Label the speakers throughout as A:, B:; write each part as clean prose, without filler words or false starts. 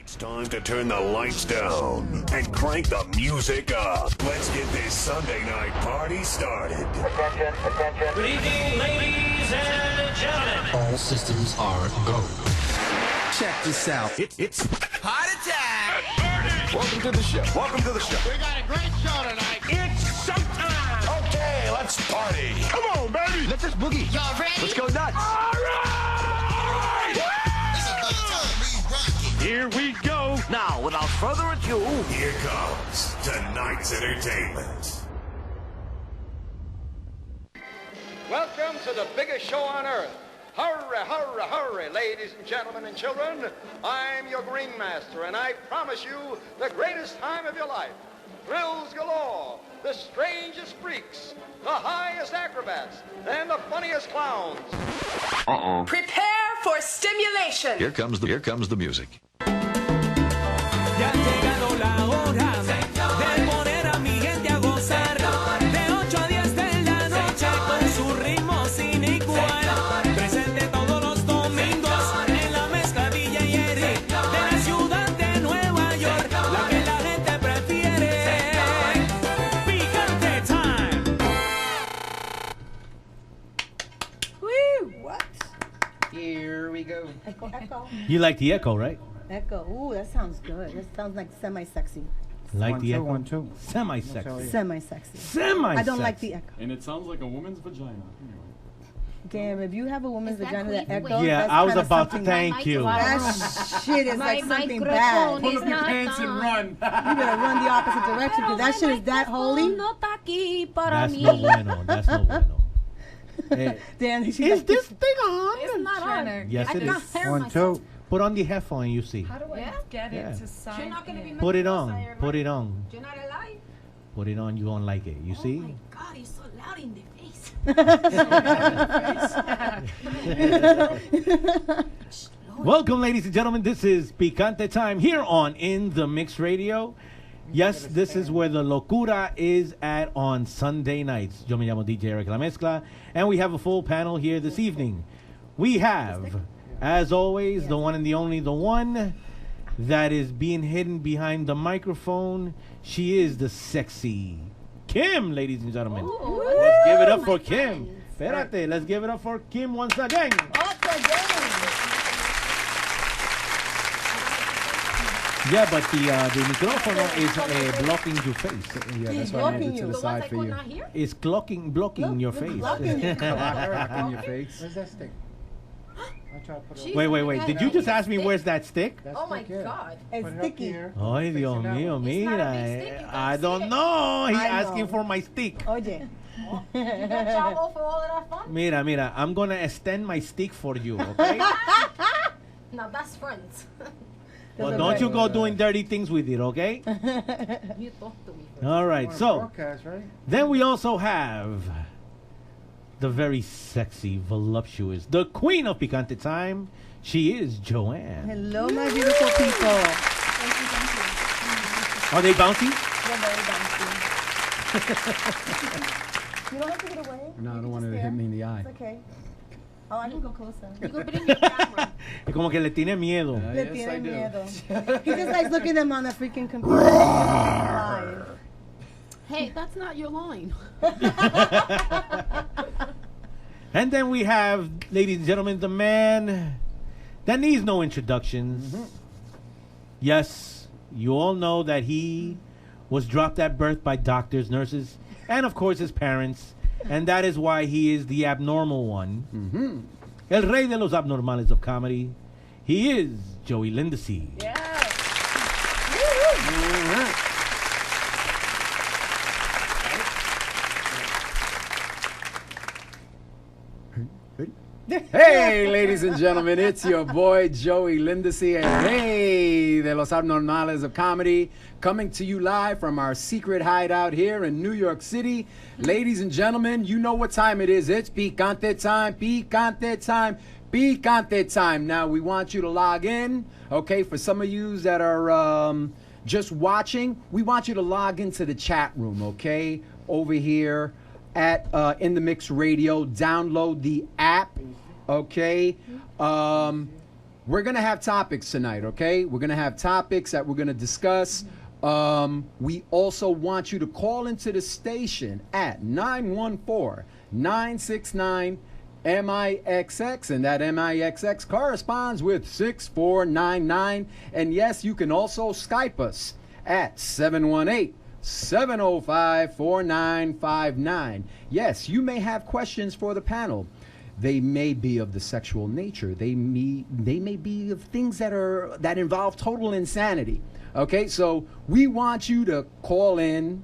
A: It's time to turn the lights down and crank the music up. Let's get this Sunday night party started.
B: Attention, attention.
C: Good evening, ladies and gentlemen.
D: All systems are go.
E: Check this out.
D: It's
E: Heart attack!
A: Welcome to the show. Welcome to the show.
F: We got a great show tonight.
C: It's showtime.
A: Okay, let's party. Come on, baby.
E: Let's just boogie.
F: Y'all ready?
E: Let's go nuts.
A: All right.
C: Here we go.
E: Now, without further ado,
A: Here comes tonight's entertainment.
G: Welcome to the biggest show on earth. Hurry, hurry, hurry, ladies and gentlemen and children. I'm your Green Master, and I promise you the greatest time of your life. Thrills galore, the strangest freaks, the highest acrobats, and the funniest clowns.
H: Prepare for stimulation.
D: here comes the music.
I: Ya ha llegado la hora de poner a mi gente a gozar. De 8 a 10 de la noche con su ritmo sin igual. Presente todos los domingos en la mezcla DJERICK de la ciudad de Nueva York. La que la gente prefiere. Picante time.
J: Woo! What?
E: here we go.
J: Echo, echo.
K: You like the echo, right?
J: Echo. Ooh, that sounds good. That sounds like semi-sexy.
K: Like the echo?
E: 1, 2.
K: Semi-sexy.
J: Semi-sexy.
K: Semi-sexy.
J: I don't like the echo.
L: And it sounds like a woman's vagina.
J: Damn, if you have a woman's
H: Is that
J: vagina that
H: creepy?
J: echoes,
K: Yeah,
J: that's
K: I was
J: kinda
K: about to
J: something-
K: thank you.
J: That shit is like something bad.
L: Pull up your pants and run.
J: You better run the opposite direction because that shit is that holy.
H: No está aquí para
K: That's
H: mí.
K: no bueno. That's no bueno. Hey,
J: Damn, she's
K: is
J: like,
K: this thing on?
H: It's not on.
K: Yes,
H: I
K: it
H: cannot
K: is.
H: hear
E: 1,
H: myself.
E: 2.
K: Put on the headphone and you see.
H: How do I get
K: Yeah.
H: it to sign? You're not going to be
K: Put it
H: making
K: on.
H: us
K: Put it on.
H: You're not alive?
K: Put it on. You won't like it. You see?
H: Oh my God, he's so loud in the face.
K: Welcome, ladies and gentlemen. This is Picante Time here on In the Mix Radio. Yes, this is where the locura is at on Sunday nights. Yo me llamo DJERICKENLAMEZCLA, and we have a full panel here this evening. We have, as always, the one and the only, the one that is being hidden behind the microphone. She is the sexy Kim, ladies and gentlemen. Let's give it up for Kim. Espérate, let's give it up for Kim once again. Yeah, but the microphone is blocking your face.
E: Yeah,
J: He's
E: that's why I moved
J: blocking
E: it to
J: you.
E: the
H: The ones
E: side
H: that
E: for
H: go
E: you.
H: not here?
K: It's blocking your face.
J: blocking you.
E: Blocking your face.
F: Where's that stick? I try to put it
K: Wait. Did you just ask me where's that stick?
F: That
H: Oh my
F: stick, yeah.
H: God.
J: It's
F: Put it up
J: sticky.
F: here.
K: Ay,
F: Facing
K: Dios
F: that
K: mío,
F: way.
H: It's not a
K: mira.
H: big stick, you
K: I
H: gotta
K: don't
H: see it.
K: know. He's
J: I
K: asking
J: know.
K: for my stick.
J: Oye.
H: You got Chavo for all of that fun?
K: Mira. I'm going to extend my stick for you, okay?
H: Now that's friends.
K: But don't you go doing dirty things with it, okay?
H: You talk to me first.
K: All right,
F: Wanna
K: so
F: broadcast, right?
K: then we also have the very sexy, voluptuous, the queen of Picante Time. She is Joanne.
J: Hello, my beautiful people.
K: Are they bouncy?
J: You're very bouncy. You don't have to get away.
E: No, I
J: You
E: don't
J: can
E: want it
J: just
E: to hit
J: stare.
E: me in the eye.
J: It's okay. Oh, I can go closer.
H: You could bring your camera.
K: Es como que le tiene miedo.
J: Le
E: Yes,
J: tiene
E: I do.
J: miedo. He just likes looking them on the freaking computer. Live.
H: Hey, that's not your line.
K: And then we have, ladies and gentlemen, the man that needs no introductions. Yes, you all know that he was dropped at birth by doctors, nurses, and of course his parents. And that is why he is the abnormal one. El rey de los abnormales of comedy. He is Joey Lindesy.
E: Hey, ladies and gentlemen, it's your boy Joey Lindesy, and Rey de los Abnormales of Comedy, coming to you live from our secret hideout here in New York City. Ladies and gentlemen, you know what time it is. It's Picante time, Picante time, Picante time. Now, we want you to log in, okay? For some of you that are just watching, we want you to log into the chat room, okay? Over here at In the Mix Radio. Download the app, okay? we're going to have topics tonight, okay? We're going to have topics that we're going to discuss. We also want you to call into the station at 914-969-MIXX, and that MIXX corresponds with 6499. And yes, you can also Skype us at 718-705-4959. Yes, you may have questions for the panel. They may be of the sexual nature. They may be of things that involve total insanity. Okay, so we want you to call in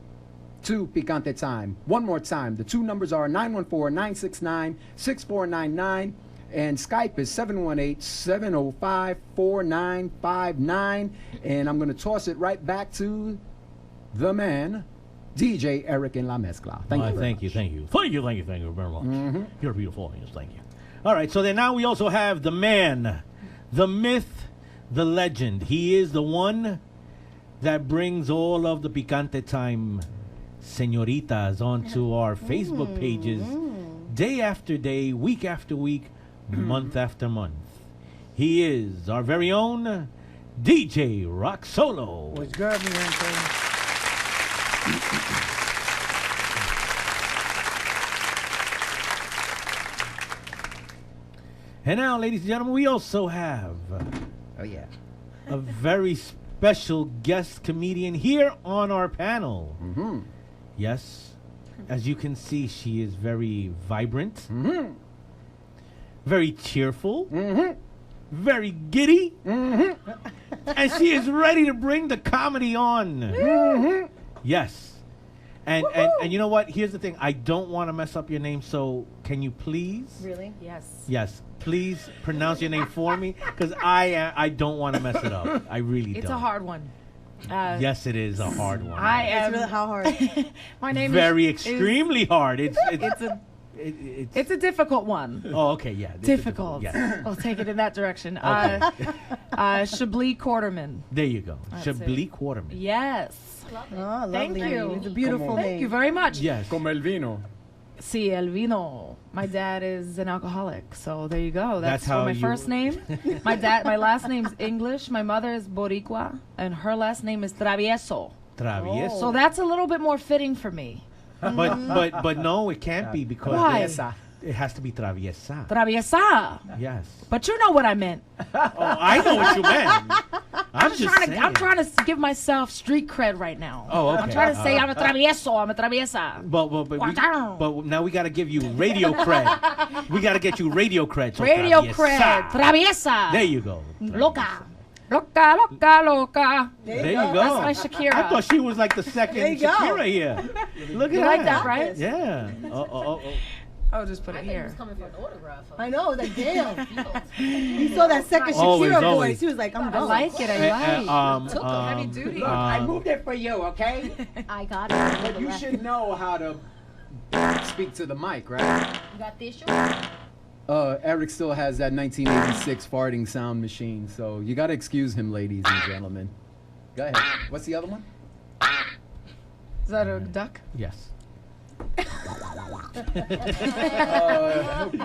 E: to Picante Time. One more time. The two numbers are 914-969-6499, and Skype is 718-705-4959. And I'm going to toss it right back to the man, DJ Eric in La Mezcla. Thank you very much.
K: Thank you very much. You're beautiful. Yes, thank you. All right, so then now we also have the man, the myth, the legend. He is the one that brings all of the Picante Time señoritas onto our Facebook pages day after day, week after week, month after month. He is our very own DJ Rock Solo.
F: What's good, mi gente?
K: And now, ladies and gentlemen, we also have a very special guest comedian here on our panel. Yes, as you can see, she is very vibrant, very cheerful, very giddy, and she is ready to bring the comedy on. Yes. And you know what? Here's the thing. I don't want to mess up your name, so can you please?
H: Really? Yes.
K: Yes. Please pronounce your name for me, because I don't want to mess it up. I really don't.
B: It's a hard one.
K: Yes, it is a hard one.
J: It's really how hard.
B: My name
K: very
B: is
K: extremely hard. It's
B: a difficult one.
K: Oh, okay, yeah.
B: Difficult.
K: Yeah.
B: I'll take it in that direction.
K: Okay.
B: Chablis Quarterman.
K: There you go.
B: That's
K: Chablis
B: it.
K: Quarterman.
B: Yes.
J: Oh,
B: Thank
J: lovely.
B: you.
J: It's a beautiful
B: Thank
J: name.
B: you very much.
K: Yes.
L: Como el vino.
B: Sí, el vino. My dad is an alcoholic, so there you go.
K: That's
B: That's
K: how
B: my
K: you-
B: first name. My last name's English. My mother is Boricua, and her last name is Travieso.
K: Travieso.
B: So that's a little bit more fitting for me.
K: But no, it can't be, because
B: Why?
K: it has to be traviesa.
B: Traviesa.
K: Yes.
B: But you know what I meant.
K: Oh, I know what you meant. I'm just saying.
B: I'm trying to give myself street cred right now.
K: Oh, okay.
B: I'm trying to say I'm a travieso. I'm a traviesa.
K: But now we got to give you radio cred. We got to get you radio cred. So
B: Radio
K: traviesa.
B: cred. Traviesa.
K: There you go.
B: Loca. Loca, loca, loca.
K: There you go.
B: That's my Shakira.
K: I thought she was like the second
J: There you go.
K: Shakira here. Look at
B: You like that, right?
K: Yeah.
B: I'll just put it here.
H: coming for an autograph.
J: I know, like, damn. He saw that second
K: Always,
J: Shakira
K: always.
J: voice. He was like, I'm
B: I
J: going.
B: like it. I like.
H: Took a heavy duty.
E: Look, I moved it for you, okay?
H: I got it.
E: But you should know how to speak to the mic, right?
H: You got tissue?
E: Eric still has that 1986 farting sound machine, so you got to excuse him, ladies and gentlemen. Go ahead. What's the other one?
B: Is that a duck?
K: Yes.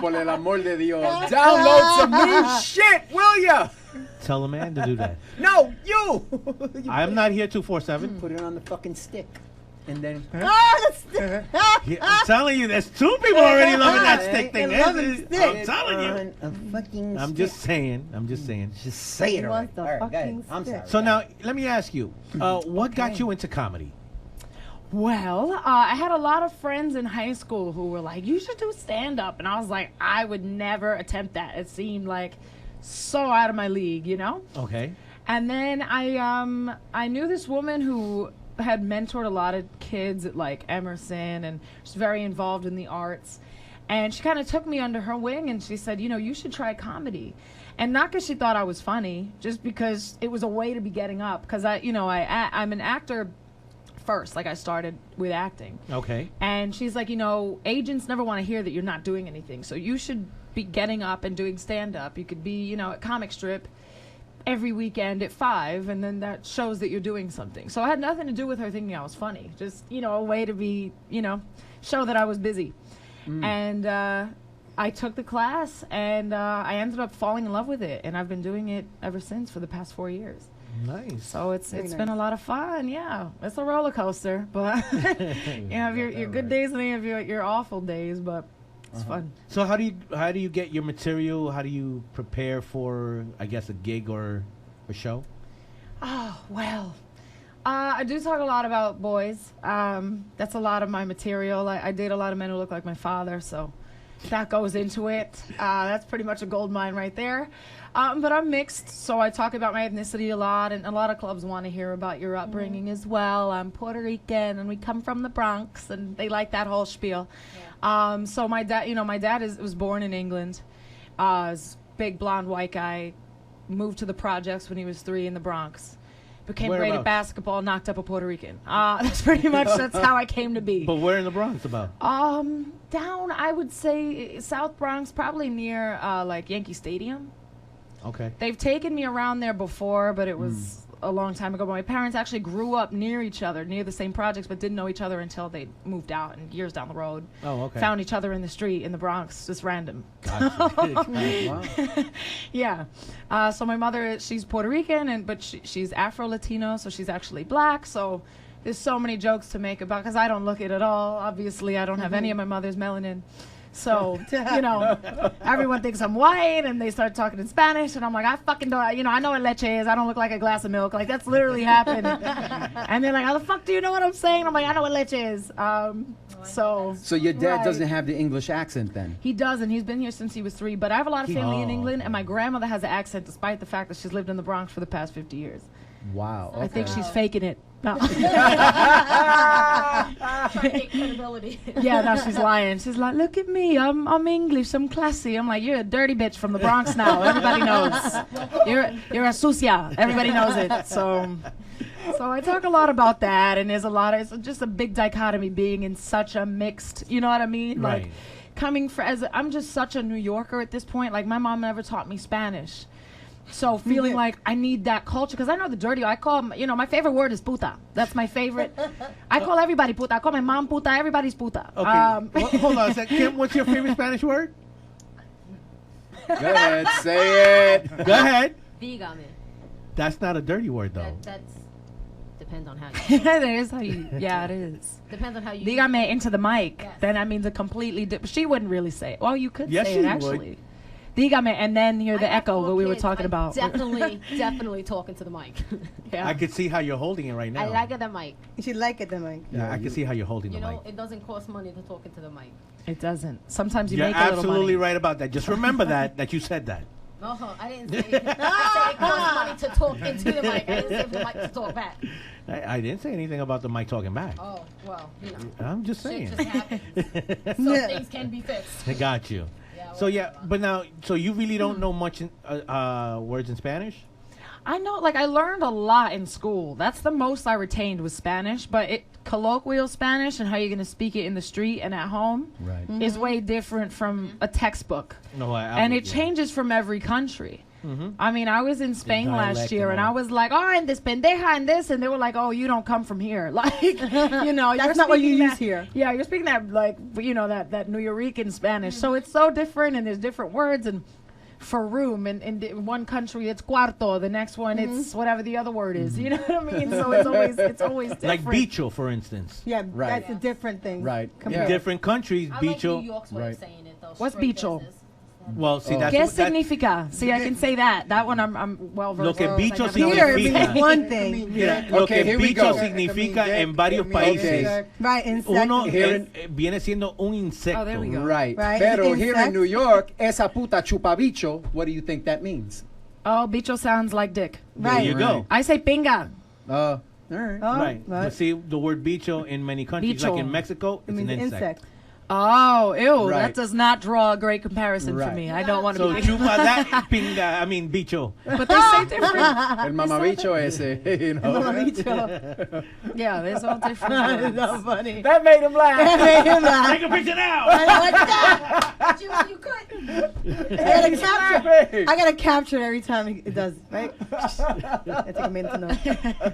E: Por el amor de Dios. Download some new shit, will ya?
K: Tell a man to do that.
E: No, you!
K: I'm not here 247.
E: Put it on the fucking stick. And then...
K: I'm telling you, there's two people already loving that stick thing. I'm telling you.
J: A fucking
K: I'm just saying.
E: Just say it
J: He
E: already.
J: wants the
E: All right, go ahead.
J: fucking
E: I'm
J: stick.
E: sorry.
K: So now, let me ask you, what got you into comedy?
B: Well, I had a lot of friends in high school who were like, you should do stand-up. And I was like, I would never attempt that. It seemed like so out of my league, you know?
K: Okay.
B: And then I knew this woman who had mentored a lot of kids at like Emerson, and she's very involved in the arts. And she kind of took me under her wing, and she said, you know, you should try comedy. And not because she thought I was funny, just because it was a way to be getting up. Because I'm an actor first. Like, I started with acting.
K: Okay.
B: And she's like, you know, agents never want to hear that you're not doing anything. So you should be getting up and doing stand-up. You could be, you know, at comic strip every weekend at 5, and then that shows that you're doing something. So it had nothing to do with her thinking I was funny. Just, you know, a way to be, you know, show that I was busy. And I took the class, and I ended up falling in love with it, and I've been doing it ever since for the past 4 years.
K: Nice.
B: So it's been a lot of fun. Yeah, it's a roller coaster, but you have your good days and you have your awful days, but it's fun.
K: So how do you get your material? How do you prepare for, I guess, a gig or a show?
B: Oh, well, I do talk a lot about boys. That's a lot of my material. I date a lot of men who look like my father, so that goes into it. That's pretty much a gold mine right there. But I'm mixed, so I talk about my ethnicity a lot, and a lot of clubs want to hear about your upbringing as well. I'm Puerto Rican, and we come from the Bronx, and they like that whole spiel. Yeah. So my dad was born in England. Big blonde white guy, moved to the projects when he was 3 in the Bronx. Became great at basketball, knocked up a Puerto Rican. That's pretty much that's how I came to be.
K: But where in the Bronx about?
B: Down, I would say South Bronx, probably near like Yankee Stadium.
K: Okay.
B: They've taken me around there before, but it was a long time ago. But my parents actually grew up near each other, near the same projects, but didn't know each other until they moved out and years down the road. Oh, okay. Found each other in the street in the Bronx, just random. Gotcha. Wow. Yeah. So my mother, she's Puerto Rican, but she's Afro-Latino, so she's actually black. So there's so many jokes to make about, because I don't look it at all. Obviously, I don't have any of my mother's melanin. So, everyone thinks I'm white, and they start talking in Spanish, and I'm like, I fucking don't, I know what leche is. I don't look like a glass of milk. Like, that's literally happened. And they're like, how the fuck do you know what I'm saying? I'm like, I know what leche is. So
E: your dad doesn't have the English accent then?
B: He doesn't. He's been here since he was 3. But I have a lot of family in England, and my grandmother has an accent despite the fact that she's lived in the Bronx for the past 50 years.
E: Wow. Okay.
B: I think she's faking it. No.
H: Credibility.
B: Yeah, no, she's lying. She's like, look at me, I'm English, I'm classy. I'm like, you're a dirty bitch from the Bronx now. Everybody knows. You're a sucia. Everybody knows it. So I talk a lot about that, and it's just a big dichotomy being in such a mixed, you know what I mean?
K: Right.
B: Like coming I'm just such a New Yorker at this point. Like my mom never taught me Spanish. So feeling like I need that culture, because I know the dirty. I call, my favorite word is puta. That's my favorite. I call everybody puta. I call my mom puta. Everybody's puta.
K: Okay. Hold on a second. Kim, what's your favorite Spanish word?
E: Go ahead, say it.
K: Go ahead.
H: Dígame.
K: That's not a dirty word, though.
H: That's depends on how you.
B: It is how you. Yeah, it is.
H: Depends on how you.
B: Dígame into the mic.
H: Yes.
B: Then that means a completely different. She wouldn't really say it. Well, you could
K: Yes,
B: say
K: she
B: it actually.
K: would.
B: Dígame, and then hear the
H: I have
B: echo
H: 4
B: that we were
H: kids.
B: talking about.
H: Definitely talking to the mic.
B: Yeah.
K: I could see how you're holding it right now.
H: I like it the mic.
J: She like it, the mic.
K: Yeah, I can see how you're holding
H: You
K: the
H: know,
K: mic.
H: it doesn't cost money to talk into the mic.
B: It doesn't. Sometimes you
K: You're
B: make a little money.
K: absolutely right about that. Just remember that you said that.
H: No, I didn't say it. I said it costs money to talk into the mic. I didn't say the mic to talk back.
K: I didn't say anything about the mic talking back.
H: Oh, well,
K: I'm just saying.
H: Shit just happens. Some things can be fixed.
K: I got you. But now, you really don't know much words in Spanish?
B: I know, I learned a lot in school. That's the most I retained was Spanish, but colloquial Spanish and how you're going to speak it in the street and at home is way different from a textbook.
K: No,
B: and it changes from every country. I mean, I was in Spain last year, and I was like, oh, and this pendeja and this, and they were like, oh, you don't come from here. Like,
J: That's not what you use here.
B: Yeah, you're speaking that, that New Yorican Spanish. So it's so different, and there's different words, and for room, and in one country it's cuarto, the next one it's whatever the other word is. You know what I mean? So it's always different.
K: Like bicho, for instance.
J: Yeah, that's a different thing.
E: Right.
K: In different countries,
H: I
K: bicho.
H: like New York's way of saying it, though.
B: What's
H: Straight
B: bicho?
H: business.
K: Well, see, that's
B: ¿Qué
K: what- that-
B: significa? See, I can say that. That one I'm well versed.
K: Lo que bicho
J: Here it
K: significa.
J: means one thing.
K: Mira, lo
E: Okay,
K: que
E: here we
K: bicho
E: go.
K: significa en varios países.
J: Right, insect.
K: Uno
E: Here
K: viene siendo un insecto.
B: Oh, there we go.
E: Right.
J: Right.
E: Pero here in
J: Insect.
E: New York, esa puta chupabicho, what do you think that means?
B: Oh, bicho sounds like dick.
K: There you go.
B: I say pinga.
E: All right.
K: Right. But see, the word bicho in many countries, like
B: Bicho.
K: in Mexico,
J: It
K: it's an
J: means
K: insect.
B: Oh, ew.
E: Right.
B: That does not draw a great comparison for
E: Right.
B: me. I don't want to
K: So
B: be.
K: chupa that pinga, I mean bicho.
B: But they say different.
E: El mamabicho ese, you know.
B: Yeah, there's all different.
J: That's
B: words.
J: so funny.
B: That made him laugh.
J: That made him laugh.
K: Take a picture now.
H: You could.
J: I gotta capture it every time it does, right? I take a minute to know.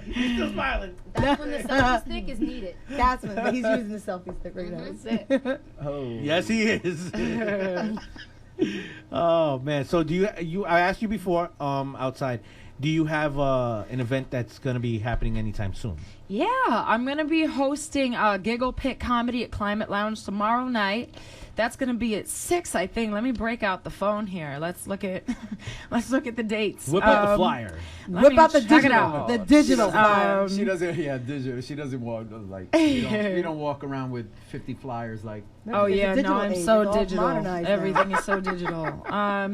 K: He's still smiling.
H: That's when the selfie stick is needed.
J: That's when, but he's using the selfie stick right now.
H: That's it.
E: Oh.
K: Yes, he is. Oh man. So do you? I asked you before. Outside. Do you have an event that's going to be happening anytime soon?
B: Yeah, I'm going to be hosting Giggle Pit Comedy at Climate Lounge tomorrow night. That's going to be at 6, I think. Let me break out the phone here. Let's look at the dates.
K: Whip out the flyer.
J: Whip out the
B: check it
J: digital.
B: out.
J: The digital flyer.
E: She doesn't. Yeah, digital. She doesn't walk like. We don't walk around with 50 flyers like.
B: Oh yeah, no, I'm
J: age.
B: so
J: It's all
B: digital.
J: modernized now.
B: Everything is so digital.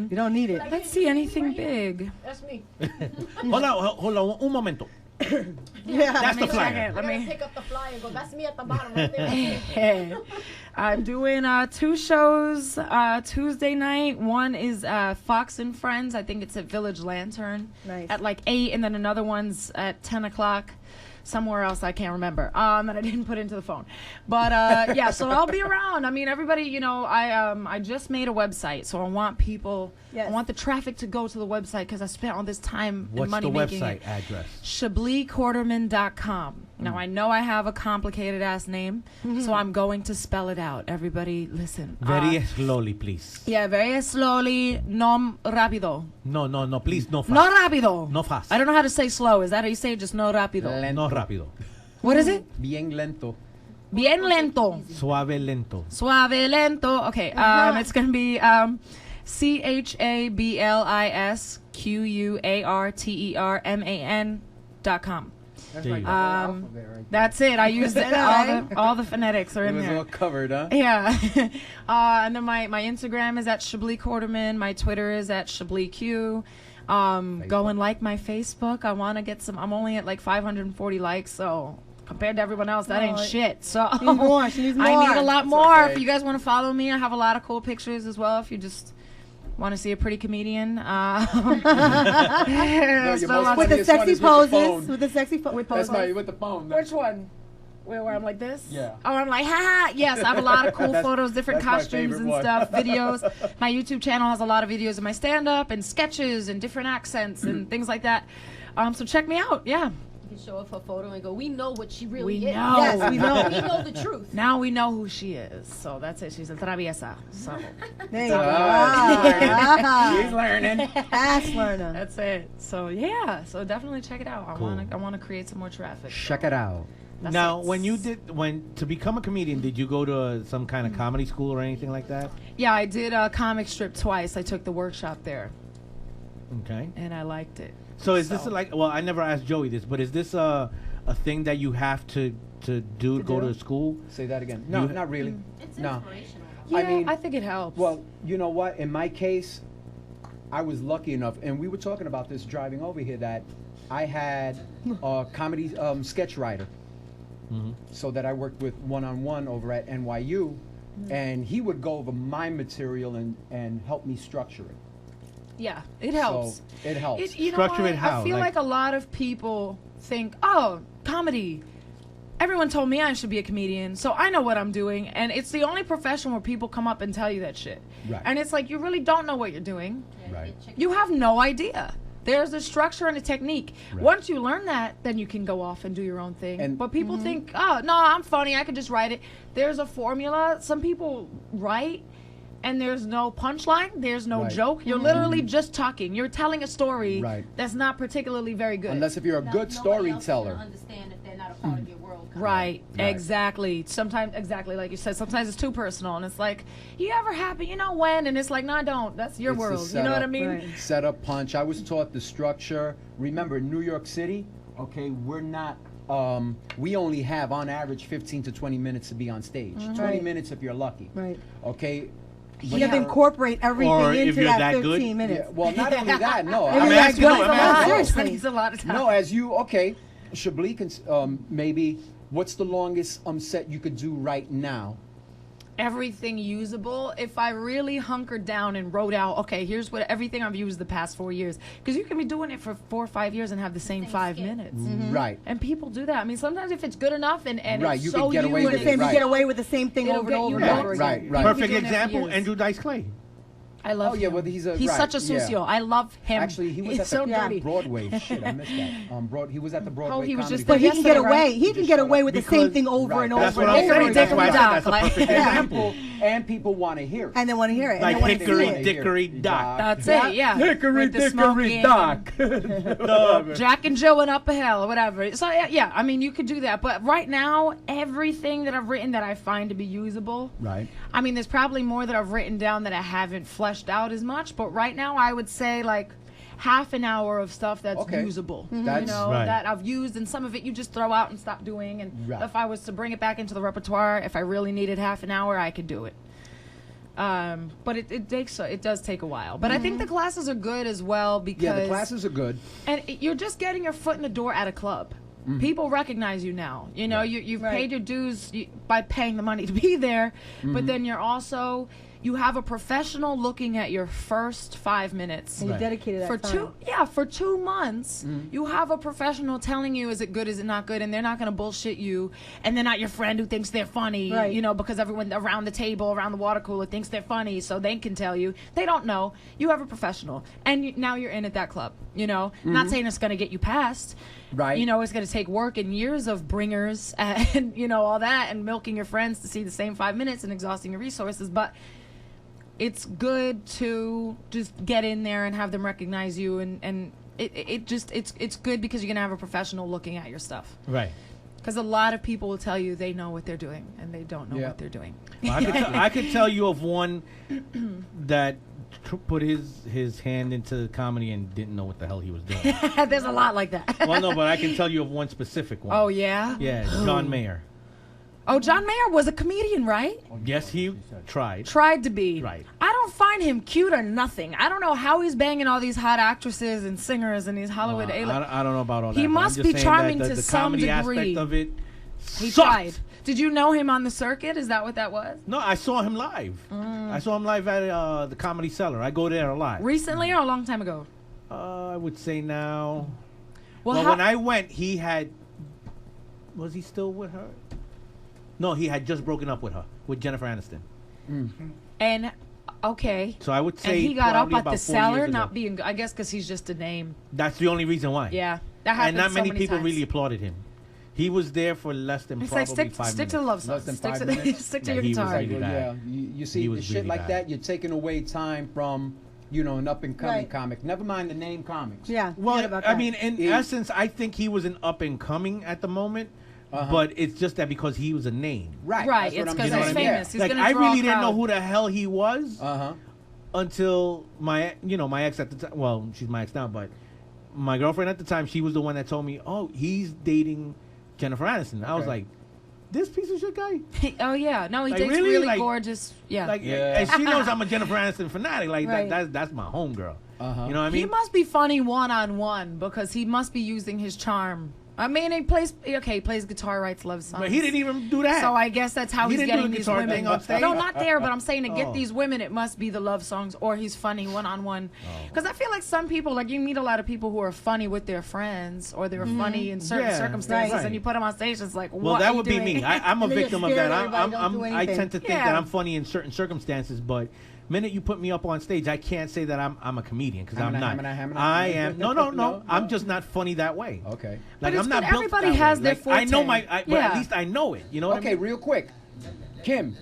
J: You don't need it.
B: Let's see anything big.
H: That's me.
K: Hold on, un momento.
J: Yeah,
K: That's the
B: check
K: flyer.
B: it. Let me
H: pick up the flyer and go, that's me at the bottom right there.
B: I'm doing 2 shows Tuesday night. One is Fox and Friends. I think it's at Village Lantern at like 8, and then another one's at 10 o'clock. Somewhere else I can't remember that I didn't put into the phone, but yeah, so I'll be around. I mean, everybody, you know, I just made a website, so I want people, I want the traffic to go to the website because I spent all this time and money making it.
K: What's the website address?
B: ChablisQuarterman.com. Now I know I have a complicated ass name, so I'm going to spell it out. Everybody, listen.
K: Very slowly, please.
B: Yeah, very slowly, no rápido.
K: No, please, no fast.
B: No rápido.
K: No fast.
B: I don't know how to say slow. Is that how you say it? Just no rápido.
K: No rápido.
B: What is it?
E: Bien lento.
B: Bien lento.
K: Suave lento.
B: Suave lento. Okay. It's gonna be ChablisQuarterman.com.
E: That's like alphabet right
B: That's it. I used all the phonetics are in there.
E: It was all covered, huh?
B: Yeah. And then my Instagram is at Chablis Quarterman. My Twitter is at ChablisQ. Go and like my Facebook. I want to get some. I'm only at like 540 likes, so compared to everyone else, that ain't shit. So
J: she needs more. She needs more.
B: I need a lot more.
E: Okay.
B: If you guys want to follow me, I have a lot of cool pictures as well. If you just want to see a pretty comedian,
E: Your
B: with
J: the sexy poses. With the sexy poses.
E: That's my with the phone.
B: Which one? Where I'm like this?
E: Yeah.
B: Oh, I'm like, ha. Yes, I have a lot of cool photos, different
E: that's my
B: costumes
E: favorite
B: and
E: one.
B: stuff, videos. My YouTube channel has a lot of videos of my stand-up and sketches and different accents and things like that. So check me out. Yeah.
H: You can show off her photo and go, we know what she really
B: We
H: is.
B: know.
J: Yes, we know.
H: We know the truth.
B: Now we know who she is. So that's it. She's a traviesa. So
J: There you go.
E: She's learning.
J: Fast learner.
B: that's it. So yeah. So definitely check it out.
K: Cool.
B: I want to create some more traffic.
E: Check it out.
B: That's
K: Now,
B: it.
K: when to become a comedian, did you go to some kind of comedy school or anything like that?
B: Yeah, I did a comic strip twice. I took the workshop there,
K: Okay.
B: and I liked it.
K: So is this like? Well, I never asked Joey this, but is this a thing that you have to do? Go to school?
E: Say that again. No,
K: You-
E: not really.
H: It's
E: No.
H: inspirational.
B: Yeah,
E: I mean,
B: I think it helps.
E: Well, you know what? In my case, I was lucky enough, and we were talking about this driving over here, that I had a comedy sketch writer. So that I worked with one-on-one over at NYU, and he would go over my material and help me structure it.
B: yeah, it helps.
E: So it helps.
B: You know
K: Structure
B: what?
K: it how?
B: I feel
K: Like-
B: like a lot of people think, oh, comedy. Everyone told me I should be a comedian, so I know what I'm doing. And it's the only profession where people come up and tell you that shit.
E: Right.
B: And it's like, you really don't know what you're doing.
E: Right.
B: You have no idea. There's a structure and a technique.
E: Right.
B: Once you learn that, then you can go off and do your own thing.
E: And-
B: but people think, oh, no, I'm funny. I could just write it. There's a formula. Some people write, and there's no punchline. There's no
E: Right.
B: joke. You're literally just talking. You're telling a story
E: Right.
B: that's not particularly very good.
E: Unless if you're a good storyteller.
H: Understand if they're not a part of your world.
B: Right,
E: Right.
B: Exactly. Sometimes, exactly like you said, sometimes it's too personal, and it's like, you ever happy, you know when? And it's like, no, I don't. That's your
E: It's a
B: world. You know what I
E: setup.
B: mean?
J: Right.
E: Set up, punch. I was taught the structure. Remember, in New York City, okay, we're not. We only have, on average, 15 to 20 minutes to be on stage. 20
J: Right.
E: minutes if you're lucky.
J: Right.
E: Okay.
J: You have to incorporate everything
K: Or if
J: into
K: you're
J: that
K: that good.
J: 15 minutes.
E: Yeah, well, not only that, no.
J: If
K: I'm
J: you're that
K: asking-
J: good,
K: no,
J: it's
K: I'm
J: a lot.
K: asking.
J: Seriously.
B: It's a lot of time.
E: No, as you, okay, Chablis, maybe, what's the longest set you could do right now?
B: Everything usable. If I really hunkered down and wrote out, okay, here's what everything I've used the past 4 years, because you can be doing it for 4 or 5 years and have the same 5 minutes.
E: Right.
B: And people do that. I mean, sometimes if it's good enough and
E: Right,
B: it's
E: you
B: so
E: can get away
B: you
E: with
B: and
E: it,
J: Same,
E: right.
J: you get away with the same thing
B: It'll
J: over
B: get
J: and over
B: you
J: and
B: hooked.
J: over
E: Right,
J: again.
E: right.
K: Perfect
B: doing it for
K: example,
B: years.
K: Andrew Dice Clay.
B: I love
E: Oh yeah,
B: him.
E: well he's
B: He's
E: right,
B: such a
E: yeah.
B: sucio. I love him.
E: Actually, he was
B: He's
E: at
B: so
E: the
B: dirty.
E: Broadway. Shit, I missed that. He was at the Broadway.
B: he was
E: Comedy
B: just
J: But he
B: Yesterday,
J: can get away.
B: right?
J: He can get away with the same thing over and over
K: That's
J: and
K: what I'm
J: over.
K: saying.
J: and
K: That's why I
J: over.
K: said that's a perfect example.
E: And people want to hear it.
J: And they want to hear it.
K: Like
J: and they wanna see
K: Hickory
J: it.
K: Dickory Dock.
B: That's it, yeah.
E: Hickory
B: With the
E: Dickory
B: smoking
E: Dock.
B: Jack and Jill went up a hill or whatever. So yeah, I mean you could do that. But right now, everything that I've written that I find to be usable.
E: Right.
B: I mean, there's probably more that I've written down that I haven't fleshed out as much. But right now, I would say like half an hour of stuff that's
E: Okay.
B: usable.
E: That's-
B: you know,
K: Right.
B: that I've used, and some of it you just throw out and stop doing. And
E: Right.
B: if I was to bring it back into the repertoire, if I really needed half an hour, I could do it. But it does take a while. But I think the classes are good as well because
E: Yeah, the classes are good.
B: and you're just getting your foot in the door at a club. People recognize you now. You know, you've paid your dues by paying the money to be there, but then you have a professional looking at your first 5 minutes.
J: And you dedicated that
B: for
J: time.
B: for 2 months. You have a professional telling you, is it good, is it not good, and they're not going to bullshit you, and they're not your friend who thinks they're funny,
J: Right.
B: you know, because everyone around the table, around the water cooler thinks they're funny, so they can tell you. They don't know. You have a professional, and now you're in at that club, you know. Not saying it's going to get you past.
E: Right.
B: You know, it's going to take work and years of bringers and, you know, all that, and milking your friends to see the same 5 minutes and exhausting your resources, but it's good to just get in there and have them recognize you, and it's good because you're gonna have a professional looking at your stuff.
K: Right.
B: Because a lot of people will tell you they know what they're doing and they don't know what they're doing.
K: Well, I could tell you of one that put his hand into comedy and didn't know what the hell he was doing.
B: There's a lot like that.
K: Well, no, but I can tell you of one specific one.
B: Oh yeah.
K: Yeah, John Mayer.
B: Oh, John Mayer was a comedian, right?
K: Yes, he tried.
B: Tried to be.
K: Right.
B: I don't find him cute or nothing. I don't know how he's banging all these hot actresses and singers and these Hollywood A-list.
K: I don't know about all that.
B: He
K: but I'm
B: must
K: just
B: be
K: saying
B: charming
K: that
B: to
K: the
B: some
K: comedy
B: degree.
K: aspect of it
B: He
K: sucked.
B: tried. Did you know him on the circuit? Is that what that was?
K: No, I saw him live. I saw him live at the Comedy Cellar. I go there a lot.
B: Recently or a long time ago?
K: I would say now.
B: Well,
K: Well,
B: how-
K: when I went, he had. Was he still with her? No, he had just broken up with her, with Jennifer Aniston.
B: And okay.
K: So I would say
B: and he got up
K: probably
B: at the
K: about 4
B: cellar,
K: years ago.
B: not being. I guess because he's just a name.
K: That's the only reason why.
B: Yeah, that happens
K: And not
B: so
K: many
B: many
K: people
B: times.
K: really applauded him. He was there for less than
B: It's
K: probably
B: like stick
K: 5
B: to
K: minutes.
B: the love song.
E: Less than
B: Stick
E: 5
B: to
E: minutes?
B: stick to
K: Yeah,
B: your
K: he was
B: guitar.
K: really bad.
E: Yeah, you
K: He
E: see,
K: was
E: shit
K: really
E: like
K: bad.
E: that, you're taking away time from, you know, an up-and-coming
J: Right.
E: comic. Never mind the name comics.
J: Yeah.
K: Well,
J: forget about
K: I
J: that.
K: mean, in
E: He-
K: essence, I think he was an up and coming at the moment, but it's just that because he was a name.
E: Right.
B: Right,
E: that's what
B: it's
E: I'm
B: 'cause
E: saying.
B: he's
E: Yeah.
B: famous. He's
K: Like
B: gonna
K: I
B: draw a
K: really didn't know
B: crowd.
K: who the hell he was
E: Uh-huh.
K: until my ex at the time. Well, she's my ex now, but my girlfriend at the time, she was the one that told me, "Oh, he's dating Jennifer Aniston." I was
E: Okay.
K: like, "This piece of shit guy."
B: Oh yeah, no, he
K: Like,
B: dates
K: really?
B: really
K: Like-
B: gorgeous. Yeah.
K: Like,
E: Yeah.
K: and she knows I'm a Jennifer Aniston fanatic. Like
J: Right.
K: that's my homegirl.
E: Uh-huh.
K: You know what I
B: He
K: mean?
B: must be funny one-on-one because he must be using his charm. I mean, he plays guitar, writes love songs.
K: But he didn't even do that.
B: So I guess that's how
K: He
B: he's
K: didn't do
B: getting
K: the
B: these
K: guitar
B: women.
K: thing on stage?
B: No, not there, but I'm saying to get
K: Oh.
B: these women, it must be the love songs or he's funny one-on-one. Because I feel like some people, like you meet a lot of people who are funny with their friends or they're funny in certain
K: Yeah,
B: circumstances,
K: right.
B: and you put them on stage. It's like,
K: Well,
B: what
K: that
B: are you
K: would be
B: doing?
K: me. I'm a
J: And then
K: victim
J: you're
K: of that.
J: scared everybody don't do
K: I
J: anything.
K: tend to think
B: Yeah.
K: that I'm funny in certain circumstances, but minute you put me up on stage, I can't say that I'm a comedian because I'm not. I am. No.
E: No.
K: I'm just not funny that way.
E: Okay.
K: Like
B: But it's
K: I'm not
B: good.
K: built
B: Everybody
K: that
B: has
K: way.
B: their
K: Like, I know
B: forte.
K: but
B: Yeah.
K: at least I know it. You know what
E: Okay,
K: I mean?
E: real quick. Kim,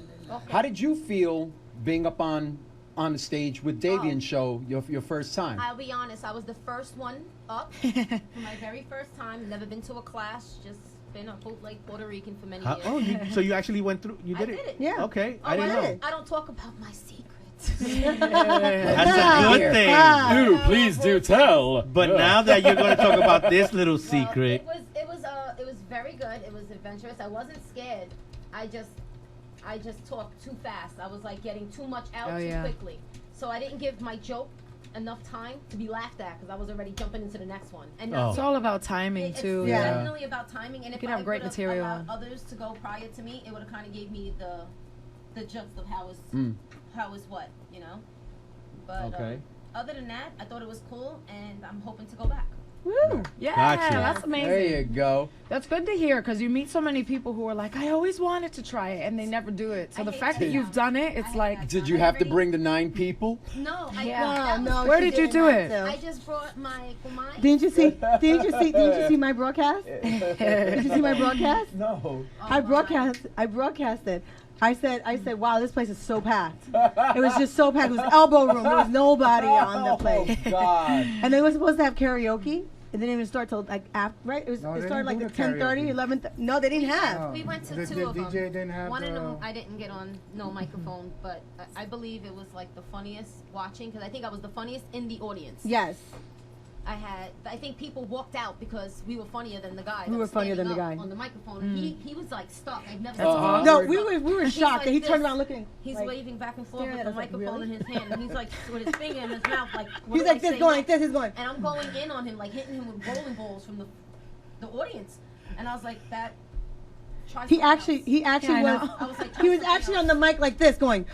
E: how did you feel being up on the stage with Davian's show your first time?
H: I'll be honest, I was the first one up for my very first time. Never been to a class, just been a bootleg Puerto Rican for many years.
K: So you actually went through? You
H: I
K: did it?
H: did it.
J: Yeah.
K: Okay,
H: Oh,
K: I didn't know.
H: I don't talk about my secrets.
K: That's a good thing.
L: Ooh, please do tell.
K: But now that you're going to talk about this little secret,
H: Well, it was very good. It was adventurous. I wasn't scared. I just talked too fast. I was like getting too much out too quickly. So I didn't give my joke enough time to be laughed at because I was already jumping into the next one. And
K: Oh.
B: It's all about timing too.
H: It's
B: Yeah.
H: definitely about timing. And if
B: could
H: I
B: have great
H: would've
B: material
H: allowed
B: on.
H: others to go prior to me, it would have kind of gave me the gist of how is what, you know. But
K: Okay.
H: other than that, I thought it was cool, and I'm hoping to go back.
B: Woo! Yeah,
K: Gotcha.
B: that's amazing.
E: There you go.
B: That's good to hear because you meet so many people who are like, I always wanted to try it, and they never do it. So the fact that you've done it, it's like.
E: Did you have to bring the 9 people?
H: No,
J: No,
B: Where
J: she
B: did you
J: didn't
H: do
J: have
B: it?
J: to.
H: I just brought my kumai.
J: Didn't you see my broadcast? Did you see my broadcast?
E: No.
J: I broadcasted. I said, wow, this place is so packed. It was just so packed. It was elbow room. There was nobody on the place.
E: Oh, God.
J: And they were supposed to have karaoke. It didn't even start till like after, right? It
F: No, they
J: started like
F: didn't
J: at
F: do the
J: 10:30,
F: karaoke.
J: 11. No, they didn't have.
H: We went to
F: The
H: two of them.
F: DJ didn't have
H: One of
F: the-
H: them I didn't get on no microphone, but I believe it was like the funniest watching because I think I was the funniest in the audience.
J: Yes.
H: I think people walked out because we were funnier than the guy.
J: We
H: that
J: were
H: was
J: funnier than
H: standing
J: the
H: up
J: guy.
H: on the microphone. He was like stuck. I've never
B: That's
H: seen
B: awesome.
J: No, we were
H: He's
J: shocked
H: like
J: that he turned
H: this.
J: around looking.
H: He's
J: like,
H: waving back and forth
J: staring
H: with
J: at
H: the
J: us like,
H: microphone
J: really?
H: in his hand, and he's like with his finger in his mouth, like what
J: He's
H: do
J: like
H: I
J: this
H: say
J: going,
H: next?
J: this is going.
H: And I'm going in on him, like hitting him with bowling balls from the audience, and I was like that. Try
J: He
H: something
J: actually
H: else.
J: was.
H: I was like,
J: He was
H: try
J: actually
H: something
J: on the mic like this, going.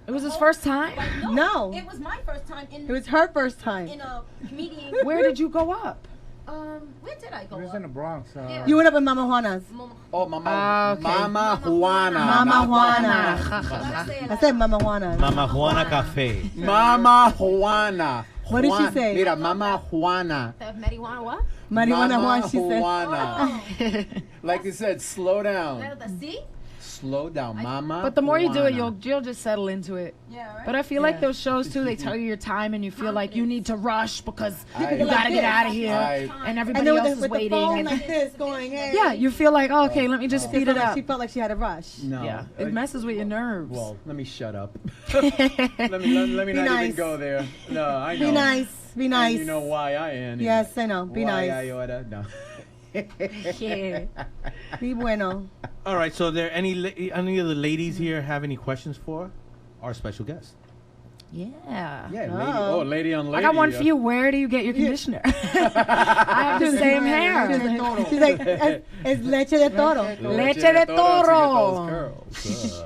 B: It was his first time?
H: Like,
J: No.
H: It was my first time in.
J: It was her first time.
H: In a comedian.
B: Where did you go up?
H: Where did I go?
F: It was in the Bronx.
H: Yeah.
J: You went up in Mama Juana's.
E: Oh, Mama.
B: Okay.
E: Mama Juana.
J: Mama
E: not
J: Juana. I said Mama Juana.
K: Mama Juana Cafe.
E: Mama Juana.
J: What did she say?
E: Mira, Mama Juana.
H: Marijuana what?
J: Marijuana
E: Mama
J: Juan, she said.
E: Juana. Like you said, slow down.
H: See?
E: Slow down, Mama.
B: But the more you do it,
E: Juana.
B: you'll just settle into it.
H: Yeah, right?
B: But I feel like those shows too, they tell you your time and you feel like you need to rush because
E: I-
B: you gotta get out of here and everybody
J: then
B: else
J: with
B: is
J: the
B: waiting.
J: phone
B: and
J: like this going, hey.
B: yeah, you feel like, oh, okay, let me just speed it up.
J: She felt like she had a rush.
E: No.
B: Yeah, it messes with your nerves.
E: Well, let me shut up. let me not
J: nice.
E: even go there. No, I know.
J: Be nice. Be nice.
E: And you know why I am.
J: Yes, I know. Be
E: why
J: nice.
E: I oughta. No.
B: Yeah.
J: Be bueno.
K: All right, so there any of the ladies here have any questions for our special guest?
B: Yeah.
E: Yeah, lady. Lady on lady.
B: I got one for you. Where do you get your conditioner? I have the same hair.
J: She's like, it's leche de toro.
B: Leche de toro.
E: Curls.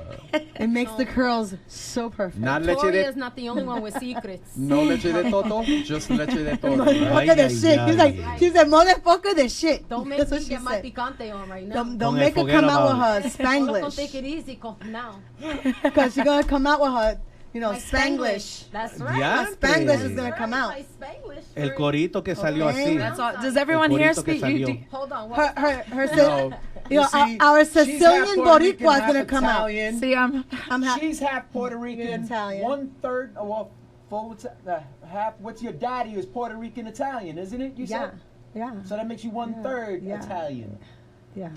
J: It makes the curls so perfect.
E: Not leche
H: Victoria's
E: de.
H: not the only one with secrets.
E: No leche de toto, just leche de toro.
J: Motherfucker the shit. She's like, she said, motherfucker the shit.
H: Don't make
J: That's
H: me
J: what she
H: get my
J: said.
H: picante on right now.
J: Don't
K: Don't
J: make her
K: forget
J: come out with
K: about
J: her
H: Don't
J: Spanglish.
H: take it easy now.
J: Because she's going to come out with her,
H: My
J: Spanglish.
H: That's right.
K: Ya.
J: Spanglish is going to come out.
H: My Spanglish.
K: El corito que salió
J: Okay.
K: así.
B: That's all. Does everyone
K: El
B: here
K: corito que
B: speak? You,
K: salió.
H: Hold on. What?
J: Her
E: No.
J: you know,
E: see,
J: our
E: she's half
J: Sicilian
E: Puerto Rican,
J: Boricua is
E: half
J: going to come out.
E: Italian.
B: see, I'm
E: She's half Puerto Rican,
J: Italian.
E: 1/3, well, full half. What's your daddy is Puerto Rican Italian, isn't it? You
J: Yeah.
E: said.
J: Yeah.
E: So that makes you 1/3
J: Yeah.
E: Italian.
J: Yeah.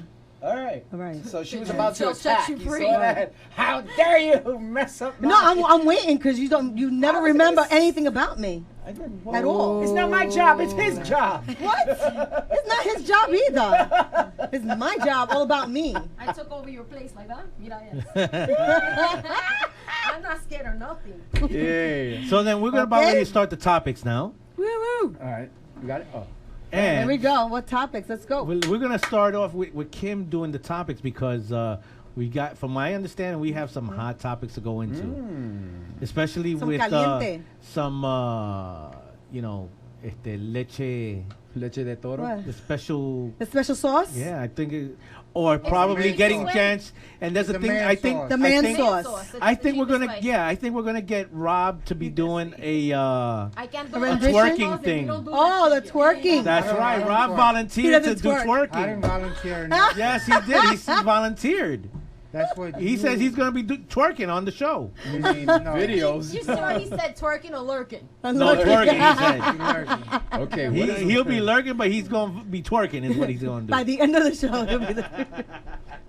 E: All right.
J: All right.
E: So she was about to
H: She'll set
E: attack.
H: you
E: You
H: free.
E: saw that? How dare you mess up?
J: No, I'm waiting because you never
E: I was
J: remember
E: gonna
J: anything about me
E: I didn't.
J: at all.
E: It's not my job. It's his job.
J: What? It's not his job either. It's my job, all about me.
H: I took over your place like that. Mira eso. I'm not scared of nothing.
E: Yeah.
K: So then we're about ready to start the topics now.
J: Woo woo.
E: All right. You got it. Oh.
J: There we
K: And
J: go. What topics? Let's go.
K: we're going to start off with Kim doing the topics because we got, from my understanding, we have some hot topics to go into. Especially
J: Some
K: with
J: caliente.
K: some, leche,
E: Leche de toro.
J: What?
K: the special.
J: The special sauce?
K: Yeah, I think or probably
H: man
K: getting
H: sauce.
K: chance. And there's a
F: The
K: thing.
F: man
K: I think
F: sauce.
J: The
K: I
J: man
K: think-
J: sauce.
K: I think we're gonna. Yeah, I think we're gonna get Rob to be doing a
H: I can't do
J: A
H: it.
J: rendition?
K: twerking thing.
J: Oh, the twerking.
K: That's
F: I don't-
K: right.
F: I don't
K: Rob
F: twerk.
K: volunteered
J: He
K: to
J: doesn't
K: do
J: twerk.
F: I didn't
K: twerking.
F: volunteer.
K: Yes, he did. He volunteered.
F: That's what
K: He says he's gonna be twerking on the show.
F: You mean, no.
E: Videos.
H: You saw he said twerking or lurking.
K: No twerking. He said.
E: Okay. what is-
K: He'll be lurking, but he's gonna be twerking. Is what he's gonna do.
J: By the end of the show, he'll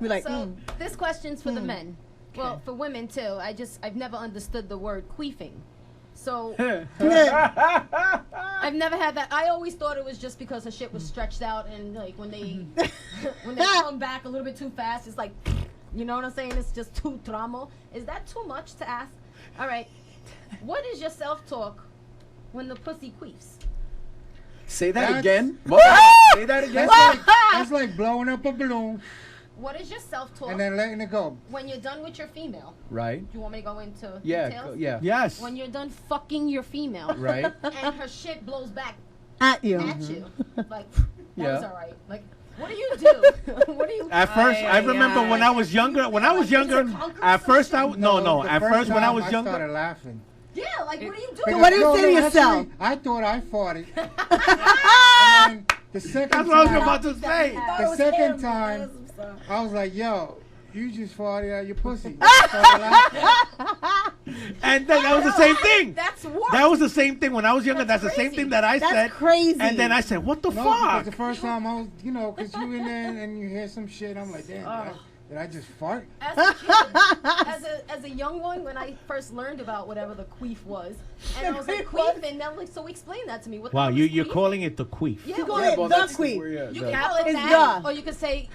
J: be like,
H: So this question's for the men. Well, for women too. I've never understood the word queefing. So I've never had that. I always thought it was just because her shit was stretched out and like when they come back a little bit too fast, it's like, you know what I'm saying? It's just too tramo. Is that too much to ask? All right. What is your self-talk when the pussy queefs?
E: Say that
F: That's-
E: again. What? Say that again.
F: That's like blowing up a balloon
H: What is your self-talk
F: and then letting it go.
H: when you're done with your female?
E: Right.
H: Do you want me to go into
E: Yeah.
H: details?
E: Yeah.
K: Yes.
H: When you're done fucking your female,
E: Right.
H: and her shit blows back
J: At you.
H: At you. Like, that
E: Yeah.
H: was all right. Like, what do you do? What do you
K: At first, I remember when I was younger. When I was younger, at first I no. At first, when I was
F: I
K: younger,
F: started laughing.
H: Yeah, like, what do you do?
J: So what do you say to
F: actually,
J: yourself?
F: I thought I farted. And the second
K: that's what I was
F: time,
K: about to say.
F: the second time, I was like, yo, you just farted out your pussy. I started laughing.
K: And then that was the same thing.
H: That's what?
K: That was the same thing when I was younger. That's the same thing that I
J: That's
K: said.
J: crazy.
K: And then I said, "What the
F: No, because
K: fuck?"
F: the first time I was, because you in there and you hear some shit, I'm like, damn, did I just fart?
H: As a kid, as a young one, when I first learned about whatever the queef was, and I was like, queef, and they're like, so explain that to me. What the
K: Wow,
H: hell
K: you're
H: is queef?
K: calling it the queef.
H: Yeah,
J: You call
H: well,
J: it
E: well,
J: the
E: that's
J: queen.
H: you
E: the
H: can call it
J: It's
H: that,
J: the.
H: or you can say,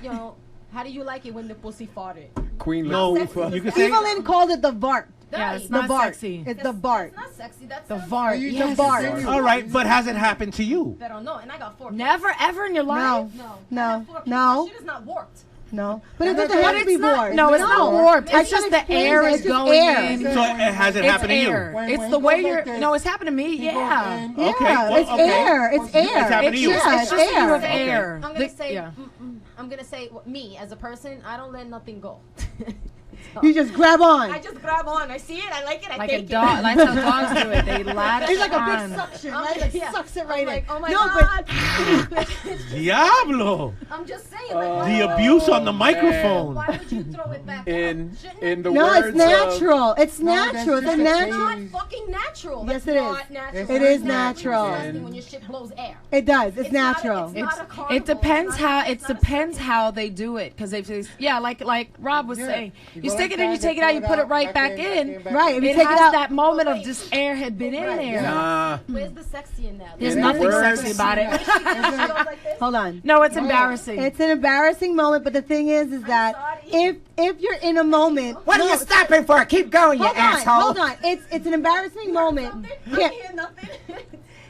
H: how do you like it when the pussy farted?
E: Queen.
K: No,
E: Latifah.
K: you can say.
J: Evelyn called it the Vart.
B: Yeah,
H: Nice.
B: it's
J: The
B: not
J: Vart.
B: sexy.
J: It's the Vart.
H: That's not sexy. That's
B: The
F: Are
B: Vart.
F: you
J: Yes.
F: just
J: Bart.
F: insinuating?
K: All right, but has it happened to you?
H: I don't know, and I got 4 kids.
B: Never ever in your life.
J: No.
H: No. I have 4 kids.
J: No.
H: My shit is not warped.
J: No. But it
F: But
J: doesn't have to be
B: it's not,
J: warped.
B: no, it's not warped.
J: I
B: It's just
J: can
B: the
J: explain
B: air
J: that.
B: is
J: It's just
B: going
J: air.
B: in.
K: So has it
B: It's
K: happened to you?
B: air.
F: When-
B: It's
F: when
B: the
F: it
B: way
F: goes
B: you're.
F: like this,
B: No, it's happened to me.
F: you go
B: Yeah.
F: in,
J: Yeah,
K: Okay, well,
J: it's
K: okay.
J: air. It's air.
K: It's happened to you.
J: Yeah,
B: It's
J: it's
B: just you
J: air.
B: have air.
H: I'm gonna
B: The-
H: say,
B: yeah.
H: I'm gonna say, me as a person, I don't let nothing go.
J: You just grab on.
H: I just grab on. I see it. I like it. I
B: Like a
H: take
B: dog.
H: it.
B: That's how dogs do it. They latch
J: It's like a
B: on.
J: big suction,
H: I'm
J: right?
H: like,
J: It
H: yeah.
J: sucks it
H: I'm
J: right
H: like,
J: in.
H: oh my
J: No,
H: God.
K: Diablo!
H: I'm just saying, like, why
K: The
H: would-
K: abuse on the microphone.
H: Why would you throw it back
E: In
H: out? Shouldn't
E: in
H: it
E: the
J: No,
E: words
J: it's natural. It's
F: No, that's
J: natural. It's
F: just
J: a
F: a
J: natural.
F: phase.
H: not fucking natural.
J: Yes,
H: That's
J: it is.
H: not natural.
F: It
J: is
H: It's
J: natural.
H: disgusting when your shit blows air.
J: It does. It's
H: It's not a-
J: natural.
H: it's not a carnival.
B: It depends
H: It's not-
B: how. It
H: it's not a
B: depends
H: circus.
B: how they do it. Because if it's like Rob was
F: Yeah.
B: saying,
F: You
B: you
F: go
B: stick
F: like
B: it in, you
F: that,
B: take it
F: pull
B: out, you put it right back in.
J: Right, if you
B: It
J: take it
B: has
J: out-
B: that moment of just air had been in there.
E: Nah.
H: Where's the sexy in that?
B: There's
E: Yeah,
B: nothing
E: words.
B: sexy about it.
J: Hold on.
B: No, it's embarrassing.
J: It's an embarrassing moment, but the thing is that if you're in a moment,
E: What are you stopping for? Keep going, you
J: hold on,
E: asshole.
J: hold on. It's an embarrassing moment.
H: I
J: Can't-
H: hear nothing.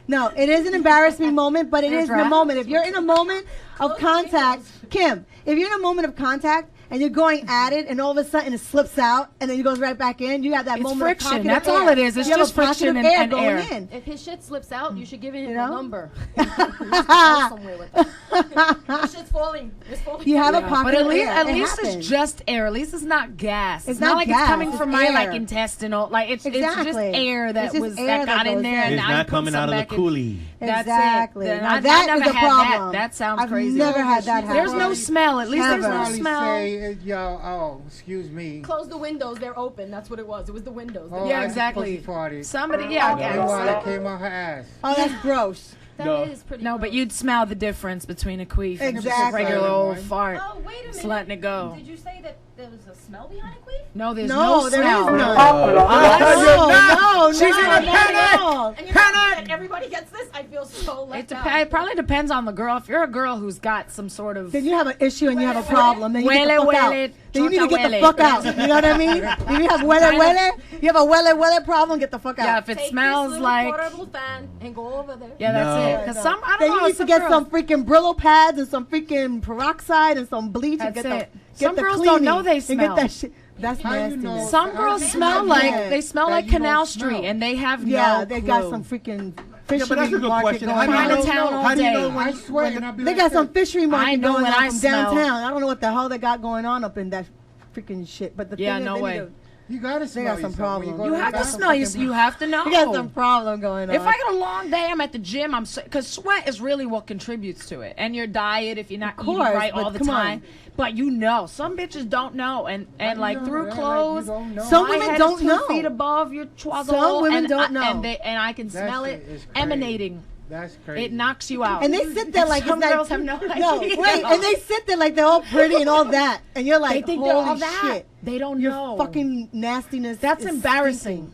J: No, it is an embarrassing moment, but it
B: You're
J: is the
B: dry.
J: moment. If you're in a moment of contact, Kim, if you're in a moment of contact and you're going at it, and all of a sudden it slips out, and then it goes right back in, you have that
B: It's
J: moment
B: friction.
J: of pocket
B: That's
J: of
B: all
J: air.
B: it is. It's
J: You have
B: just
J: a pocket
B: friction
J: of
B: and-
J: air
B: and
J: going
B: air.
J: in.
H: If his shit slips out, you should give him
J: know?
H: a number. You should go somewhere with that. Your shit's falling. It's falling.
J: You have a
B: But
J: pocket
B: at
J: of
B: least,
J: air.
B: at
J: It
B: least
J: happens.
B: it's just air. At least it's not gas.
J: It's
B: not
J: not
B: like
J: gas,
B: it's coming
J: it's
B: from my like
J: air.
B: intestinal. Like it's just
J: Exactly.
B: air that
J: It's just
B: was
J: air
B: that
J: that
B: got in
J: goes
B: there.
J: in.
B: And
K: It's
B: now you
K: not
B: put
K: coming
B: some
K: out of the
B: back in.
K: coolie.
B: That's
J: Exactly.
B: it. Then
J: Now
B: I
J: that
B: never
J: is a
B: had
J: problem.
B: that. That sounds
J: I've
B: crazy.
J: never had that happen.
B: There's no smell. At least there's no
F: Probably
B: smell.
F: say, yo, oh, excuse me.
H: Close the windows. They're open. That's what it was. It was the windows.
F: Oh,
B: Yeah,
F: I
B: exactly.
F: pussy farted.
B: Somebody, yeah,
F: That's
B: okay.
F: why it came out her ass.
J: Oh, that's gross.
H: That is pretty.
B: No, but
H: gross.
B: you'd smell the difference between a queef and just a
J: Exactly.
B: regular old fart.
H: Oh, wait a minute.
B: Just letting it go.
H: Did you say that there was a smell behind a queef?
B: No, there's
J: No,
B: no
J: there
B: smell.
J: is none.
B: Oh,
J: No,
E: She's in a panic.
J: no.
H: And you know that everybody gets this? I feel so left out.
B: It probably depends on the girl. If you're a girl who's got some sort of
J: Then you have an issue and you have a problem. Then you get the
B: Huele,
J: fuck out.
B: huele,
J: Then you need to get the
B: chocha,
J: fuck
B: huele.
J: out. You know what I mean? If you have you have a huele problem, get the fuck out.
B: yeah, if it
H: Take
B: smells
H: this
B: like
H: portable fan and go over there.
B: yeah, that's
E: No.
B: it. Because some I
J: Then
B: don't
J: you
B: know.
J: need to
B: some
J: get
B: girls,
J: some freaking Brillo pads and some freaking peroxide and some bleach and
B: That's
J: get
B: it.
J: the
B: Some
J: get the
B: girls
J: cleaning
B: don't know they
J: and
B: smell.
J: get that shit. That's
F: How you
J: nasty.
F: know?
B: Some
F: How
B: girls
F: you
B: smell
F: know
B: like
J: that-
B: they smell
F: that
B: like
F: you don't
B: Canal
F: smell?
B: Street and they have
J: Yeah,
B: no
J: they
B: clue.
J: got some freaking fishery
K: Yeah, but that's a good
J: market
K: question.
J: going
K: How do you
J: on.
K: know?
B: Chinatown all
K: How do you know
B: day.
K: when
F: I swear, and I'll be
J: They
F: like
J: got some
F: this.
J: fishery market
B: know
J: going
B: when
J: on
B: I
J: from
B: smell.
J: downtown. I don't know what the hell they got going on up in that freaking shit. But the
B: Yeah,
J: thing is,
B: no
J: they
B: way.
J: need to-
F: You gotta smell
J: got some
F: yourself when
J: problem.
F: go
B: You
F: to
B: have
F: the
B: to
F: bathroom.
B: smell. You have to know.
J: You got some problem going on.
B: If I got a long day, I'm at the gym. Because sweat is really what contributes to it, and your diet if you're not eating
J: course,
B: right
J: but
B: all the
J: come on.
B: time. But you know, some bitches don't know, and like
F: know
B: through
F: that? Like,
B: clothes.
F: you don't know.
J: Some
B: my
J: women
B: head
J: don't
B: is 2
J: know.
B: feet above your twaddle.
J: Some women
B: and
J: don't know.
B: and I can
F: That
B: smell
F: shit
B: it
F: is crazy.
B: emanating.
F: That's crazy.
B: It knocks you out.
J: And they sit there like
B: Some
J: it's
B: girls
J: like,
B: have no
J: no,
B: idea.
J: wait, and they sit there like they're all pretty and all that, and you're
B: They
J: like,
B: think they're
J: holy
B: all that.
J: shit,
B: They don't
J: your
B: know.
J: fucking nastiness.
B: That's
J: is
B: embarrassing.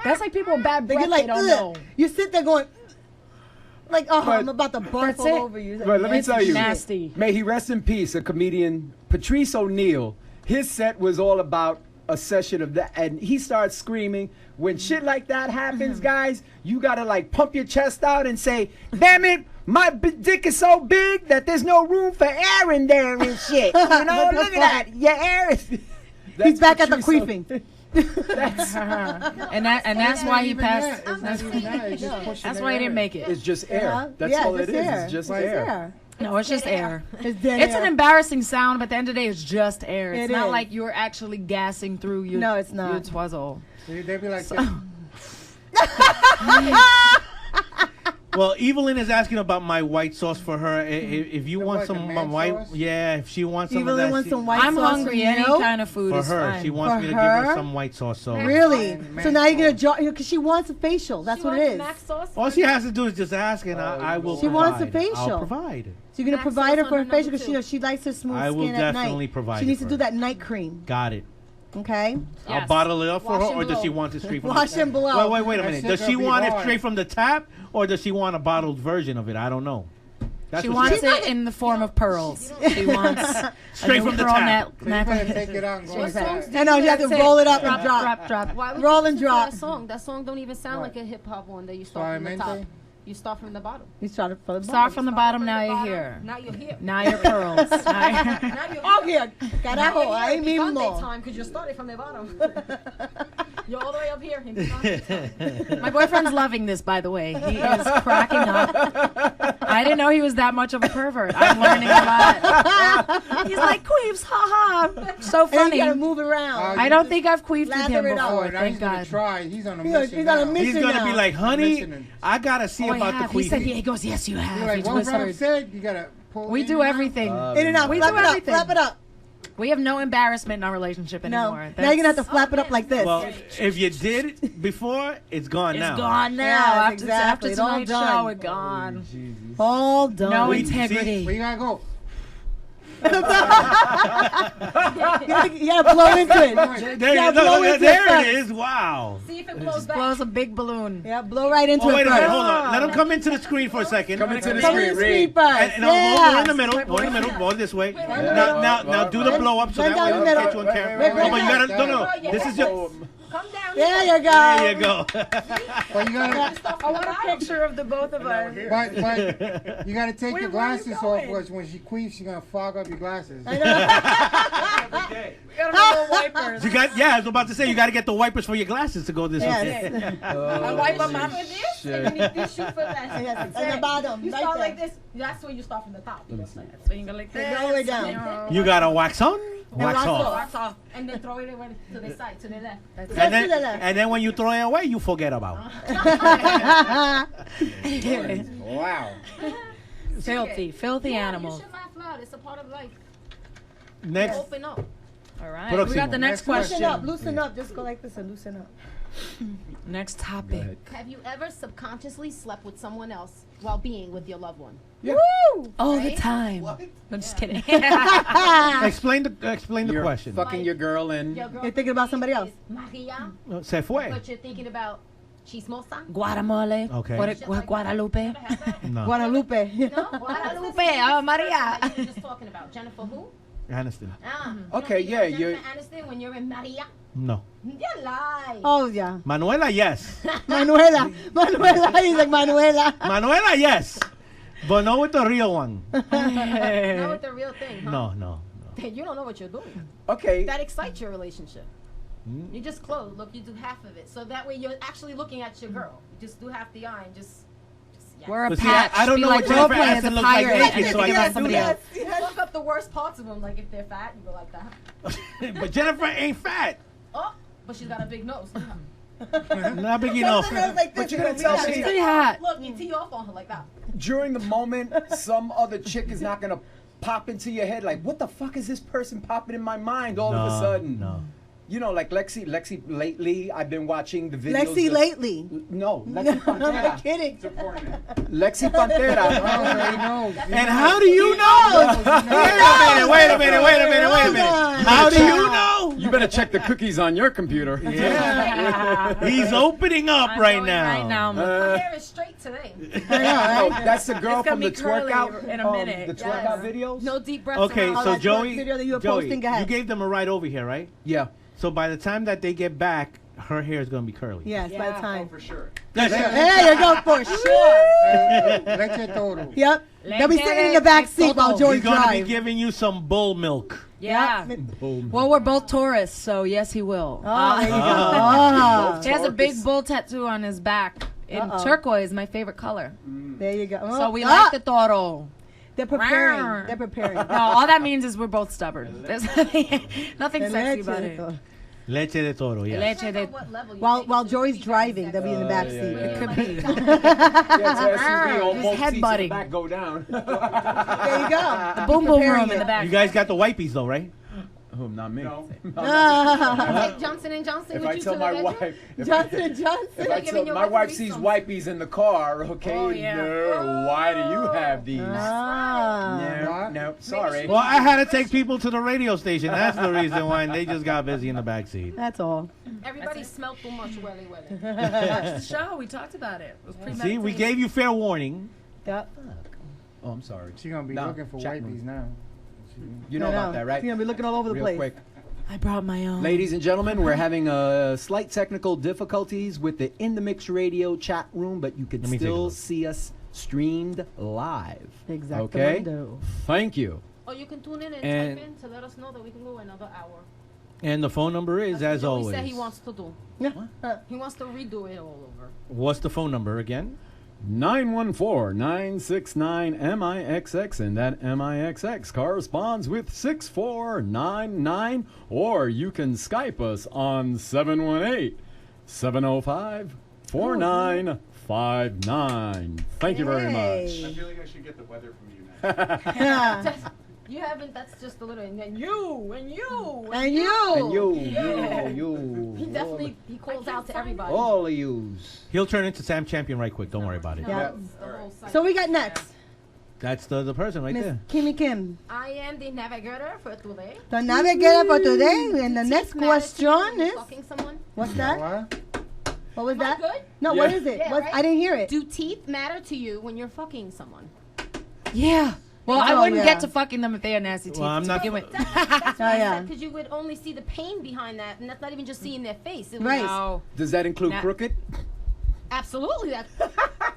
B: That's like people with bad
J: stinking.
B: breath.
J: Like,
B: They don't
J: ugh.
B: know.
J: You sit there going, like, oh,
E: But
J: I'm about to barf
B: that's
J: all
B: it.
J: over you.
E: But let me tell you,
B: nasty.
E: may he rest in peace, a comedian, Patrice O'Neal. His set was all about a session of that, and he starts screaming. When shit like that happens, guys, you gotta like pump your chest out and say, "Damn it, my dick is so big that there's no room for air in there and shit." You know,
J: What the
E: look at that. Your air is.
J: He's back at the
E: Patrice
J: queefing.
B: that's why he passed. That's why he didn't make it.
E: It's just air. That's all it is. It's just air.
B: No, it's just air.
J: It's dead
B: It's
J: air.
B: an embarrassing sound, but at the end of the day, it's just air. It's
J: It
B: not
J: is.
B: like you're actually gassing through your.
J: No, it's not.
B: Your twizzle.
F: They'd be like,
K: Well, Evelyn is asking about my white sauce for her. If you want
F: what, the
K: some
F: man
K: white,
F: sauce?
K: yeah, if she wants some
J: Evelyn
K: of that,
J: wants
K: she-
J: some white
B: I'm
J: sauce
B: hungry.
J: for
B: Any
J: you?
B: kind of food
K: for
B: is
K: her.
B: fine.
K: She wants
J: For
K: me to give her
J: her?
K: some white sauce. So
J: Really?
F: Man
J: So now you're gonna
F: sauce.
J: draw because she wants a facial. That's what it is.
H: Mac sauce?
K: all she has to do is just ask, and I will.
J: She wants a
K: provide.
J: facial.
K: I'll provide.
J: So you're gonna
H: Mac
J: provide her
H: sauce
J: for
H: on
J: her
H: her
J: facial
H: number
J: because she likes her smooth
K: I will
J: skin at
K: definitely
J: night.
K: provide
J: She
K: it
J: needs to
K: for
J: do
K: her.
J: that night cream.
K: Got it.
J: Okay.
K: I'll
B: Yes.
K: bottle it up for
H: Wash
K: her,
H: and
K: or does she
H: blow.
K: want it straight from
J: Wash
K: the
J: and blow.
K: Wait a
F: That
K: minute.
F: shit
K: Does she
F: gonna be
K: want it
F: hard.
K: straight from the tap, or does she want a bottled version of it? I don't know. That's
B: She
K: what
B: wants it in the form of pearls. She wants
K: Straight
B: a new
K: from the
B: pearl
K: tap.
F: So you better take it out and go inside.
J: I know you have to roll it up and drop.
B: drop.
H: Why would
J: Roll
H: you
J: and
H: listen to
J: drop.
H: That song? That song don't even sound like a hip hop one that you start from the top.
F: Suavemente?
H: You start from the bottom.
J: You started from the
B: Start from the bottom.
H: From
B: Now
H: the
B: you're
H: bottom,
B: here.
H: Now you're here.
B: Now you're pearls. Now
H: Now you're
J: Oh,
H: here.
J: here. Carajo, ahí mismo.
H: time because you started from the bottom. You're all the way up here. in Picante time.
B: My boyfriend's loving this, by the way. He is cracking up. I didn't know he was that much of a pervert. I'm learning a lot. He's like, queefs, haha. So
J: And you
B: funny.
J: gotta move around.
B: I don't think I've queefed with him
J: Lather it out.
F: Oh,
B: before,
F: now
B: thank
F: he's gonna
B: God.
F: try. He's on a
J: He's
F: mission
J: on a
F: now.
J: mission.
K: He's gonna be
J: now.
K: like, honey,
F: Listening.
K: I gotta see
B: Oh, I
K: about
B: have.
K: the
B: He said,
K: queefing.
B: he goes, yes, you
F: You're
B: have.
F: like,
B: He
F: what Rob
B: whispered.
F: said? You gotta pull
B: We
F: in
B: do
F: and out.
B: everything.
J: In and out.
B: We
J: Flap
B: do
J: it up.
B: everything.
J: Flap it up.
B: We have no embarrassment in our relationship
J: No.
B: anymore.
J: Now you're gonna have to flap it up like this.
K: Well, if you did it before, it's gone
B: It's
K: now.
B: gone now.
J: Yes,
B: after,
J: exactly.
B: after
J: It's all
B: tonight's
J: done.
B: show, it's gone.
J: All done.
B: No
K: We-
B: integrity.
F: Where you gotta go?
J: you gotta blow into it.
K: There,
J: Yeah,
K: you
J: blow
K: go.
J: into
K: There
J: it
K: it is. Wow.
H: See if it blows back.
B: Blows a big balloon.
J: Yeah, blow right into
K: Oh,
J: it
K: wait a
J: first.
K: minute. Hold on. Let him come into the screen for a second.
E: Come into the
J: Come
E: screen,
J: in the
E: read.
J: screen first.
K: And, no, we're in the
J: Yes.
K: middle. We're in the middle. Go this way. Now, do the blow up so
J: Bend
K: that way
J: down
K: we
J: the
K: can
J: middle.
K: get you on camera.
J: Wait,
K: No, but you
J: wait,
K: gotta. No. This is your.
H: Come down
J: There
H: here.
J: you go.
K: There you go.
F: Well, you gotta,
B: I want a picture of the both of us.
F: but you gotta take
B: Where-
F: your
B: where are you
F: glasses off
B: going?
F: because when she queefs, she's gonna fog up your glasses.
B: We gotta have wipers.
K: You got. Yeah, I was about to say you got to get the wipers for your glasses to go this way.
J: Yes.
B: I wipe them out.
H: For this, and you need these shoes for that.
J: Yes. And the bottom.
H: You
J: Right
H: start
J: there.
H: like this. That's when you start from the top.
B: So you go like this.
J: All the way down.
K: You got to wax on, wax
J: wax
K: off.
H: Wax off, and then throw it away to the side, to the left.
J: Just to the left.
K: And then when you throw it away, you forget about.
E: Wow.
B: Filthy
H: You
B: animals.
H: should laugh loud. It's a part of life.
K: Next.
H: Open up.
B: All right.
K: Próximo.
B: We got the next
J: Loosen up.
B: question.
J: Loosen up. Just go like this and loosen up.
B: Next topic.
H: Have you ever subconsciously slept with someone else while being with your loved one?
J: Woo!
B: All the
H: Right?
B: time. I'm just kidding.
K: Explain the
E: You're
K: question.
E: fucking your girl and
H: Your girl
J: You're thinking about somebody else.
H: is Maria,
K: Se fue.
H: but you're thinking about chismosa.
B: Guatemala.
K: Okay.
B: Guadalupe.
K: No.
J: Guadalupe.
H: No,
B: Guadalupe. Oh, Maria.
H: Like you were just talking about Jennifer who?
K: Aniston.
E: Okay,
H: you know
E: yeah,
H: Jennifer Aniston when you're in Maria.
K: No.
H: You lie.
J: Oh, yeah.
K: Manuela, yes.
J: Manuela. Manuela. He's like Manuela.
K: Manuela, yes. But not with the real one.
H: Not with the real thing, huh?
K: No.
H: You don't know what you're doing.
E: okay.
H: That excites your relationship. You just close. Look, you do half of it. So that way you're actually looking at your girl. You just do half the eye and just yes.
B: We're a
K: But see,
B: patch.
K: I don't
B: Be
K: know
B: like
K: what Jennifer
B: role-play as a
K: Aniston looks like
B: pirate.
K: naked, so I
B: Thinking
K: can't
B: about
K: do
B: somebody
K: that.
B: else.
H: Look up the worst parts of them. Like if they're fat, you go like that.
K: But Jennifer ain't fat.
H: Oh, but she's got a big nose.
K: Not big enough.
E: But you're gonna tell me
B: Pretty hot.
H: Look, you tee off on her like that.
E: during the moment some other chick is not gonna pop into your head like, what the fuck is this person popping in my mind all of a sudden?
K: No.
E: You know, like Lexi lately, I've been watching the videos.
J: Lexi
E: of-
J: lately.
E: No, Lexi
J: I'm
E: Pantera.
J: kidding.
E: Lexi Pantera.
K: And how do you know? Wait a minute. How do you know?
E: You better check the cookies on your computer.
K: Yeah. He's opening up right now.
H: My hair is straight today.
E: No, that's the girl
B: It's
E: from
B: gonna
E: the
B: be curly
E: twerk out.
B: in a minute.
E: The twerk out videos.
H: No deep breaths.
K: Okay,
H: around.
K: so
J: that's
K: Joey,
J: what video that you were
K: Joey,
J: posting, go ahead.
K: you gave them a ride over here, right?
E: Yeah.
K: So by the time that they get back, her hair is gonna be curly.
J: Yes, by the time.
E: For sure.
K: That's it.
J: There you go, for sure.
F: Leche todo.
J: Yep. They'll be sitting in the back seat while Joey
K: He's gonna be
J: drives.
K: giving you some bull milk.
B: Yeah.
E: Boom.
B: Well, we're both Taurus, so yes, he will.
J: Oh, there you go. Oh.
B: He has a big bull tattoo on his back in turquoise, my favorite color.
J: There you go.
B: So we like the toro.
J: They're preparing. They're preparing.
B: No, all that means is we're both stubborn. There's nothing sexy about it.
K: Leche de toro, yes.
B: Leche de
J: While Joey's driving, they'll be in the back seat.
B: It could be.
E: Almost
B: head
E: seats in
B: butting.
E: the back go down.
J: There you go.
B: The boom boom room in the back.
K: You guys got the wipies though, right?
E: Oh, not me.
H: Take Johnson & Johnson
E: If
H: with
E: I
H: you
E: tell
H: to
E: my
H: the
E: wife,
J: Johnson & Johnson.
E: if I tell my wife sees wipes in the car, okay, no, why do you have these? No, sorry.
K: Well, I had to take people to the radio station. That's the reason why. And they just got busy in the back seat.
J: That's all.
H: Everybody smelled too much welly.
B: Watch the show. We talked about it. It was premeditated.
K: See, we gave you fair warning.
J: Yep.
E: Oh, I'm sorry.
F: She's gonna be looking for wipies now.
E: You know about that, right?
J: She's gonna be looking all over the
E: Real
J: place.
E: quick.
B: I brought my own.
E: Ladies and gentlemen, we're having slight technical difficulties with the In the Mix Radio chat room, but you can
K: Let me take a
E: still
K: look.
E: see us streamed live.
J: Exactly.
E: Okay? Thank you.
H: Or you can tune in and
K: And-
H: type in to let us know that we can go another hour.
K: And the phone number is, as
H: That's what Joey
K: always.
H: said he wants to do. He wants to redo it all over.
K: What's the phone number again?
E: 914-969-MIXX, and that MIXX corresponds with 6499, or you can Skype us on 718-705-4959. Thank you very much.
J: Hey.
L: feel like I should get the weather from you now.
H: You haven't. That's just a little. And you.
J: And you.
E: And you.
H: He definitely calls out to everybody.
E: All of yous.
K: He'll turn into Sam Champion right quick. Don't worry about it.
J: Yeah.
H: The whole site.
J: So we got next.
K: That's the person right
J: Miss
K: there.
J: Kimmy Kim.
H: I am the navigator for today.
J: The navigator for today. And the next question is.
H: Fucking someone.
J: What's that? What was
H: Am I
J: that?
H: good?
J: No, what is it?
H: Yeah,
J: What,
H: right?
J: I didn't hear it.
H: Do teeth matter to you when you're fucking someone?
B: Yeah. Well, I
J: Oh,
B: wouldn't
J: yeah.
B: get to fucking them if they had nasty teeth.
K: Well, I'm
B: to
K: not-
B: begin with.
H: That's
J: Oh,
H: what I
J: yeah.
H: said, because you would only see the pain behind that, and that's not even just seeing their face. It was
J: Right.
B: No.
E: Does that include
B: Nah.
E: crooked?
H: Absolutely. That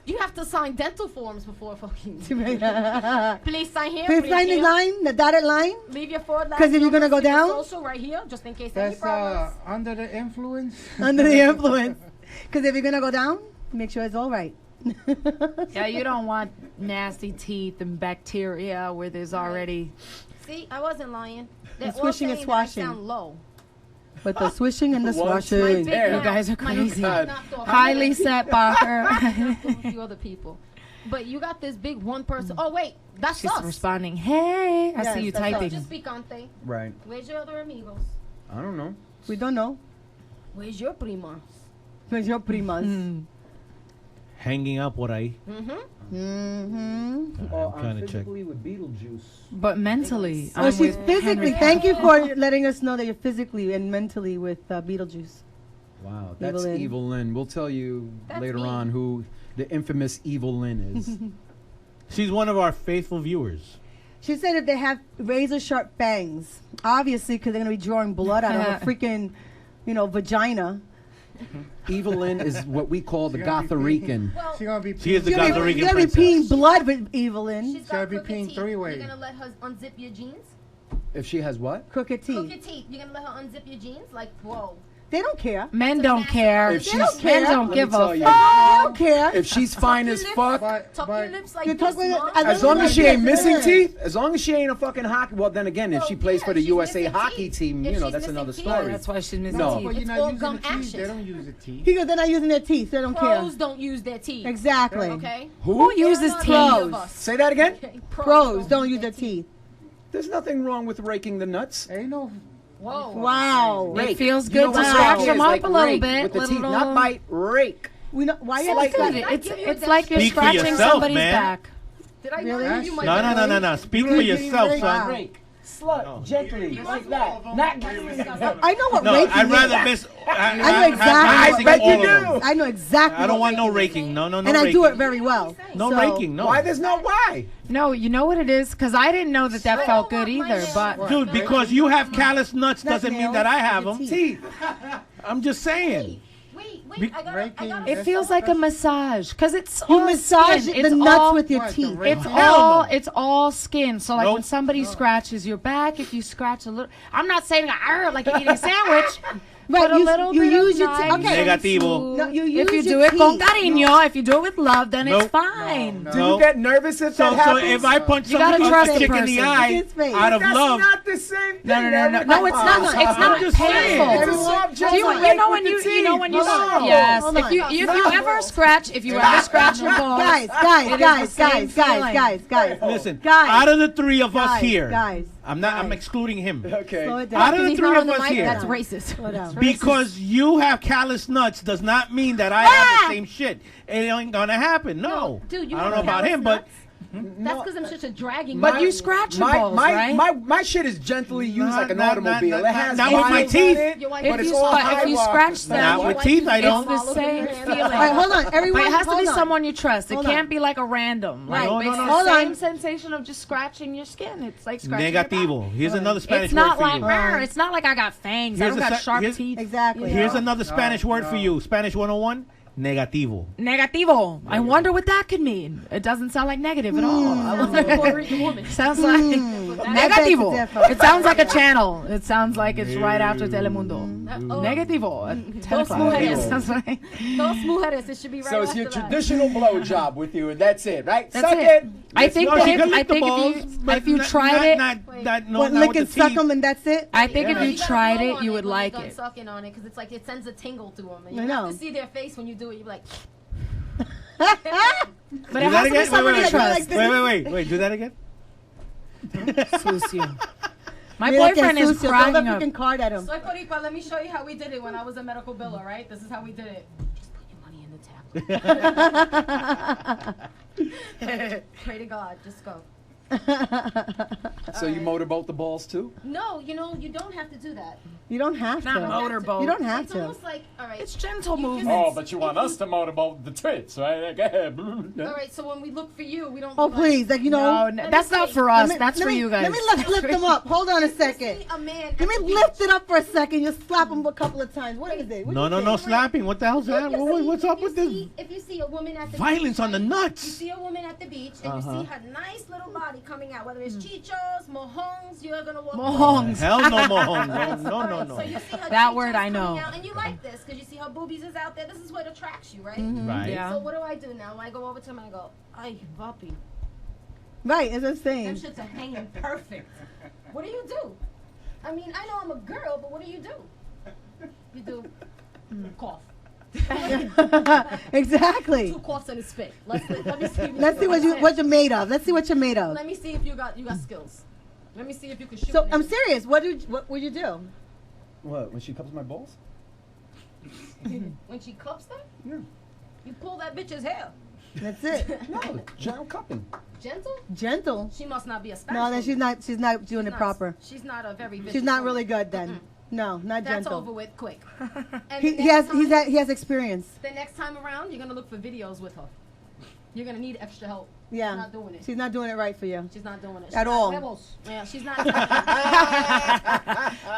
H: you have to sign dental forms before fucking. Please sign here.
J: Please sign the
H: here.
J: line, the dotted line.
H: Leave your forward.
J: 'Cause if you're gonna go down-
H: social right here, just in case any
F: That's
H: problems.
F: under the influence.
J: Under the influence. Because if you're going to go down, make sure it's all right.
B: Yeah, you don't want nasty teeth and bacteria where there's already.
H: See, I wasn't lying. They're all
J: swishing and
H: saying that I
J: swashing.
H: sound low.
J: With the swishing and the
E: Once
J: swashing.
E: my
B: You guys are crazy.
E: God.
B: Highly set, Bacher.
H: A few other people. But you got this big one person. Oh, wait. That's
B: She's
H: us.
B: responding. Hey, I
J: Yes,
B: see you
J: that's us.
B: typing.
H: Just Picante.
E: Right.
H: Where's your other amigos?
E: I don't know.
J: We don't know.
H: Where's your primas?
J: Where's your primas?
K: Hanging out por ahí.
J: Mm-hmm.
E: Oh,
K: I'm trying to check.
E: with Beetlejuice.
B: But mentally,
J: Oh,
B: I'm
J: she's
B: with
J: physically.
B: Henry.
J: Thank you for letting us know that you're physically and mentally with Beetlejuice.
E: Wow, that's
J: Evil Lynn.
E: Evil Lynn. We'll tell you
H: That's
E: later
H: me.
E: on who the infamous Evil Lynn is.
K: She's one of our faithful viewers.
J: She said if they have razor sharp bangs, obviously because they're going to be drawing blood out of her freaking, vagina.
E: Evil Lynn is what we call the
F: She gonna be
E: Gotherican.
H: Well,
F: She gonna be.
K: She is the
J: You're going
K: Costa Rican
J: to be
K: princess.
J: peeing blood with Evelyn.
H: she's
F: Gotta
H: got
F: be
H: crooked
F: peeing
H: teeth.
F: three-way.
H: You're gonna let her unzip your jeans?
E: If she has what?
J: Crooked teeth.
H: Crooked teeth. You're gonna let her unzip your jeans? Like, whoa.
J: They don't care.
B: Men don't care.
E: If
J: They
E: she's
J: don't
B: Men
J: care.
B: don't
E: Let me
B: give
E: tell
B: a
E: you.
B: fuck.
J: They don't care.
E: If she's fine as fuck,
H: Tuck your lips like
J: You
H: this,
J: talk with it-
H: Mom.
E: as long as she ain't
J: Yes,
E: missing
J: yes.
E: teeth, as long as she ain't a fucking hockey. Well, then again, if
H: Well,
E: she plays for
H: yeah,
E: the
H: she's
E: USA
H: missing
E: hockey
H: teeth.
E: team,
H: If she's
E: that's
H: missing
E: another
H: teeth.
E: story.
B: That's why she's missing
E: No.
B: teeth.
F: But you're
H: It's
F: not
H: all
F: using
H: gum
F: the teeth.
H: action.
F: They don't use the teeth.
J: He goes, they're not using their teeth. They don't care.
H: Pros don't use their teeth.
J: Exactly.
H: Okay?
B: Who uses
H: They're not any of
B: teeth?
H: us.
E: Say that again.
H: Okay?
J: Pros don't use their teeth.
E: There's nothing wrong with raking the nuts.
F: Ain't no.
H: Whoa.
J: Wow.
B: It feels
E: You know
B: good to
E: what
B: scratch
E: rake
B: them
E: is?
B: up
E: Like
B: a little
E: rake
B: bit.
E: with the teeth,
B: little-
E: not bite, rake.
J: We know why you
B: It's
J: like
B: good.
H: I
B: It's
H: give you
B: it's
H: that
B: like you're
K: Speak for
B: scratching
K: yourself,
B: somebody's
K: man.
B: back.
H: Did I
J: Really?
H: give you my
K: No. Speak for yourself, son.
E: Rake. Slut, gently, like that. Not
J: I know what
K: No,
J: raking
K: I'd
J: is.
K: rather miss.
J: I know exactly.
E: I bet you
K: all of them.
E: do.
J: I know exactly.
K: I don't
J: what
K: want no
J: raking
K: raking. No,
J: is. And I
K: raking.
J: do it very well.
K: No
J: So-
K: raking, no.
E: Why? There's no why.
B: No, you know what it is? Because I didn't know that
H: I
B: felt
H: don't
B: good
H: want my
B: either.
H: nails
B: But
H: worn.
K: Dude, because you have callous nuts
J: Not
K: doesn't mean
J: nails,
K: that I have
J: your
K: them.
J: teeth.
K: I'm just saying.
H: Wait, I got
B: It feels like a massage because it's
J: You
B: all
J: massage
B: skin.
J: the
B: It's
J: nuts
B: all,
J: with your teeth.
B: It's all skin. So like
K: Nope.
B: when somebody scratches your back, if you scratch a little, I'm not saying like you're eating a sandwich.
J: Right,
B: But a little bit
J: use
B: of
J: your
B: knife
J: okay.
K: Negativo.
J: No, you
B: If you
J: use
B: do
J: your
B: it con
J: teeth.
B: cariño, if you do it with love, then
K: Nope.
B: it's fine.
E: Do you get nervous if that
K: So
E: happens?
K: if I punch
B: You gotta
K: somebody
B: trust
K: a
B: the
K: chick in the
B: person.
K: eye
J: His face.
K: out of
E: That's
K: love,
E: not the same thing.
B: No, it's not. It's
K: I'm
B: not
K: just
B: painful.
K: saying.
E: It's a soft
B: Do you,
E: gel
B: you know
E: with
B: when
E: the
B: you
E: teeth.
B: know when you
E: Hold on.
B: yes
J: Hold
B: if
J: on.
B: you ever scratch your balls
J: Guys,
B: it is the same feeling.
J: guys.
K: listen,
J: Guys.
K: out of the three of us
J: Guys,
K: here,
J: guys,
K: I'm excluding him.
E: Okay.
J: Slow it down.
K: Out of the
H: He's
K: three
H: not
K: of
H: on the
K: us
H: mic.
K: here,
H: That's racist.
J: Slow down.
K: because you have callous nuts does not mean that I have the same shit. It ain't gonna happen. No,
H: Dude, you
K: I don't know
H: have
K: about him,
H: callous
K: but
H: That's because I'm such a dragging.
B: But
H: body.
B: you scratch your balls, right?
E: My shit is gently used like an
K: Not-
E: automobile.
K: not-
E: It has
K: not with my
E: miles
K: teeth.
E: on it,
H: Your wife-
E: but
H: If
E: it's
H: you-
E: all
H: but
E: high
B: if you
E: rock
B: scratch
E: and stuff.
B: them-
K: not with teeth. I
B: It's
K: don't.
B: the same feeling.
J: All right, hold on, everyone.
B: But it has to
J: hold
B: be
J: on.
B: someone you trust. It
J: Hold
B: can't
J: on.
B: be like a random. Like,
K: No, no,
B: it's
K: no.
B: the
J: Hold
B: same
J: on.
B: sensation of just scratching your skin. It's like scratching your back.
K: Negativo. Here's another Spanish
B: It's
K: word
B: not
K: for
B: like
K: you.
B: rare. It's not like I got fangs. I
K: Here's
B: don't
K: a
B: got
K: se-
B: sharp
K: here's-
B: teeth.
J: Exactly.
K: Here's another Spanish word for you. Spanish 101. Negativo.
B: Negativo. I wonder what that could mean. It doesn't sound like negative at all.
H: Sounds like a Puerto Rican woman.
B: Sounds like negativo. It sounds like a channel. It sounds like it's right after Telemundo. Negativo. At 10
H: Dos
B: o'clock.
H: mujeres.
B: Sounds like-
H: Dos mujeres. It should be right
E: So it's
H: after
E: your
H: that.
E: traditional blow job with you, and that's it, right?
B: That's
E: Suck
B: it.
E: it.
B: I think
K: No,
B: that
K: she
B: if,
K: can
B: I
K: lick the
B: think
K: balls,
B: if
K: but
B: you
K: not-
B: tried it,
K: not
J: What,
K: not
J: lick
K: with
J: and
K: the
J: suck
K: teeth.
J: them and that's it?
B: I think
H: No,
B: if you
H: gotta
B: tried
H: blow
B: it,
H: on
B: you would
H: when
B: like
H: you're done
B: it.
H: sucking on it because it's like it sends a tingle to them. And
J: I
H: you
J: know.
H: have to see their face when you do it. You're like,
B: But
K: Do
B: it
K: that
B: has to be
K: again?
B: someone you
K: Wait,
B: trust.
K: wait. Do that again.
B: Sucio. My
J: You're like,
B: boyfriend
J: "Yeah,
B: is
J: sucio." Throw
B: crying
J: the
B: up.
J: freaking card at him.
H: Soy Boricua, let me show you how we did it when I was a medical biller, right? This is how we did it. Just put your money in the tap. Pray to God, just go.
E: So you motorboat the balls too?
H: No, you don't have to do that.
J: You don't have
B: Not
J: to.
B: motorboat.
J: You don't have
H: It's
J: to.
H: almost like, all right.
B: It's gentle
H: You
B: movements.
H: can-
E: Oh, but you want us to motorboat the tits, right? Go ahead.
H: All right, so when we look for you, we don't.
J: Oh,
H: be like,
J: please. Like, you know.
B: No, that's not for us. That's
J: let
B: for
J: me-
B: you guys.
J: Let me lift them up. Hold on a second.
H: see a man.
J: Let me lift it up for a second. Just slap them a couple of times. What is it? What
K: No,
J: do you
K: no
J: think?
K: slapping. What the hell's that? What's up with this?
H: If you see a woman at the
K: Violence
H: beach,
K: on the
H: right?
K: nuts.
H: You see a woman at the beach and you see her nice little body coming out, whether it's chichos, mojongs, you're gonna walk.
B: Mojongs.
K: Hell no, mohon. No.
H: So you see her
B: That
H: chichos
B: word I
H: coming
B: know.
H: out, and you like this because you see her boobies is out there. This is what attracts you, right?
K: Right.
B: Yeah.
H: So what do I do now? I go over to him and I go, "Ay, papi,
J: Right, it's the
H: them
J: same.
H: shits are hanging perfect. What do you do? I mean, I know I'm a girl, but what do? You do cough.
J: Exactly.
H: 2 coughs and a spit. Let me see.
J: Let's see what you're made of. Let's see what you're made of.
H: Let me see if you got skills. Let me see if you can shoot.
J: So
H: an
J: I'm
H: arrow.
J: serious. What would you do?
E: What? When she cups my balls?
H: When she cups them,
E: Yeah.
H: you pull that bitch's hair.
J: That's it.
E: No, gentle cupping.
H: Gentle?
J: Gentle.
H: She must not be a Spanish.
J: No, then
H: woman.
J: she's not doing it
H: Not-
J: proper.
H: She's not a very.
J: She's
H: vicious
J: not
H: woman.
J: really good then. No, not
H: That's
J: gentle.
H: over with quick. And
J: He
H: the next time-
J: has experience.
H: The next time around, you're gonna look for videos with her. You're gonna need extra help.
J: Yeah.
H: She's not doing it.
J: She's not doing it right for you.
H: She's not doing it.
J: At
H: She's
J: all.
H: not huevos. Yeah, she's not.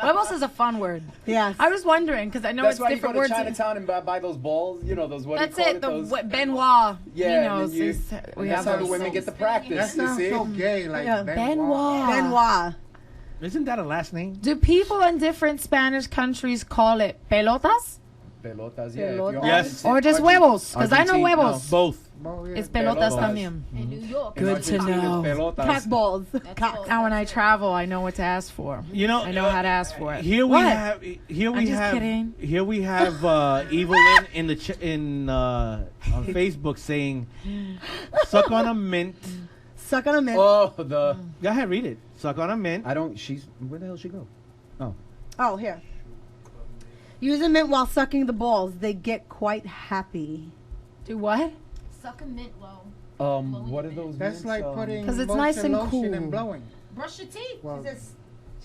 B: Huevos is a fun word.
J: Yes.
B: I was wondering because I know
E: That's
B: it's
E: why you go
B: different
E: to
B: words.
E: Chinatown and buy those balls. You know those. What
B: That's
E: do you call
B: it. The
E: Those,
B: Benoit.
E: yeah,
B: He
E: and
B: knows.
E: then you,
B: We
E: and that's
B: have
E: how the
B: those.
E: women get the
F: That
E: practice. You
F: sounds
E: see?
F: so gay, like
J: Yeah.
B: Benoit.
J: Benoit.
K: Isn't that a last name?
B: Do people in different Spanish countries call it pelotas
E: Pelotas, yeah.
J: Pelotas.
K: Yes.
B: or just huevos? Because I know huevos.
K: Both.
F: Oh, yeah.
B: It's pelotas
E: Pelotas.
B: también.
H: In New York.
B: Good
H: it's
B: to
H: not-
B: know.
E: Pelotas.
J: Cock balls.
H: Cock.
B: Now when I travel, I know what to ask for.
K: You know,
B: I know how to ask for it.
K: Here we
B: What?
K: have. Here we
B: I'm just
K: have.
B: kidding.
K: Here we have Evelyn in the on Facebook saying, "Suck on a mint."
J: Suck on a mint.
E: Oh, the.
K: Go ahead, read it. Suck on a mint.
E: I don't. She's. Where the hell she go? Oh.
J: Oh, here. Use a mint while sucking the balls. They get quite happy.
B: Do what?
H: Suck a mint low.
E: What are those?
F: That's
E: mints,
F: like putting
B: 'Cause it's
F: lotion,
B: nice and
F: lotion
B: cool.
F: and blowing.
H: Brush your teeth.
F: Well,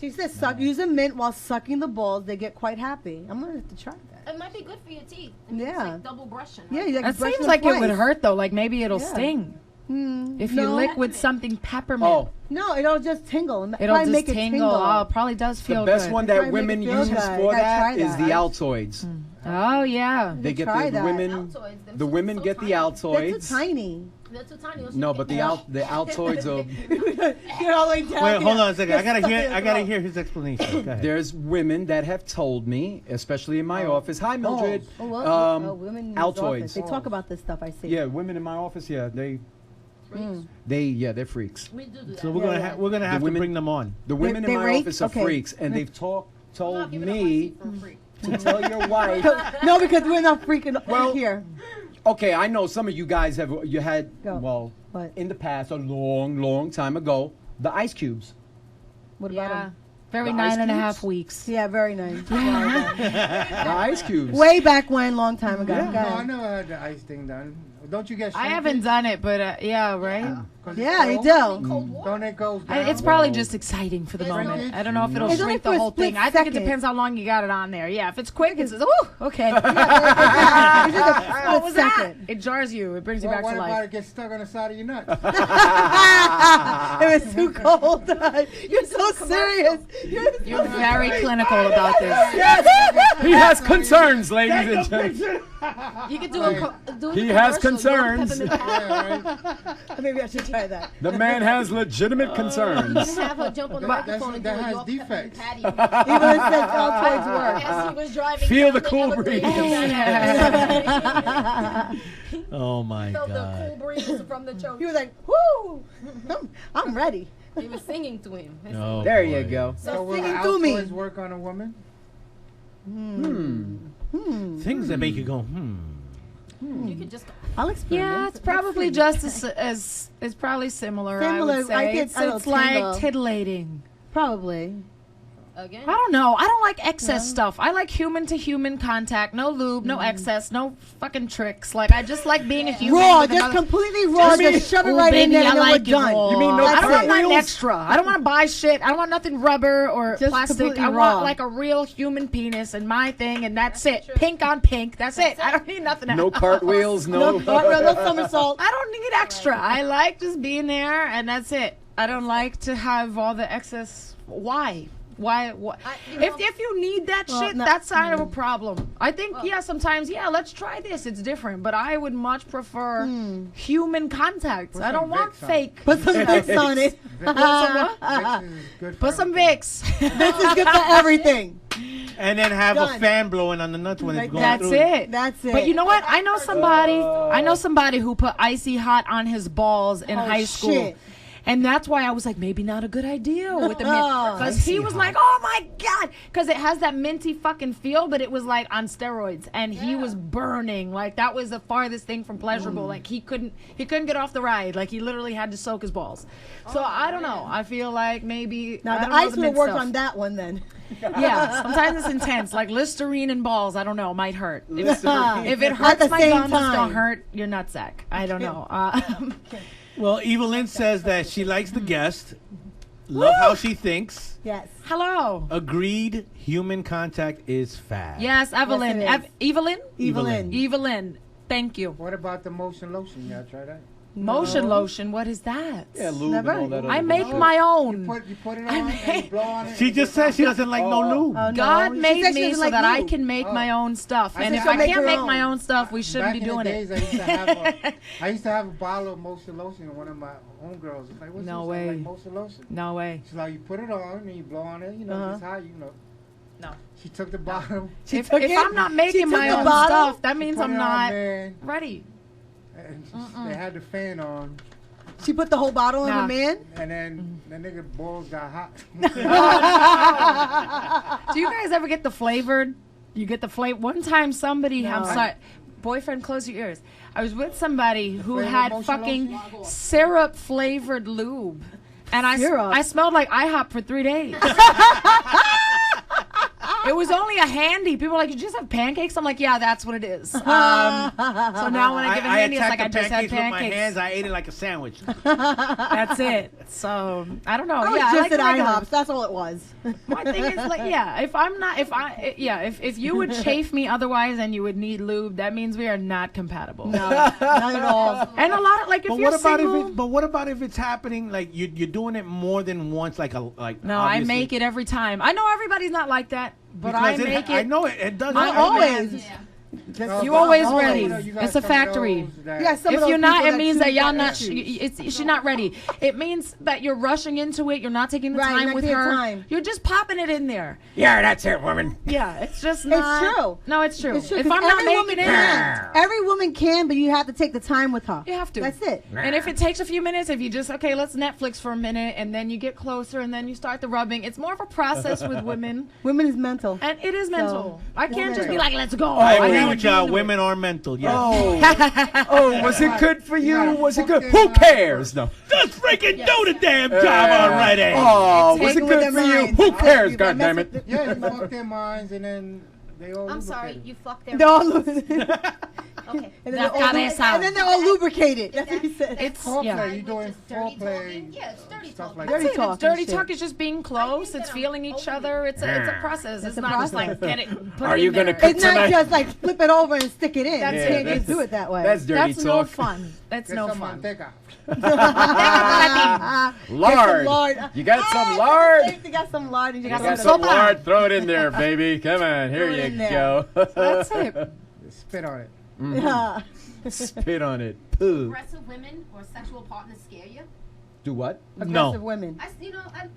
J: She says, use a mint while sucking the balls. They get quite happy. I'm going to have to try that.
H: It might be good for your teeth. I mean,
J: Yeah.
H: It's like double brushing.
J: Yeah,
H: Right?
J: you
B: That
J: brush
B: seems
J: them
B: like it would
J: twice.
B: hurt though. Like maybe it'll
J: Yeah.
B: sting. If you
J: no.
B: lick with something peppermint,
E: Oh,
J: No, it'll just tingle.
B: it'll
J: Probably
B: just
J: make it
B: tingle. Oh, it probably does
E: the
B: feel
E: best
B: good.
E: one
J: Probably
E: that
J: make
E: women
J: it feel
E: use
J: good.
E: for
J: You gotta
E: that
J: try
E: is
J: that.
E: the Altoids.
B: Oh yeah.
E: They get
J: try
E: the
J: that.
E: women.
H: Altoids, them
E: The
H: shit's
E: women
H: so
E: get the
H: tiny.
E: Altoids.
J: That's so tiny.
H: They're too tiny.
E: No, but the Altoids of
J: You're all the way down.
K: Wait, hold on a second.
J: You're
K: I gotta
J: stuck
K: hear.
J: in
K: I
J: the
K: gotta
J: throat.
K: hear his explanation. Go ahead.
E: there's women that have told me, especially in my office. Hi, Mildred.
J: Women in his office.
E: Altoids.
J: They talk about this stuff. I see.
E: Yeah, women in my office. Yeah, they're freaks.
H: We do that.
K: So we're gonna we're gonna have to
E: women-
K: bring them on.
E: The women
J: they
E: in my
J: rake?
E: office are
J: Okay.
E: freaks, and they've told
H: Give it a
E: me
H: pussy for free.
E: to tell your wife.
J: No, because we're not freaking
E: Well,
J: here.
E: Okay, I know some of you guys have had
J: What?
E: in the past, a long time ago, the ice cubes.
J: What about
B: Yeah.
J: them?
B: Very
E: The
B: 9.5
E: ice
B: weeks.
J: Yeah, very nice.
E: The ice cubes.
J: Way back when, long time ago.
E: Yeah.
J: Go
F: No, I
J: ahead.
F: never had the ice thing done. Don't you get
B: I haven't done it, but yeah, right.
J: Yeah, you do.
F: Don't it go down?
B: It's probably just exciting for the moment. I don't know if it'll
J: It's only
B: shrink
J: for
B: the
J: a
B: whole thing.
J: split
B: I think it
J: second.
B: depends how long you got it on there. Yeah, if it's quick, it's okay.
J: It's just a
B: What was that?
J: second.
B: It jars you. It brings you
F: Well,
B: back
F: what
B: to
F: about
B: life.
F: it gets stuck on the side of your nuts?
J: It was too cold. You're so serious.
B: You're very clinical about this.
E: He has concerns, ladies and gentlemen.
H: You could do do
E: He
H: the
E: has
H: commercial, you know,
E: concerns.
H: peppermint patch.
J: Maybe I should try that.
E: The man has legitimate concerns.
H: Have her jump on the microphone and do
F: that
H: a
F: has
H: York
F: defects.
H: peppermint patty.
J: Even if that's all towards work.
H: As he was driving
E: Feel
H: down
E: the cool
H: Everglades.
E: breeze.
K: Oh my
H: Felt the
K: God.
H: cool breeze from the choke.
J: He was like, "Whoo, I'm ready."
H: He was singing to him.
K: Oh,
E: There
K: boy.
E: you go.
F: So will
J: singing to me.
F: Altoids work on a woman?
K: Things that make you go,
H: You could just
J: I'll explain.
B: Yeah, it's probably just as it's probably similar. I
J: Similar.
B: would say
J: I get
B: it's,
J: a little
B: it's like
J: tingle.
B: titillating.
J: Probably.
H: again.
B: I don't know. I don't like excess stuff. I like human to human contact. No lube, no excess, no fucking tricks. Like I just like being a human.
J: Raw,
B: with
J: just
B: another-
J: completely raw. Just shove it right in
B: baby,
J: there
B: I
J: and then
B: like
J: we're done.
B: it raw.
E: You mean no
B: I don't want
E: cartwheels?
B: nothing extra. I don't want to buy shit. I don't want nothing rubber or
J: Just
B: plastic.
J: completely
B: I
J: raw.
B: want like a real human penis and my thing, and that's it. Pink on pink. That's it. I don't need nothing else.
E: No cartwheels, no.
J: No somersault.
B: I don't need extra. I like just being there, and that's it. I don't like to have all the excess. Why? Why? If you need that
J: Well,
B: shit,
J: no-
B: that's kind of a problem. I think, sometimes, let's try this. It's different. But I would much prefer human contact. I don't want fake.
J: Put some Vicks on it.
B: Put some what?
F: Vicks is good for
B: Put some
F: everything.
B: Vicks.
J: This is good for everything.
K: and then have
J: Done.
K: a fan blowing on the nuts when it's going
B: That's
K: through.
B: it.
J: That's it.
B: But you know what? I know somebody who put icy hot on his balls in high school.
J: Shit.
B: And that's why I was like, maybe not a good idea with the mint. Because he was
E: hot.
B: like, oh my God. Because it has that minty fucking feel, but it was like on steroids. And he was burning. Like, that was the farthest thing from pleasurable. Like, he couldn't get off the ride. Like, he literally had to soak his balls. So, I don't know. I feel like maybe.
J: Now
B: I
J: the
B: don't know
J: ice
B: the
J: would
B: mint
J: work
B: stuff.
J: on that one then.
B: Yeah, sometimes it's intense. Like Listerine and balls, I don't know, might hurt.
E: Listerine.
B: If it
J: At
B: hurts
J: the
B: my
J: same
B: gums, it's
J: time.
B: gonna hurt your nutsack. I don't know.
K: Well, Evelyn says that she likes the guest. Love how she thinks.
J: Yes.
B: Hello.
K: Agreed. Human contact is fast.
B: Yes, Evelyn.
J: Yes, it is.
B: Evelyn?
J: Evelyn.
B: Evelyn. Thank you.
F: What about the motion lotion? Y'all try that?
B: Motion lotion. What is that?
E: Yeah, lube
J: Never.
E: and all that.
B: I
E: other
B: make
E: bullshit.
B: my own.
F: You put it on and you blow on it.
K: She just said she doesn't like no lube.
J: Oh, no.
B: God
J: She
B: made
J: said she
B: me
J: doesn't
B: so
J: like
B: that I
J: lube.
B: can make my own stuff.
F: I
B: And
F: think
B: if
F: she'll
B: I
J: make
B: can't
J: her
B: make
J: own.
B: my own stuff, we shouldn't
F: Back
B: be doing
F: in the days,
B: it.
F: I used to have a bottle of motion lotion, and one of my homegirls was like, "What's
B: No
F: this?" I was
B: way.
F: like, motion lotion.
B: No way.
F: She's like, "You put it on and you blow on it, just how you know."
B: No.
F: She took the bottle.
B: If I'm not making
J: took
B: my
J: the
B: own
J: bottle,
B: stuff, that means
F: put
B: I'm
F: it on
B: not
F: there,
B: ready.
F: and they had the fan on,
J: She put the whole bottle in
B: Nah.
J: her man.
F: and then the nigga balls got hot.
B: Do you guys ever get the flavored? You get the flavor. One time somebody, I'm sorry, boyfriend, close your ears. I was with somebody who
F: Flavored
B: had
F: motion
B: fucking
F: lotion?
B: syrup flavored lube. And
J: Syrup?
B: I smelled like IHOP for 3 days. It was only a handy. People were like, you just have pancakes? I'm like, yeah, that's what it is. So now when I give a handy, it's
K: attacked
B: like I
K: the
B: just had
K: pancakes with my
B: pancakes.
K: hands. I ate it like a sandwich.
B: That's it. So I don't know.
J: I was
B: I
J: just
B: like
J: at
B: the regular.
J: IHOPs. That's all it was.
B: My thing is like, if you would chafe me otherwise and you would need lube, that means we are not compatible.
J: No, not at all.
B: And a lot of like, if
K: But
B: you're
K: what about
B: single,
K: what about if it's happening like you're doing it more than once?
B: no, I
K: obviously-
B: make it every time. I know everybody's not like that, But I make it.
K: I know it does.
B: I always. You always ready. It's a factory. If you're not, it means that y'all not. She's not ready. It means that you're rushing into it. You're not taking the time with her. You're just popping it in there.
E: Yeah, that's it, woman.
B: Yeah, it's just not.
J: It's true.
B: No, it's true.
J: It's true,
B: If I'm not making it,
J: every woman can, but you have to take the time with her.
B: you have to.
J: That's it.
B: And if it takes a few minutes, if you just let's Netflix for a minute, and then you get closer, and then you start the rubbing. It's more of a process with women.
J: Women is mental.
B: And it is mental. I can't just be like, let's go.
K: I agree with y'all. Women are mental. Yes.
E: Oh, was it good for you? Was it good? Who cares? No.
K: Just freaking do the damn job already.
E: Oh, was it good for you? Who cares? God damn it.
F: Yeah, you fuck their minds and then they all.
H: I'm sorry, you fucked their.
J: They all
H: Okay.
J: and then they're all lubricated. That's what he said.
B: It's
F: foreplay. You're doing foreplay.
H: Yeah, it's dirty
F: stuff
H: talk.
F: like
B: That's
F: that.
B: it. It's dirty talk. It's just being close. It's feeling each other. It's a process. It's not just like get it. Put
E: Are
B: it
E: you
B: in
E: gonna
B: there.
E: cook
J: It's not
E: tonight?
J: just like flip it over and stick it in.
B: That's
J: You
B: it.
J: can't just do it that way.
E: That's dirty
B: That's
E: talk.
B: no fun. That's no fun.
F: Manteca.
E: Lard.
J: Lard.
E: You got some lard?
J: You got some lard and you
E: You
J: got
E: got
J: some
E: some lard? Throw it in there, baby. Come on. Here
J: Throw it in
E: you
J: there.
E: go.
B: That's it.
F: Spit on it.
J: Yeah.
E: Spit on it. Poo.
H: Aggressive women or sexual partners scare you?
E: Do what?
J: Aggressive women.
H: I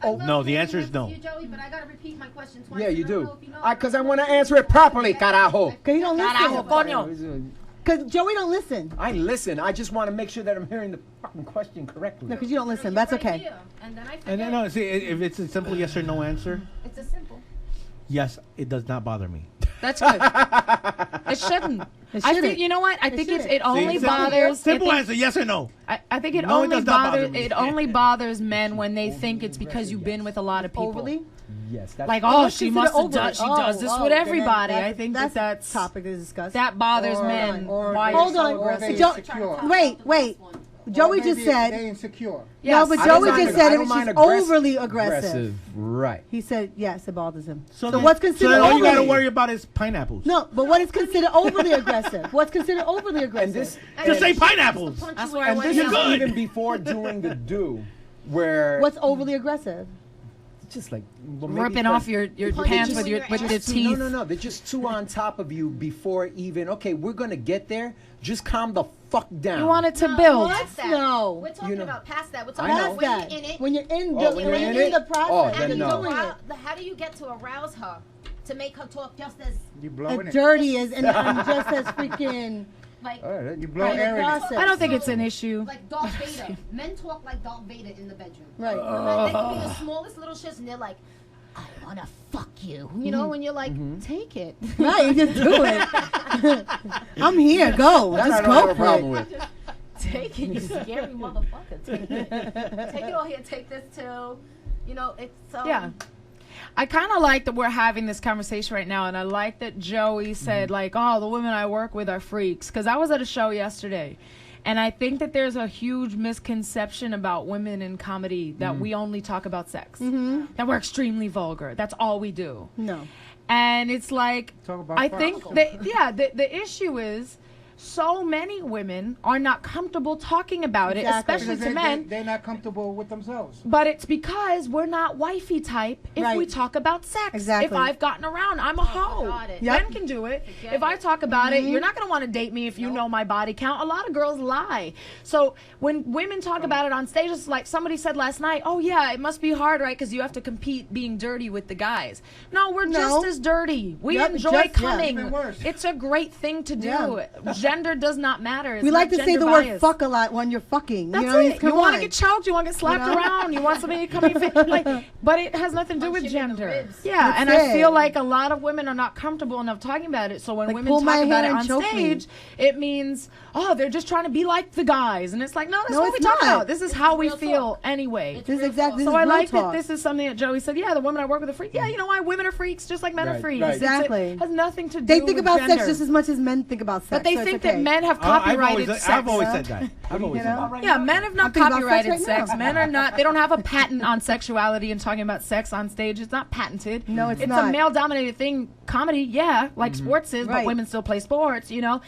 K: Oh,
H: love
K: no, the
H: giving
K: answer is
H: this
K: no.
H: to you, Joey, but I gotta repeat my question twice.
E: Yeah, you
H: I don't
E: do.
H: know if you know.
E: Because I want to answer it properly, carajo.
J: Because you don't
B: Carajo,
J: listen.
B: coño.
J: Because Joey don't listen.
E: I listen. I just want to make sure that I'm hearing the fucking question correctly.
J: No, because you don't listen. That's okay.
H: Here, and then I forget.
K: And then, no, see, if it's a simple yes or no answer,
H: It's a simple.
K: yes, it does not bother me.
B: That's good. It shouldn't. I think you know what? I think it only
K: See,
B: bothers.
K: Simple answer, yes or no.
B: I think it
K: No, it
B: only
K: does not bother
B: bothers.
K: me.
B: It only bothers men when they think it's because you've been with a lot of people.
J: Overly?
E: Yes. That's
B: Like,
J: Oh,
B: oh,
J: that's
B: she
J: considered
B: must have
J: overly.
B: done. She does this with
J: then
B: everybody. I think that's
J: topic to discuss.
B: that bothers men. Why
J: Hold
B: you're
J: on.
B: so aggressive.
J: Wait. Joey just said.
F: They insecure.
J: No, but
E: I don't
J: Joey
E: mind-
J: just said
E: I
J: if
E: don't mind
J: she's overly aggressive.
E: Right.
J: He said yes, it bothers him. So
K: then-
J: what's considered
K: so all you got to
J: overly?
K: worry about is pineapples.
J: No, but what is considered overly aggressive? What's considered overly aggressive?
K: Just say pineapples.
B: That's where I
E: And
B: went.
E: this is
B: down.
E: even before doing the do, where
J: What's overly aggressive?
E: just like well, maybe
B: Ripping
E: like-
B: off your pants with the
E: Just too-
B: teeth.
E: No. They're just too on top of you before even. Okay, we're gonna get there. Just calm the fuck down.
B: You want it to build.
H: Past that.
J: No.
H: We're talking
E: You know-
H: about past that. We're
E: I
H: talking
E: know.
H: about when you're in it.
J: When you're in,
E: Oh, when you're in it?
J: the process,
E: Oh,
J: and
E: then
J: you're
E: no.
J: doing it.
H: How do you get to arouse her to make her talk just as
F: You blowing
J: As
F: it.
J: dirty as and just as freaking.
H: like?
F: You blow
J: Right, the
F: air in it.
J: process.
B: I don't think it's an issue.
H: Like Darth Vader. Men talk like Darth Vader in the bedroom.
J: Right.
H: They can be the smallest little shits, and they're like, "I wanna fuck you," you know, and you're like, "Take it."
J: Right, you just do it. I'm here. Go.
E: That I
J: Just
E: don't have
J: go
E: a
J: for
E: problem
J: it.
E: with.
H: Take it, you scary motherfucker. Take it. Take it all here. Take this too. You know, it's
B: Yeah. I kind of like that we're having this conversation right now, and I like that Joey said, like, oh, the women I work with are freaks. Because I was at a show yesterday, and I think that there's a huge misconception about women in comedy that we only talk about sex, that we're extremely vulgar. That's all we do.
J: No.
B: And it's like,
F: Talk about
B: I
F: fuck.
B: think that, the issue is so many women are not comfortable talking about it, especially
F: Because
B: to men.
F: They're not comfortable with themselves.
B: But it's because we're not wifey type if we
J: Right.
B: talk about sex.
J: Exactly.
B: If I've gotten around, I'm a hoe.
H: got it.
J: Yep.
B: Men can do it. If I talk about it, you're not going to want to date me if you know my body count. A lot of girls lie. So when women talk about it on stage, it's like somebody said last night, oh, yeah, it must be hard, right? Because you have to compete being dirty with the guys. No, we're just as dirty. We
J: Yep,
B: enjoy
J: just- yeah.
B: coming.
F: Even worse.
B: It's a great thing to do.
J: Yeah.
B: Gender does not matter. It's
J: We like
B: not
J: to say
B: gender
J: the word
B: bias.
J: fuck a lot when you're fucking.
B: That's
J: you know,
B: it.
J: come
B: You want to
J: on.
B: get choked. You want to get slapped
J: You know?
B: around. You want somebody to come in your face. Like, but it has nothing to do with
H: Punch him in the
B: gender.
H: ribs.
B: Yeah,
J: That's
B: and I
J: it.
B: feel like a lot of women are not comfortable enough talking about it. So when
J: Like,
B: women
J: pull
B: talk
J: my
B: about
J: hair
B: it
J: and
B: on
J: choke me.
B: stage, it means, oh, they're just trying to be like the guys. And it's like, no, that's
J: No,
B: what we
J: it's
B: talk
J: not.
B: about. This is how we
H: real
B: feel
H: talk.
B: anyway.
J: This is exactly.
B: So
J: this
B: I
J: is real
B: like
J: talk.
B: that this is something that Joey said. Yeah, the women I work with are freaks. Yeah, you know why? Women are freaks just like men are
E: Right,
B: freaks.
E: right.
J: Exactly.
B: It has nothing to do
J: They think
B: with
J: about
B: gender.
J: sex just as much as men think about sex.
B: But they
J: so it's
B: think
J: okay.
B: that men have copyrighted sex.
K: I've always said that. I've always said that.
B: Yeah, men have not
J: I'm thinking about
B: copyrighted
J: sex right
B: sex.
J: now.
B: Men are not. They don't have a patent on sexuality and talking about sex on stage. It's not patented.
J: No, it's
B: It's
J: not.
B: a male-dominated thing. Comedy, yeah, like sports is, but
J: Right.
B: women still play sports. You know,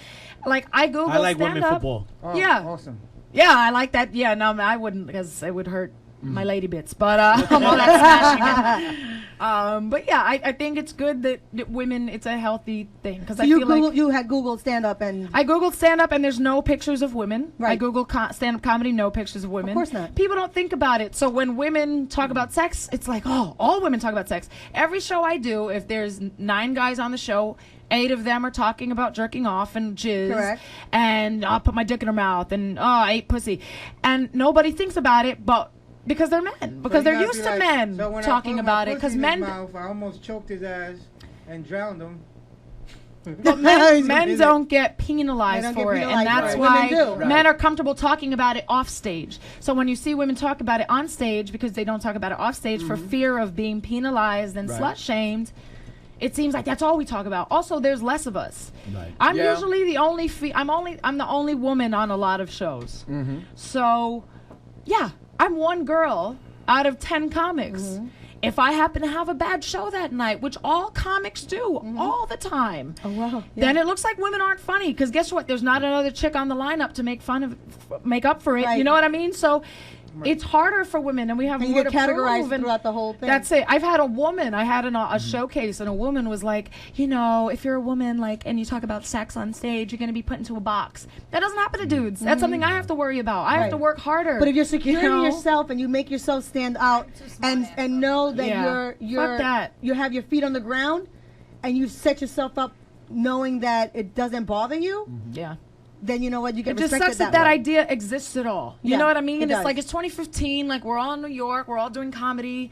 B: like I Google
K: I like
B: stand
K: women
B: up.
K: football.
F: Oh,
B: Yeah.
F: Awesome.
B: Yeah, I like that. Yeah, no, I wouldn't because it would hurt my lady bits. But I'm all that smashing. But yeah, I think it's good that women, it's a healthy thing. Because
J: So
B: I
J: you
B: feel like
J: you had Googled stand up and
B: I Googled stand up and there's no pictures of women.
J: Right.
B: I Googled stand up comedy, no pictures of women.
J: Of course not.
B: People don't think about it. So when women talk about sex, it's like, oh, all women talk about sex. Every show I do, if there's 9 guys on the show, 8 of them are talking about jerking off and jizz.
J: Correct.
B: And I'll put my dick in her mouth and I ate pussy. And nobody thinks about it, but because they're men. Because they're used to men talking about it. Because men.
F: Mouth, I almost choked his ass and drowned him.
B: But men don't get penalized for it, and that's why men are comfortable talking about it off stage. So when you see women talk about it on stage, because they don't talk about it off stage for fear of being penalized and slut shamed, it seems like that's all we talk about. Also, there's less of us.
E: Right.
B: I'm usually the only I'm the only woman on a lot of shows. So, yeah, I'm one girl out of 10 comics. If I happen to have a bad show that night, which all comics do all the time, then it looks like women aren't funny. Because guess what? There's not another chick on the lineup to make up for it.
J: Right.
B: You know what I mean? So it's harder for women, and we have
J: and you
B: more
J: get
B: to
J: categorized
B: prove,
J: throughout the whole thing.
B: That's it. I've had a woman. I had a showcase, and a woman was like, you know, if you're a woman, like, and you talk about sex on stage, you're going to be put into a box. That doesn't happen to dudes. That's something I have to worry about. I have to work harder.
J: But if you're secure in yourself and you make yourself stand out and know that
B: Fuck that.
J: you have your feet on the ground and you set yourself up knowing that it doesn't bother you.
B: Yeah.
J: Then you know what, you get
B: it just
J: respected
B: sucks that idea exists at all. You know what I mean? It's like it's 2015. Like we're all in New York. We're all doing comedy.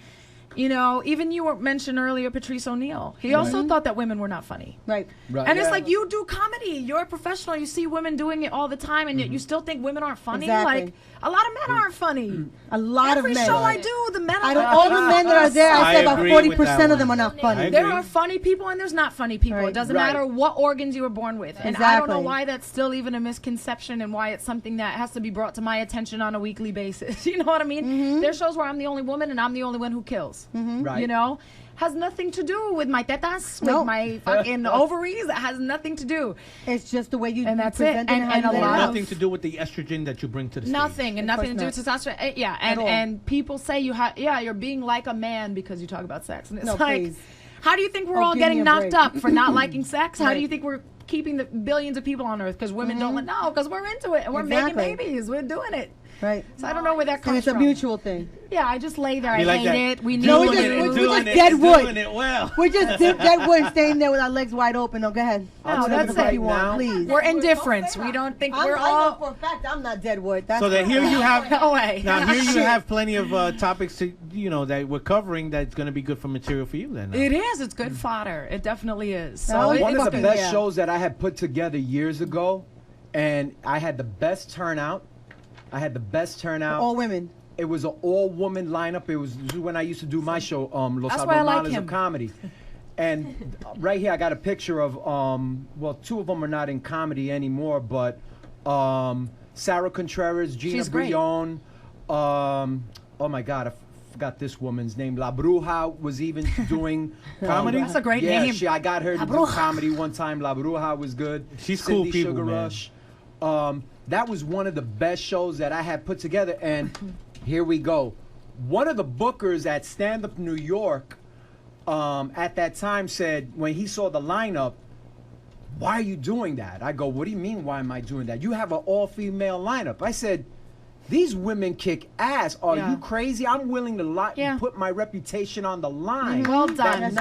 B: You know, even you mentioned earlier Patrice O'Neal. He also thought that women were not funny.
J: Right.
B: And it's like, you do comedy. You're a professional. You see women doing it all the time, and yet you still think women aren't funny.
J: Exactly.
B: Like, a lot of men aren't funny.
J: A lot
B: Every
J: of men.
B: show I do, the men
J: Out
B: are
J: of all the men that are there, I say about
K: agree with
J: 40%
K: that
J: of them
K: one.
J: are not funny.
B: There are funny people and there's not funny people. It doesn't matter what organs you were born with. And I don't know why that's still even a misconception and why it's something that has to be brought to my attention on a weekly basis. You know what I mean? There's shows where I'm the only woman and I'm the only one who kills. You know? Has nothing to do with my tetas, with my fucking ovaries. It has nothing to do.
J: It's just the way you
B: and that's it.
J: present
B: And a lot
K: nothing to do with the estrogen that you bring to the stage.
B: Nothing, and nothing to do with testosterone. Yeah, and people say you're being like a man because you talk about sex, and it's like,
J: please.
B: How do you think we're all getting knocked up for not liking sex? How do you think we're keeping the billions of people on Earth because women don't know? Because we're into it and we're making babies. We're doing it.
J: Right.
B: So I don't know where that comes from.
J: And it's a mutual thing.
B: Yeah, I just lay there. I
K: like
B: hate
K: that.
B: it. We
J: No,
B: need
J: we're just
B: it.
J: dead wood.
K: Doing it well.
J: We're just dead wood staying there with our legs wide open. No, go ahead.
B: No, that's
J: what
B: it.
J: you want, please.
B: We're indifference. We don't think we're
J: I
B: all.
J: know for a fact I'm not dead wood. That's
K: So that here you have
B: No way.
K: now here you have plenty of topics to, that we're covering that's going to be good for material for you then.
B: It is. It's good fodder. It definitely is. So
E: One of the best shows that I had put together years ago, and I had the best turnout.
J: all women.
E: It was an all-woman lineup. It was when I used to do my show, Los
B: That's why I like
E: Anormales
B: him.
E: of Comedy. And right here, I got a picture of, well, 2 of them are not in comedy anymore, but Sarah Contreras, Gina
B: She's great.
E: Brillon, oh my God, I forgot this woman's name. La Bruja was even doing
K: Comedy?
B: That's a great
E: yeah,
B: name.
E: I got her to do
B: Bruja.
E: comedy one time. La Bruja was good.
K: She's
E: Cindy
K: cool people,
E: Sugar
K: man.
E: Rush. That was one of the best shows that I had put together. And here we go. One of the bookers at Stand Up New York at that time said, when he saw the lineup, why are you doing that? I go, what do you mean, why am I doing that? You have an all-female lineup. I said, these women kick ass. Are you crazy? I'm willing to put my reputation on the line.
B: Well done.
E: That
B: That's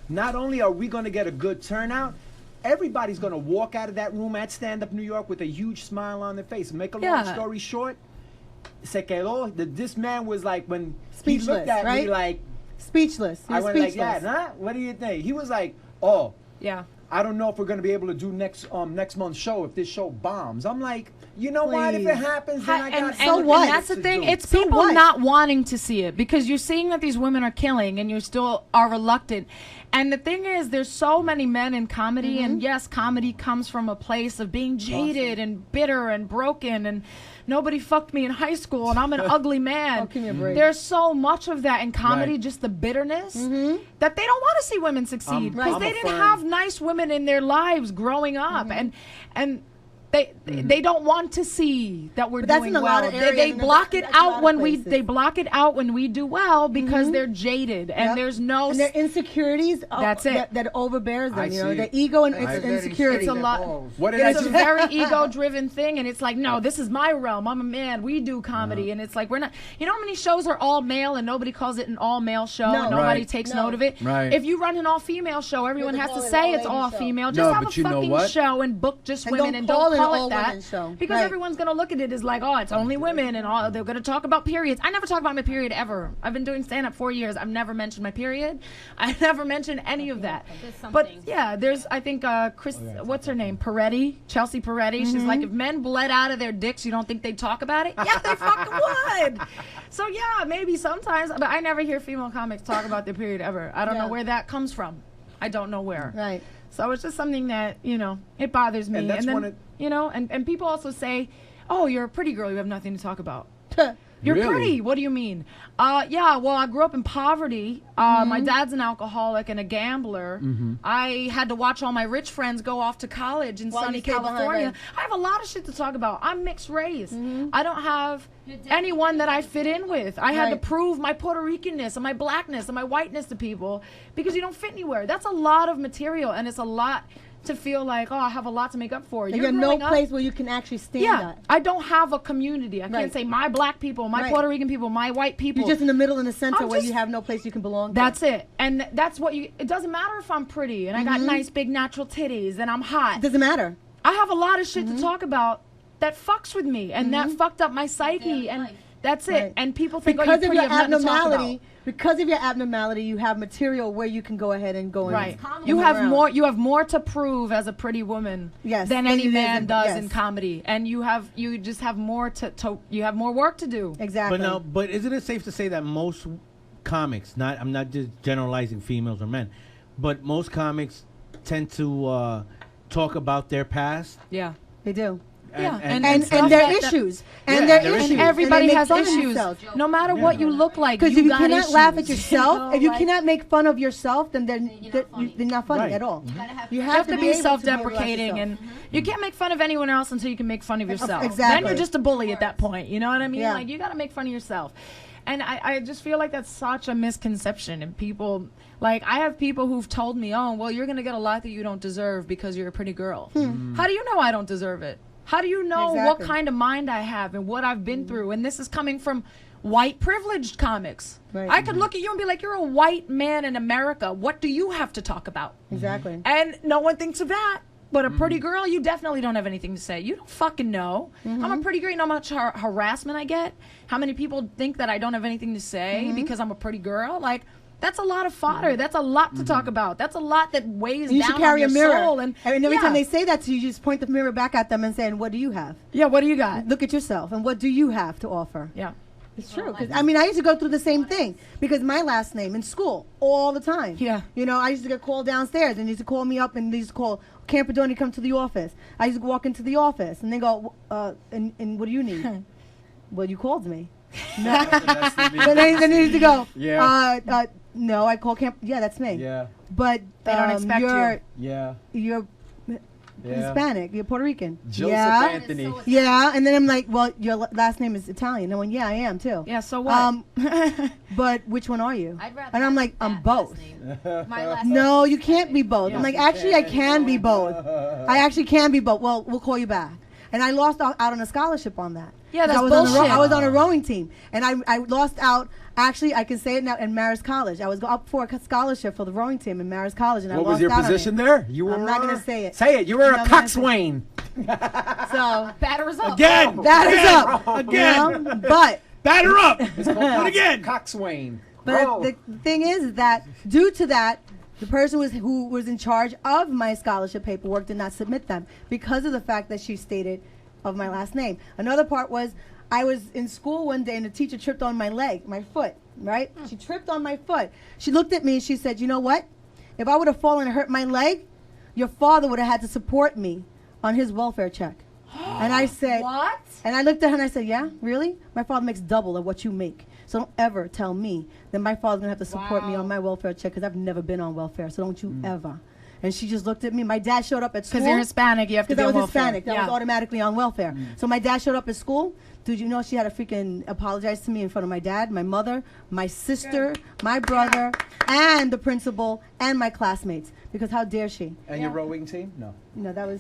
E: not only are we going to get a good turnout, everybody's going to walk out of that room at Stand Up New York with a huge smile on their face. Make a long story short, se quedó. This man was like, when he looked at me like,
J: speechless.
E: I went like that, huh? What do you think? He was like, oh,
B: yeah.
E: I don't know if we're going to be able to do next month's show if this show bombs. I'm like, you know what? If it happens, then I got
B: and that's the thing. It's people
J: what?
B: not wanting to see it because you're seeing that these women are killing and you still are reluctant. And the thing is, there's so many men in comedy, and yes, comedy comes from a place of being jaded and bitter and broken and nobody fucked me in high school and I'm an ugly man.
J: give me a break.
B: There's so much of that in comedy, just the bitterness, that they don't want to see women succeed because they didn't have nice women in their lives growing up. And they don't want to see that we're
J: But that's
B: doing
J: in a
B: well.
J: lot of areas,
B: They
J: and
B: block
J: that's
B: it
J: a lot
B: out
J: of
B: when
J: places.
B: they block it out when we do well because they're jaded and there's no.
J: And their insecurities.
B: That's it.
J: That overbears them.
E: I
J: you know,
E: see.
J: their ego and
E: I-
J: insecurity.
B: It's a lot.
E: What did I
B: It's a
E: do?
B: very ego-driven thing, and it's like, no, this is my realm. I'm a man. We do comedy, and it's like we're not. You know how many shows are all male and nobody calls it an all-male show,
J: No.
B: and nobody
E: Right.
B: takes
J: No.
B: note of it.
E: Right.
B: If you run an all-female show, everyone
J: You
B: has
J: have
B: to
J: to call it
B: say
J: an
B: it's
J: all-ladies
B: all-female.
J: show.
B: Just
E: No,
B: have
E: but
B: a
E: you know
B: fucking
E: what?
B: show and book just
J: And
B: women
J: don't
B: and
J: call
B: don't
J: it an
B: call it
J: all-women
B: that
J: show.
B: because
J: Right.
B: everyone's gonna look at it as like, oh, it's only women, and all they're gonna talk about periods. I never talk about my period ever. I've been doing stand-up 4 years. I've never mentioned my period. I never mentioned any of that. But yeah, there's I think Chris, what's her name, Chelsea Peretti. She's like, if men bled out of their dicks, you don't think they'd talk about it? Yeah, they fucking would. So yeah, maybe sometimes, but I never hear female comics talk about their period ever. I don't know where that comes from. I don't know where.
J: Right.
B: So it's just something that, it bothers me.
E: And that's
B: then,
E: one of-
B: and people also say, oh, you're a pretty girl, you have nothing to talk about. You're
E: Really?
B: pretty. What do you mean? Yeah, well, I grew up in poverty. My dad's an alcoholic and a gambler. I had to watch all my rich friends go off to college in
J: While
B: sunny
J: you stayed behind,
B: California.
J: right.
B: I have a lot of shit to talk about. I'm mixed race. I don't have anyone that I fit in with. I had to
J: Right.
B: prove my Puerto Ricanness and my blackness and my whiteness to people because you don't fit anywhere. That's a lot of material, and it's a lot to feel like, oh, I have a lot to make up for.
J: And you're no
B: growing up-
J: place where you can actually stand
B: yeah,
J: at.
B: I don't have a community. I
J: Right.
B: can't say my black people, my
J: Right.
B: Puerto Rican people, my white people.
J: You're just in the middle in the center
B: I'm
J: where
B: just-
J: you have no place you can belong to.
B: That's it. And that's what it doesn't matter if I'm pretty and I got nice big natural titties and I'm hot.
J: It doesn't matter.
B: I have a lot of shit to talk about that fucks with me and that fucked up my psyche and that's it.
J: Right.
B: And people think,
J: Because
B: oh,
J: of
B: you're
J: your
B: pretty, I have nothing to talk about.
J: abnormality, you have material where you can go ahead and go
B: Right.
J: and
B: You
J: move
B: have
J: around.
B: more to prove as a pretty woman
J: Yes,
B: than
J: than
B: any
J: it is
B: man
J: in-
B: does
J: yes.
B: in comedy. And you just have more you have more work to do.
J: Exactly.
K: But isn't it safe to say that most comics, I'm not just generalizing females or men, but most comics tend to talk about their past?
B: Yeah.
J: They do.
B: And
J: And their issues. And their issues.
B: And everybody
J: they make
B: has
J: fun of
B: issues.
J: themselves.
B: No matter what you look like,
J: Because if you
B: got
J: cannot
B: issues.
J: laugh at yourself, if you
B: Like-
J: cannot make fun of yourself, then they're not funny
K: Right.
J: at all.
B: You have to be
J: able to
B: self-deprecating,
J: be able to
B: and you can't make fun of anyone else until you can make fun of yourself.
J: Exactly.
B: Then you're just a bully at that point. You know what I mean?
J: Yeah.
B: Like, you got to make fun of yourself. And I just feel like that's such a misconception. And people, like, I have people who've told me, oh, well, you're going to get a lot that you don't deserve because you're a pretty girl. How do you know I don't deserve it? How do you know what
J: Exactly.
B: kind of mind I have and what I've been through? And this is coming from white privileged comics.
J: Right.
B: I could look at you and be like, you're a white man in America. What do you have to talk about?
J: Exactly.
B: And no one thinks of that. But a pretty girl, you definitely don't have anything to say. You don't fucking know. I'm a pretty girl. You know how much harassment I get? How many people think that I don't have anything to say because I'm a pretty girl? Like, that's a lot of fodder. That's a lot to talk about. That's a lot that weighs
J: And you
B: down
J: should carry
B: on
J: a
B: your
J: mirror.
B: soul. And
J: every
B: yeah.
J: time they say that to you, you just point the mirror back at them and say, "And what do you have?
B: Yeah, what do you got?
J: Look at yourself, and what do you have to offer?"
B: Yeah.
J: It's true. 'Cause, I mean, I used to go through the same thing because my last name in school all the time.
B: Yeah.
J: You know, I used to get called downstairs and they used to call me up and they used to call Campadoni, come to the office. I used to walk into the office and they go, and what do you need? Well, you called me. No. then they used to go,
E: Yeah.
J: no, I call Camp. Yeah, that's me.
E: Yeah.
J: But
B: They don't expect you.
E: Yeah.
J: You're Hispanic. You're Puerto Rican.
E: Joseph
J: yeah.
E: Anthony.
J: Yeah, and then I'm like, well, your last name is Italian. And I went, yeah, I am too.
B: Yeah, so what?
J: But which one are you?
H: I'd rather
J: And I'm
H: have
J: like, I'm
H: that
J: both.
H: My last
J: No, you can't be both. I'm like, actually, I can be both. I actually can be both. Well, we'll call you back. And I lost out on a scholarship on that.
B: Yeah,
J: 'Cause
B: that's
J: I was on a
B: bullshit.
J: I was on a rowing team, and I lost out. Actually, I can say it now in Marist College. I was up for a scholarship for the rowing team in Marist College, and I
E: What
J: lost
E: was your
J: out on it.
E: position there? You were
J: I'm not gonna say it.
E: Say it. You were
J: No,
E: a
J: I'm not gonna say it.
E: coxswain.
J: So
B: Batter us up.
K: Again!
J: that is up
K: Again!
J: you know? But
K: Batter up!
E: It's called
K: Do it again!
E: coxswain.
J: But
E: Bro.
J: the thing is that due to that, the person who was in charge of my scholarship paperwork did not submit them because of the fact that she stated of my last name. Another part was I was in school one day and the teacher tripped on my leg, my foot, right? She tripped on my foot. She looked at me and she said, you know what? If I would have fallen and hurt my leg, your father would have had to support me on his welfare check. And I said,
B: What?
J: And I looked at her and I said, yeah, really? My father makes double of what you make. So don't ever tell me that my father's going to have to support me on my welfare check because I've never been on welfare. So don't you ever. And she just looked at me. My dad showed up at school.
B: Because you're Hispanic, you have to be on
J: Because I was
B: welfare.
J: Hispanic. That was automatically on welfare. So my dad showed up at school. Dude, you know she had to freaking apologize to me in front of my dad, my mother, my sister, my brother, and the principal, and my classmates. Because how dare she?
E: And your rowing team? No.
J: No, that was...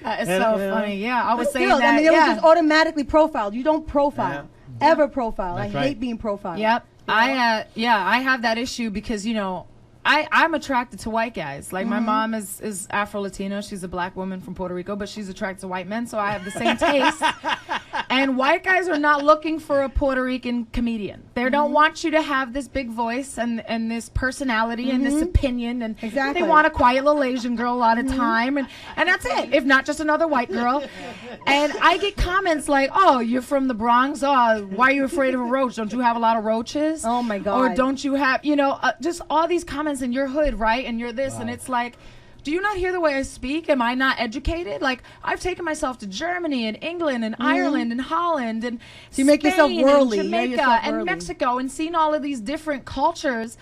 B: It's so funny. Yeah, I was
J: But
B: saying
J: still,
B: that.
J: I mean, it was just automatically profiled. You don't profile. Ever profile.
B: That's
J: I
B: right.
J: hate being profiled.
B: Yep. I have that issue because, you know, I'm attracted to white guys. Like, my mom is Afro-Latino. She's a black woman from Puerto Rico, but she's attracted to white men, so I have the same taste. And white guys are not looking for a Puerto Rican comedian. They don't want you to have this big voice and this personality and this opinion. And
J: Exactly.
B: they want a quiet little Asian girl a lot of time. And that's it, if not just another white girl. And I get comments like, oh, you're from the Bronx? Oh, why are you afraid of a roach? Don't you have a lot of roaches?
J: Oh, my God.
B: Or don't you have, you know, just all these comments in your hood, right? And you're this, and it's like, do you not hear the way I speak? Am I not educated? Like, I've taken myself to Germany and England and Ireland and Holland and
J: So you make yourself
B: Spain
J: worldly.
B: and
J: You make
B: Jamaica
J: yourself
B: and
J: worldly.
B: Mexico and seen all of these different cultures,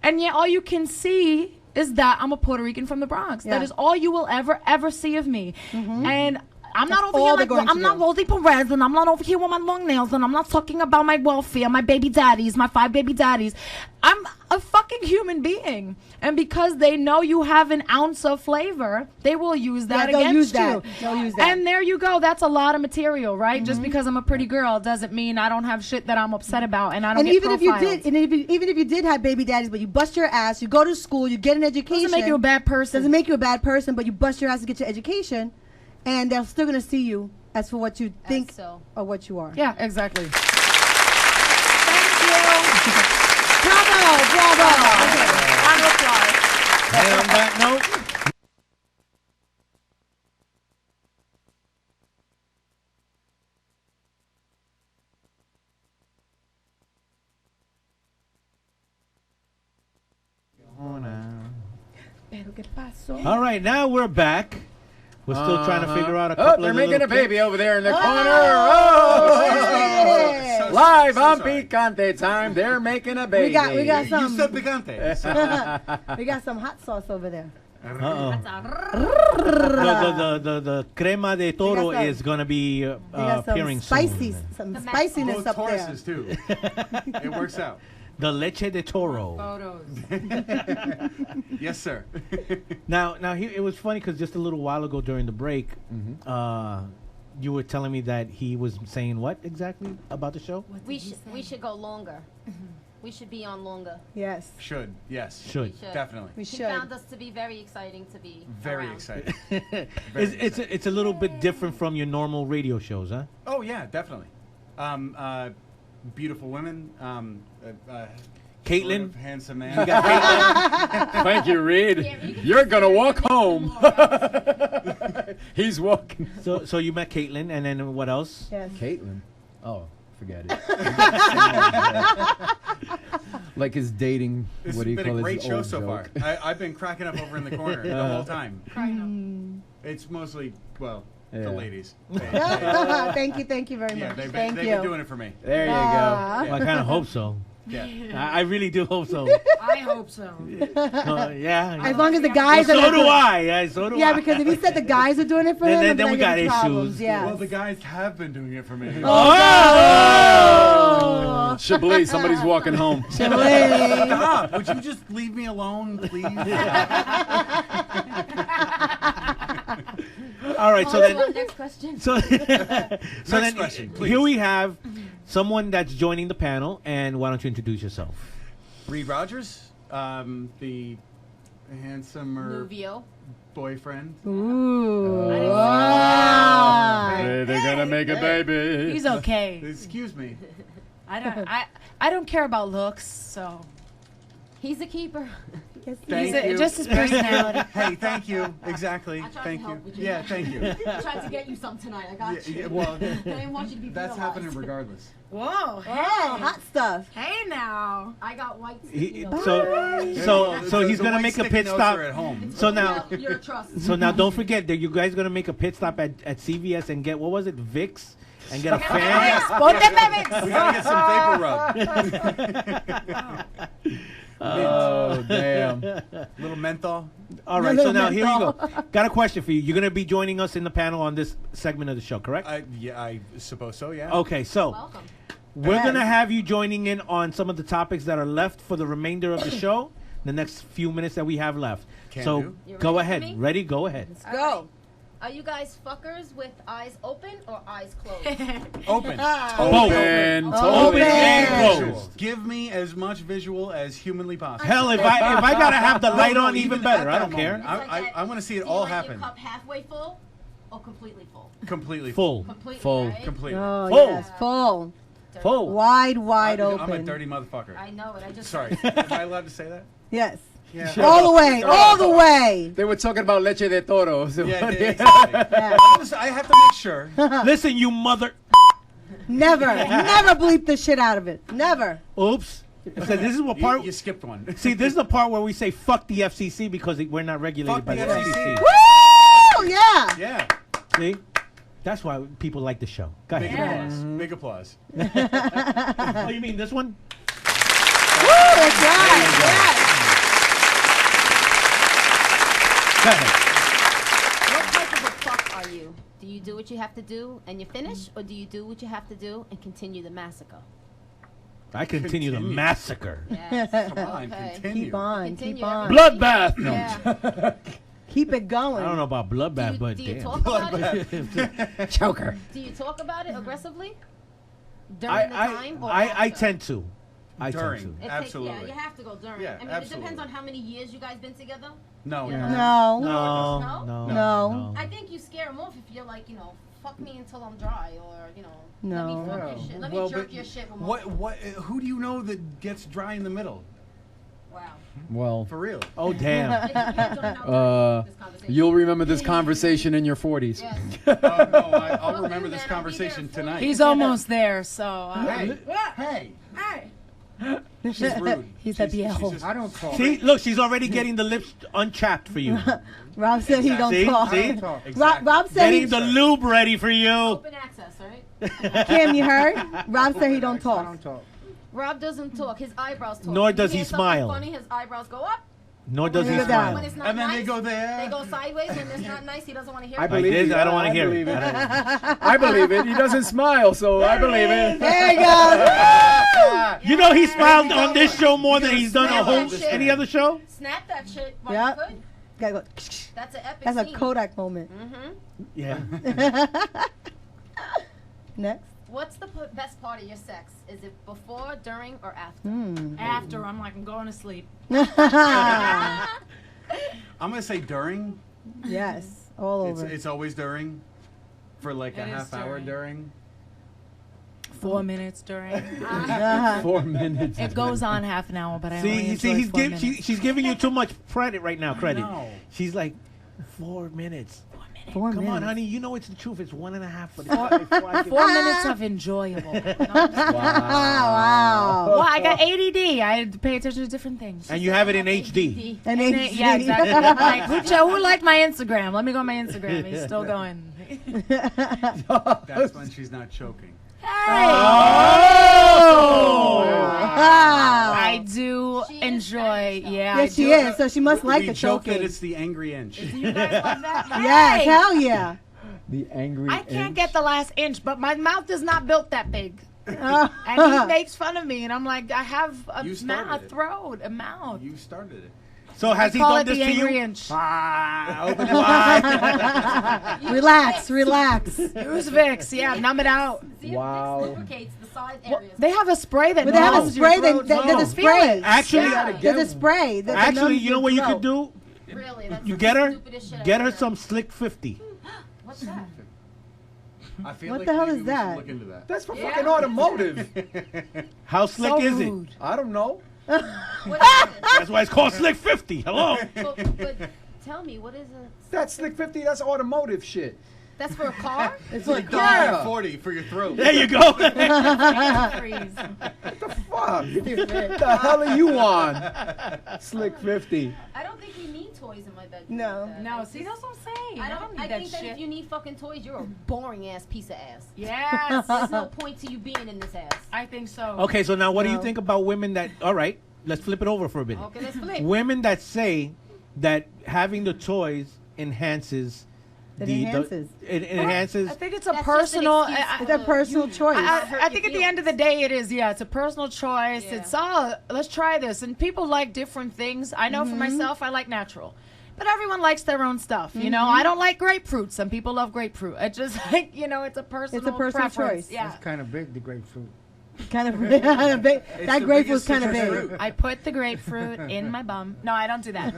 B: and yet all you can see is that I'm a Puerto Rican from the Bronx.
J: Yeah.
B: That is all you will ever see of me. And I'm not over
J: all
B: here
J: they're
B: like,
J: going
B: I'm
J: to
B: not
J: do.
B: Rosie Perez, and I'm not over here with my long nails, and I'm not talking about my welfare, my baby daddies, my 5 baby daddies. I'm a fucking human being. And because they know you have an ounce of flavor, they will use that
J: they'll
B: against
J: use
B: you.
J: that. They'll use that.
B: And there you go. That's a lot of material, right? Just because I'm a pretty girl doesn't mean I don't have shit that I'm upset about, and I don't
J: And
B: get
J: even
B: profiled.
J: even if you did have baby daddies, but you bust your ass, you go to school, you get an education.
B: Doesn't make you a bad person.
J: Doesn't make you a bad person, but you bust your ass to get your education, and they're still gonna see you as for what you think or what you are.
B: Yeah, exactly.
J: Bravo, bravo.
B: Round of applause.
K: And on that note, all right, now we're back. We're still trying to figure out a couple
E: they're
K: of
E: making a
K: little
E: baby
K: clips.
E: over there in the corner. Oh! Live on Picante time. They're making a baby.
J: We got some.
L: You said picante.
J: We got some hot sauce over there.
K: Uh-oh. The crema de toro
J: some-
K: is going to be
J: We got
K: appearing
J: some
K: soon.
J: spicy, some spiciness
L: Both
J: up there.
L: Tauruses, too. It works out.
K: The leche de toro.
B: Photos.
L: Yes, sir.
K: Now here, it was funny because just a little while ago during the break, you were telling me that he was saying what exactly about the show?
H: We should go longer. We should be on longer.
J: Yes.
L: Should. Yes.
K: Should.
H: We should.
L: Definitely.
J: We
H: He
J: should.
H: found us to be very exciting to be
L: Very
H: around.
L: excited.
K: It's a little bit different from your normal radio shows, huh?
L: Oh, yeah, definitely. Beautiful women.
K: Caitlin?
L: Sort of handsome man.
K: You got
E: Thank you, Reed. You're gonna walk home. He's walking.
K: So you met Caitlin, and then what else?
J: Yes.
E: Caitlin. Oh, forget it. Like his dating.
L: This
E: What do
L: has
E: you
L: been
E: call
L: a
E: it?
L: great
E: his
L: show
E: old
L: so
E: joke.
L: far. I've been cracking up over in the corner the whole time. It's mostly, well, the
E: Yeah.
L: ladies.
J: Thank you very
L: Yeah,
J: much.
L: they've
J: Thank
L: been
J: you.
L: doing it for me.
E: There you go.
K: Well, I kind of hope so.
L: Yeah.
K: I really do hope so.
B: I hope so.
K: Yeah.
J: As long as the guys
K: Well,
J: are
K: so
J: not
K: do
J: doing-
K: I. Yeah, so do I.
J: Yeah, because if you said the guys are doing it for
K: Then-
J: him,
K: then
J: I'd
K: we
J: be like,
K: got
J: "Any problems?"
K: issues.
J: Yeah.
L: Well, the guys have been doing it for me.
J: Oh!
E: Chablis, somebody's walking home.
J: Chablis.
L: Stop. Would you just leave me alone, please?
K: All right, so then.
H: Next question.
K: So, then
L: question, please.
K: here we have someone that's joining the panel, and why don't you introduce yourself?
L: Reed Rogers, the handsomer
H: Nuvio.
L: boyfriend.
J: Ooh.
E: Hey, they're gonna make a baby.
B: He's okay.
L: Excuse me.
B: I don't care about looks, so
H: He's a keeper.
L: Thank you.
B: just his personality.
L: Hey, thank you. Exactly.
H: I tried
L: Thank
H: to
L: you.
H: help with you.
L: Yeah, thank you.
H: I tried to get you some tonight. I got
L: Yeah,
H: you.
L: yeah, well,
H: I didn't want you to be
L: that's
H: penalized.
L: happening regardless.
B: Whoa,
J: Oh, hot stuff.
B: hey now.
H: I got white
K: He,
H: sticky notes.
K: so he's
L: The
K: gonna
L: white
K: make a
L: sticky
K: pit
L: notes
K: stop.
L: are at home.
K: So now,
H: You're a trust.
K: so now, don't forget that you guys gonna make a pit stop at CVS and get, what was it, Vicks, and get a fan.
B: Ponte Pemex.
L: We gotta get some vapor rub.
E: Oh, damn.
L: Little menthol.
K: All right, so now here you go. Got a question for you. You're going to be joining us in the panel on this segment of the show, correct?
L: Yeah, I suppose so, yeah.
K: Okay, so
H: Welcome.
K: we're going to have you joining in on some of the topics that are left for the remainder of the show, the next few minutes that we have left. So
H: You
K: go
H: ready for
K: ahead.
H: me?
K: Ready? Go ahead.
H: All right. Are you guys fuckers with eyes open or eyes closed?
L: Open.
E: Open.
K: Open and closed.
L: Give me as much visual as humanly possible.
K: Hell, if I got to have the light on, even better.
L: at
K: I don't
L: that
K: care.
L: moment. I want to see it
H: Do you
L: all
H: like
L: happen.
H: Your cup halfway full or completely full?
L: Completely
K: Full.
H: Completely,
E: Full.
H: right?
L: Completely.
J: Oh,
K: Full.
J: yes, full.
K: Full.
J: Wide
L: I'm
J: open.
L: a dirty motherfucker.
H: I know it. I just
L: Sorry. Am I allowed to say that?
J: Yes.
L: Yeah.
J: All the way. All the way.
E: They were talking about leche de toro. So
L: Yeah, exactly. I have to make sure.
K: Listen, you mother.
J: Never bleep the shit out of it. Never.
K: Oops. So this is what part.
L: You skipped one.
K: See, this is the part where we say fuck the FCC because we're not regulated by
L: Fuck
K: the
L: the
K: FCC.
J: Woo! Yeah.
L: Yeah.
K: See, that's why people like the show. Go
L: Big
K: ahead.
L: applause. Big applause.
K: Oh, you mean this one?
J: Woo, that's right. Yes.
K: Go ahead.
H: What type of a fuck are you? Do you do what you have to do and you finish, or do you do what you have to do and continue the massacre?
K: I continue the massacre.
H: Yes.
L: Come on,
H: Okay.
L: continue.
J: Keep on.
H: Continue.
J: Keep on.
E: bloodbath. No.
H: Yeah.
J: Keep it going.
K: I don't know about bloodbath, but
H: Do you
K: damn.
H: talk about it?
E: Choker.
H: Do you talk about it aggressively during the time or
K: I
H: after?
K: tend to. I
L: During.
K: tend to.
H: It
L: Absolutely.
H: Takes, yeah, you have to go during.
L: Yeah,
H: I mean,
L: absolutely.
H: it depends on how many years you guys been together.
L: No.
H: Yeah.
J: No.
K: No,
H: No?
K: no,
J: No.
H: I think you scare them off if you're like, you know, fuck me until I'm dry, or you know,
J: No.
H: let me fuck your shit, let me jerk your shit. With my
L: What? Who do you know that gets dry in the middle?
H: Wow.
E: Well,
L: For real.
K: Oh damn.
E: you'll remember this conversation in your 40s.
H: Yes.
L: Oh, no, I'll remember this conversation tonight.
B: He's almost there, so.
L: Hey, hey.
H: Hey.
L: She's rude.
J: He's a viejo.
L: just-
F: I don't talk.
K: See, look, she's already getting the lips unchapped for you.
J: Rob said he don't
K: See?
J: talk.
K: See?
F: Talk.
J: Rob said
K: Getting the lube ready for you.
H: Open access, right?
J: Kim, you heard? Rob said he don't
F: I
J: talk.
F: don't talk.
H: Rob doesn't talk. His eyebrows talk.
K: Nor
H: You
K: does he
H: hear something
K: smile.
H: Funny, his eyebrows go up.
K: Nor does he
J: Look at that.
H: When
K: smile.
H: it's not
L: And then
H: nice,
L: they go there.
H: They go sideways. When it's not nice, he doesn't want to hear
E: I
H: it.
E: believe
K: this,
E: it.
K: I don't wanna hear
E: believe
K: it.
E: I believe it. He doesn't smile, so I believe it.
J: There you go.
K: You know he smiled on this show more than he's done a
H: Snap
K: whole
H: that shit.
K: any other show.
H: Snap that shit while
J: Yep.
H: you could.
J: Gotta go.
H: That's an epic
J: That's a
H: scene.
J: Kodak moment.
H: Mm-hmm.
K: Yeah.
J: Next.
H: What's the best part of your sex? Is it before, during, or after?
B: After, I'm like, I'm going to sleep.
L: I'm gonna say during.
J: Yes. All over.
L: It's always during. For like a
B: It is
L: half hour
B: during.
L: during.
B: 4 minutes during.
E: 4 minutes.
B: It goes on half an hour, but I only
K: See,
B: enjoy 4 minutes.
K: she's giving you too much credit right now. Credit.
L: know.
K: She's like 4 minutes.
J: 4
K: Come
J: minutes.
K: on, honey. You know it's the truth. It's 1.5. But
B: 4 minutes of enjoyable. No, I'm just kidding.
J: Wow.
B: Well, I got ADD. I had to pay attention to different things.
K: And you have it in HD.
J: And
B: And
J: then,
B: yeah, exactly. I'm like, who liked my Instagram? Let me go on my Instagram. He's still going.
L: That's when she's not choking.
K: Oh!
J: Wow.
B: I do
H: She is
B: enjoy.
H: Spanish, though.
B: Yeah, I
J: Yes, she
B: do.
J: is. So she must like
L: we
J: the
L: joke that
J: choking.
L: it's the angry inch.
B: You guys love that?
J: Yes,
B: Hey!
J: hell yeah.
E: The angry
B: I can't
E: inch.
B: get the last inch, but my mouth is not built that big.
J: Uh,
B: And he makes fun of me, and I'm like, I have a
L: You started
B: mouth,
L: it.
B: throat, a mouth.
L: You started it.
K: So has he
B: Call
K: done
B: it
K: this
B: the
K: to you?
B: angry inch.
K: Ah, open wide.
J: relax, relax.
B: Use Vicks, yeah, numb it out.
H: See,
E: Wow.
H: It lubricates the side
B: Well,
H: areas.
B: they have a spray that
J: But they have a
B: numbs your
J: spray.
B: throat.
J: There's
K: No.
J: a spray.
K: Actually,
H: Yeah.
J: There's a spray. that
K: actually,
J: numbs
K: you know
J: your
K: what you
J: throat.
K: could do?
H: Really, that's
K: You
H: the
K: get her,
H: stupidest shit I've
K: get her
H: ever
K: some Slick 50.
H: What's that?
L: I feel
J: What
L: like
J: the hell
L: maybe
J: is
L: we should
J: that?
L: Look into that.
E: That's for fucking automotive.
K: How slick
B: So
K: is
B: rude.
E: I don't know.
H: What is it?
K: That's why it's called Slick 50. Hello.
H: But tell me, what is it?
E: That's Slick 50. That's automotive shit.
H: That's for a car?
J: It's
L: Like
J: like,
E: Yeah.
L: 40 for your throat.
K: There you go.
B: Freeze.
E: Fuck. What the hell are you on? Slick 50.
H: I don't think we need toys in my bedroom.
J: No.
H: like that.
B: No,
H: I
B: see,
H: just-
B: that's what I'm saying.
H: I
B: I don't need
H: I
B: that
H: think that
B: shit.
H: if you need fucking toys, you're a boring ass piece of ass.
B: Yes,
H: There's no point to you being in this ass.
B: I think so.
K: Okay, so now what do you
J: No.
K: think about women that, all right, let's flip it over for a minute.
H: Okay, let's flip.
K: Women that say that having the toys enhances.
J: It enhances.
K: It enhances.
B: I think it's a
H: That's
B: personal.
H: just an excuse
J: It's a personal choice.
B: I think at the end of the day, it is. Yeah, it's a personal choice.
H: Yeah.
B: It's let's try this. And people like different things. I know for myself, I like natural. But everyone likes their own stuff, you know. I don't like grapefruit. Some people love grapefruit. It's just like, you know, it's a personal preference.
J: choice.
B: Yeah.
F: It's kind of big, the grapefruit.
J: Kind of big. That
L: the
J: grapefruit's
L: biggest
J: kind of
L: citrus
J: big.
L: fruit.
B: I put the grapefruit in my bum. No, I don't do that.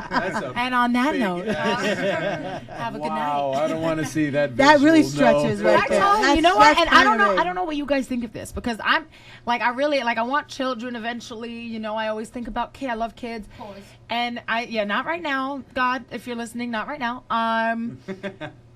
L: That's a
B: And on that
L: big
B: note,
L: ass.
B: have a good
E: Wow,
B: night.
E: I don't want to see that.
J: That really
E: visual, no.
J: stretches
B: But
J: right
B: I
J: there.
B: told you,
J: That's-
B: you know what?
J: that's
B: And I don't
J: kinda
B: know.
J: big.
B: I don't know what you guys think of this because I'm like, I really like. I want children eventually. You know, I always think about kids. I love kids.
H: Pause.
B: And not right now. God, if you're listening, not right now.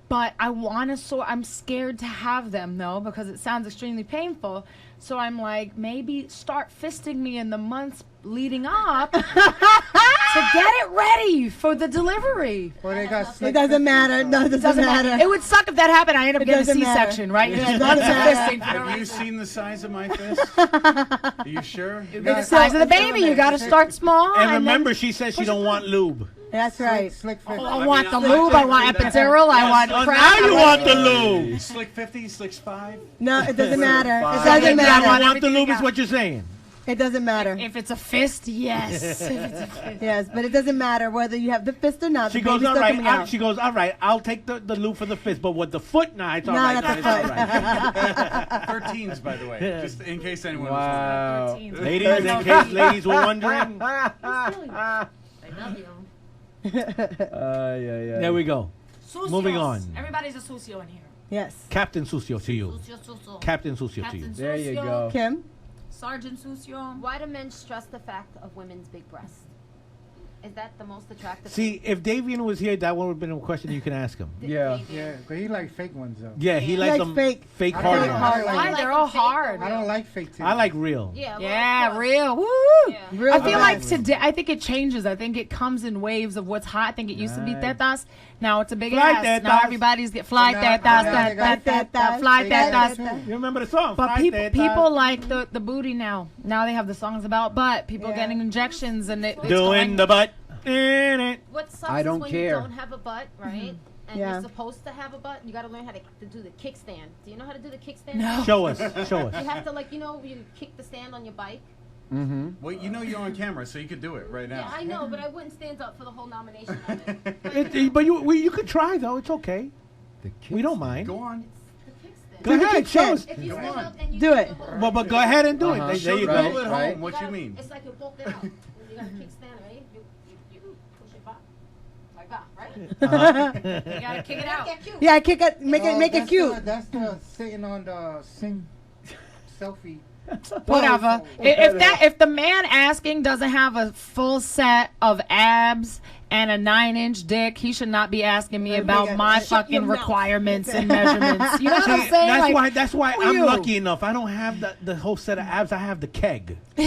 B: But I want to. I'm scared to have them though because it sounds extremely painful. So I'm like, maybe start fisting me in the months leading up to get it ready for the delivery.
F: Or they got
J: It
F: slick
J: doesn't
F: fingers.
J: matter. No, it doesn't matter.
B: It would suck if that happened. I end up
J: It
B: getting a
J: doesn't matter.
B: C-section, right?
J: It
B: Just
J: doesn't matter.
B: fisting for no
L: Have you
B: reason.
L: seen the size of my fist? Are you sure?
B: The size of the baby. You got to start small.
K: And
B: then
K: remember, she says she don't want lube.
J: That's right.
F: Slick fingers.
B: I want the lube. I want epidural. I want
K: Oh,
B: crack.
K: now you want the lube.
L: Slick 50, slick 5.
J: No, it doesn't matter. It
K: Yeah,
J: doesn't
K: I
J: matter.
K: want the
B: Everything
K: lube
B: you
K: is
B: got.
K: what you're saying.
J: It doesn't matter.
B: If it's a fist, yes. If it's a fist.
J: Yes, but it doesn't matter whether you have the fist or not.
K: She
J: The
K: goes,
J: baby's
K: all
J: still
K: right.
J: coming out.
K: She goes, all right. I'll take the lube for the fist, but with the foot, nah, it's all
J: No,
K: right.
J: not the
K: It's all
J: foot.
K: right.
L: 13s, by the way, just in case anyone
E: Wow.
K: Ladies, in case ladies were wondering,
H: I love you.
E: Yeah.
K: there we go.
B: Sucios.
K: Moving on.
B: Everybody's a sucio in here.
J: Yes.
K: Captain Sucio to you.
B: Sucio.
K: Captain Sucio to you.
B: Captain
E: There you
B: Sucio.
E: go.
J: Kim?
B: Sergeant Sucio.
H: Why do men stress the fact of women's big breasts? Is that the most attractive?
K: See, if Davian was here, that would have been a question you can ask him.
E: Yeah.
F: Yeah, but he like fake ones though.
K: Yeah, he
J: He
K: likes
J: likes
K: them
J: fake.
K: fake
F: I
K: hard
F: like
K: ones.
F: hard
B: Why?
F: ones.
B: They're all hard.
F: I don't like fake too.
K: I like real.
H: Yeah. Well,
B: Yeah,
H: of course.
B: real. Woo!
H: Yeah.
J: Real
B: I feel like
J: breasts.
B: today, I think it changes. I think it comes in waves of what's hot. I think it used to be
E: Right.
B: tetas. Now it's a big
K: Fly
B: ass. Now
K: tetas.
B: everybody's get fly
F: Now-
B: tetas,
F: now
B: that,
F: they got
B: fly
F: They got
B: tetas.
F: it too.
K: You remember the song?
B: But
K: Fly tetas.
B: people like the booty now. Now they have the songs about butt. People
J: Yeah.
B: getting injections and it's
K: doing
B: going-
K: the butt in it.
H: What sucks
E: I don't
H: is when
E: care.
H: you don't have a butt, right? And
J: Yeah.
H: you're supposed to have a butt. You got to learn how to do the kickstand. Do you know how to do the kickstand?
B: No.
K: Show us. Show
H: You
K: us.
H: have to you kick the stand on your bike.
E: Mm-hmm.
L: Well, you know you're on camera, so you could do it right
H: Yeah,
L: now.
H: I know, but I wouldn't stand up for the whole nomination of it.
K: But you could try though. It's okay. We don't mind.
L: Go on.
H: The kickstand.
K: Go ahead. Show us.
H: If you
L: Come
H: stand
L: on.
H: up and you
J: Do it.
H: the whole-
K: But go ahead and do
E: Uh-huh.
K: it. There you
L: Show
K: go.
L: people at
E: Right.
L: home what you mean.
H: It's like you poke it out. You got a kickstand, right? You push it back. Like that, right?
B: You gotta kick it out.
H: Get cute.
J: Yeah, kick it. Make
F: Oh,
J: it
F: that's
J: cute.
F: That's the sitting on the sink selfie.
B: Whatever. If the man asking doesn't have a full set of abs and a 9-inch dick, he should not be asking me about my
J: Shut your
B: fucking
J: mouth.
B: recoirements and measurements. You know what I'm
K: See,
B: saying?
K: that's why
B: who
K: I'm
B: you?
K: lucky enough. I don't have the whole set of abs. I have the keg.
B: I'm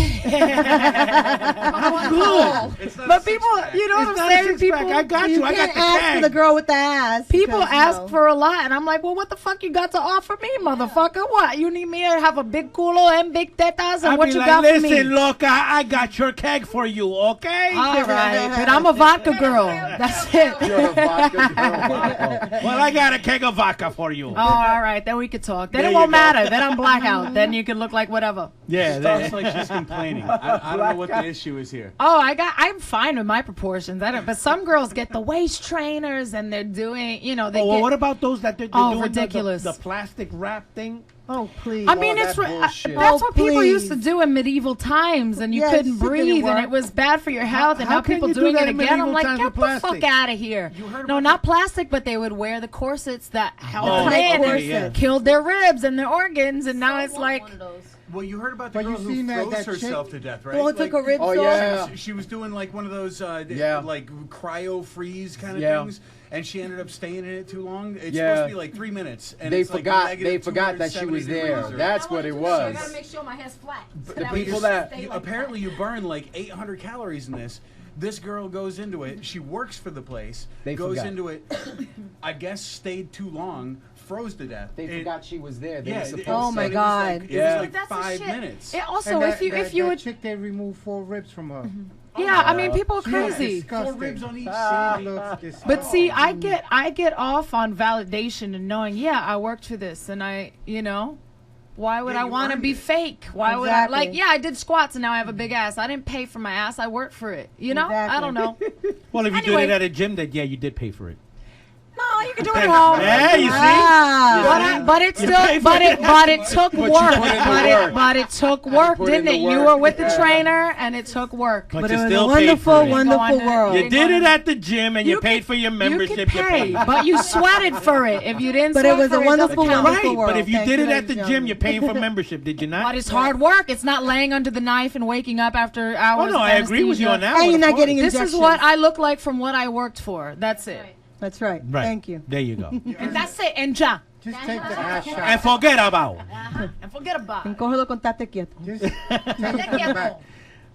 B: good.
L: It's not
B: But
L: a
B: people,
L: six-pack.
B: you know
K: It's
B: what
K: not
B: I'm
K: a
B: saying?
K: six-pack.
B: People,
K: I got you. I got
J: can't
K: the
J: ask
K: tag.
J: for the girl with the ass.
B: people
J: because,
B: ask
J: you know.
B: for a lot, and I'm like, well, what the fuck you got to offer me, motherfucker? What? You need me to have a big culo and big tetas, and
K: I'd
B: what
K: be
B: you
K: like,
B: got for
K: listen,
B: me?
K: loca, I got your keg for you, okay?
B: All right, but I'm a vodka girl. That's it.
E: You're a vodka girl.
K: Well, I got a keg of vodka for you.
B: Oh, all right. Then we could talk. Then
K: There
B: it
K: you
B: won't
K: go.
B: matter. Then I'm blackout. Then you can look like whatever.
K: Yeah,
L: Talks like she's complaining. I don't know what the issue is here.
B: Oh, I'm fine with my proportions. I don't. But some girls get the waist trainers and they're doing, they
K: well,
B: get.
K: what about those that they're
B: Oh,
K: doing
B: ridiculous.
K: The plastic wrap thing?
J: Oh, please.
B: I mean,
E: that
B: it's
E: bullshit.
B: that's
J: Oh,
B: what people used to
J: please.
B: do in medieval times, and you
J: Yes,
B: couldn't
J: it didn't
B: breathe, and
J: work.
B: it was bad for your health. And
K: how
B: now
K: can
B: people
K: you do
B: doing
K: that
B: it
K: in
B: again. I'm
K: medieval
B: like,
K: times
B: get
K: with
B: the
K: plastic?
B: fuck out of here.
L: heard
B: No,
L: about
B: not plastic, but they would wear the corsets that held
J: tight
B: them in
J: corsets.
B: and killed their ribs and their organs, and now it's like.
H: One of those.
L: Well, you heard about the
F: But
L: girl
F: you
L: who
F: seen
L: froze
F: that
L: herself
F: chick-
L: to death,
J: The
L: right?
J: one took a rib
E: Oh,
J: off.
E: yeah.
L: She was doing like one of those
E: Yeah.
L: like cryo freeze kind of
E: Yeah.
L: things, and she ended up staying in it too long. It's
E: Yeah.
L: supposed to be like 3 minutes, and
E: They
L: it's like
E: forgot.
L: negative
E: They forgot that she
L: 270
E: was there.
L: degrees or-
E: That's what it
H: I
E: was.
H: gotta make sure my hair's flat. So
E: the
H: that way
E: people
H: you
E: that-
H: stay
L: You-
H: like
L: apparently you burn like 800 calories in this. This girl goes into it. She works for the place.
E: They
L: goes
E: forgot.
L: into it. I guess stayed too long. froze to death.
E: They forgot she was there. They
L: Yeah,
E: were supposed
J: Oh
E: to.
J: my
L: it was
J: God.
L: like,
E: Yeah.
L: it was like
B: That's the
L: 5
B: shit.
L: minutes.
B: It also,
F: And
B: if you
F: that
B: would,
F: chick, they removed 4 ribs from her.
B: yeah, I mean, people are
F: She was
B: crazy.
F: disgusting.
L: 4 ribs on each
F: She
L: side.
F: looks disgusting.
B: But see, I get off on validation and knowing, yeah, I worked for this, and why would
L: Yeah,
B: I
L: you
B: want to
L: earned
B: be
L: it.
B: fake? Why would I,
J: Exactly.
B: I did squats and now I have a big ass. I didn't pay for my ass. I worked for it. I
J: Exactly.
B: don't know.
K: Well, if you
B: Anyway.
K: did it at a gym, then yeah, you did pay for it.
B: No, you can do it at home.
K: Yeah, you see?
J: Ah.
B: But it
K: You
B: still,
K: pay for
B: but
K: it.
B: it took
E: But you
B: work.
E: put in the work.
B: But it took work,
E: put in
B: didn't
E: the
B: it? You
E: work.
B: were with the
E: Yeah.
B: trainer, and it took work.
K: But
J: But
K: you
J: it was a
K: still paid
J: wonderful,
K: for it.
J: wonderful
B: Go on
J: world.
K: You did it at the gym, and you paid for your
B: You
K: membership.
B: could pay,
K: You paid.
B: but you sweated for it. If you didn't,
J: But
B: sweat
J: it was
B: for
J: a wonderful,
B: doesn't count.
J: wonderful
K: Right,
J: world.
K: but if you
J: Thank
K: did it
J: ladies
K: at the
J: and
K: gym,
J: gentlemen.
K: you're paying for membership. Did you not?
B: But it's hard work. It's not laying under the knife and waking up after hours.
K: Oh no,
B: of
K: I agree with you on
B: anesthesia.
K: that.
J: And
K: one,
J: you're
K: of
J: not
K: course.
J: getting
B: This
J: injections.
B: is what I look like from what I worked for. That's it.
J: That's right.
K: Right.
J: Thank you.
K: There you go.
B: And that's it. And ja.
F: Just take the ass shot.
K: And forget about.
B: And forget about it.
J: Cógelo con tate quieto.
F: Just take it from the back.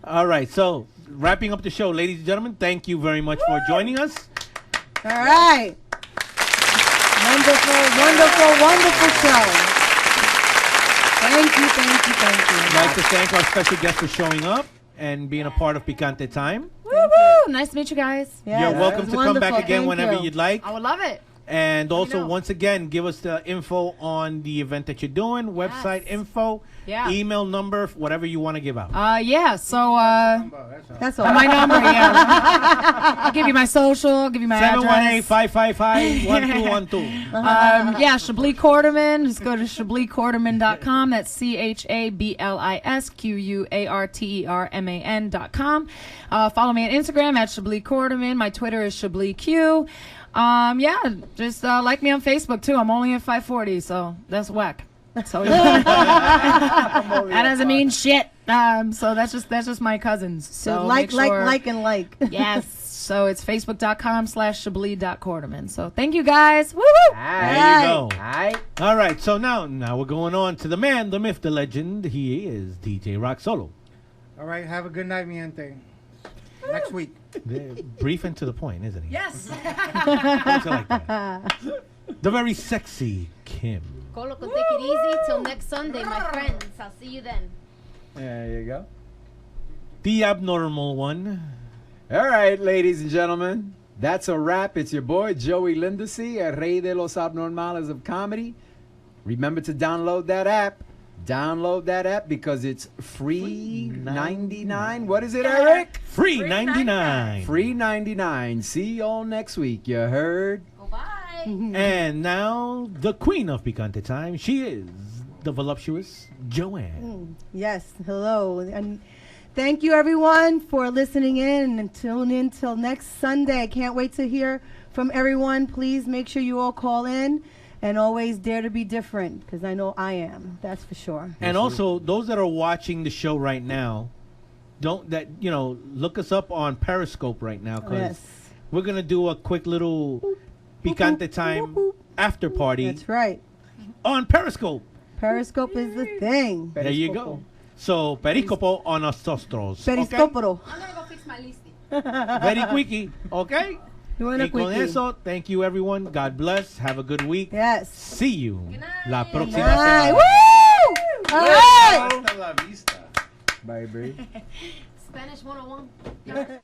K: All right. So wrapping up the show, ladies and gentlemen, thank you very much for joining us.
J: All right. Wonderful, wonderful, wonderful show. Thank you, thank you, thank you.
K: I'd like to thank our special guest for showing up and being a part of Picante Time.
B: Woo-hoo. Nice to meet you guys.
J: Yes,
K: You're
J: it
K: welcome
J: was
K: to come back
J: wonderful.
K: again
J: Thank
K: whenever
J: you.
K: you'd like.
B: I would love it.
K: And also,
B: know.
K: once again, give us the info on the event that you're doing, website info,
B: Yeah.
K: email number, whatever you want to give out.
B: Yeah. So,
J: That's all.
B: my number. Yeah. I'll give you my social. I'll give you my address.
K: 718-555-1212.
B: Yeah, Chablis Quarterman. Just go to ChablisQuarterman.com. That's ChablisQuarterman.com. Follow me on Instagram at Chablis Quarterman. My Twitter is Chablis Q. Yeah, just like me on Facebook too. I'm only at 540, so that's whack. So that doesn't mean shit. So that's just my cousins. So
J: So like,
B: make sure-
J: like, and like.
B: Yes. So it's facebook.com/Chablis.Quarterman. So thank you guys. Woo-hoo!
K: There you go.
E: Alright.
K: All right, so now we're going on to the man, the myth, the legend. He is DJ Rock Solo.
F: All right, have a good night, mi gente. Next week.
K: Brief and to the point, isn't he?
B: Yes.
K: Don't you like that? The very sexy Kim.
H: Colo, take it easy till next Sunday, my friends. I'll see you then.
E: There you go.
K: The abnormal one.
E: All right, ladies and gentlemen, that's a wrap. It's your boy, Joey Lindesy, El Rey de los Abnormales of Comedy. Remember to download that app. Download that app because it's free 99. What is it, Eric?
K: Free 99.
E: Free 99. See you all next week. You heard?
H: Bye.
K: And now, the queen of Picante Time. She is the voluptuous Joanne.
J: Yes, hello. And thank you, everyone, for listening in and tune in till next Sunday. I can't wait to hear from everyone. Please make sure you all call in and always dare to be different because I know I am. That's for sure.
K: And also, those that are watching the show right now, look us up on Periscope right now because
J: Yes.
K: we're going to do a quick little Picante Time after party
J: That's right.
K: on Periscope.
J: Periscope is the thing.
K: There you go. So, Periscopo on nosotros.
J: Periscopero.
H: I'm gonna go fix my listing.
K: Okay? Very quickie. Okay?
J: You want a
K: Y con
J: quickie?
K: eso, thank you everyone. God bless. Have a good week.
J: Yes.
K: See you la próxima
J: Bye.
K: semana.
J: Woo! All right.
L: Hasta la vista.
E: Bye, Bree.
H: Spanish 101.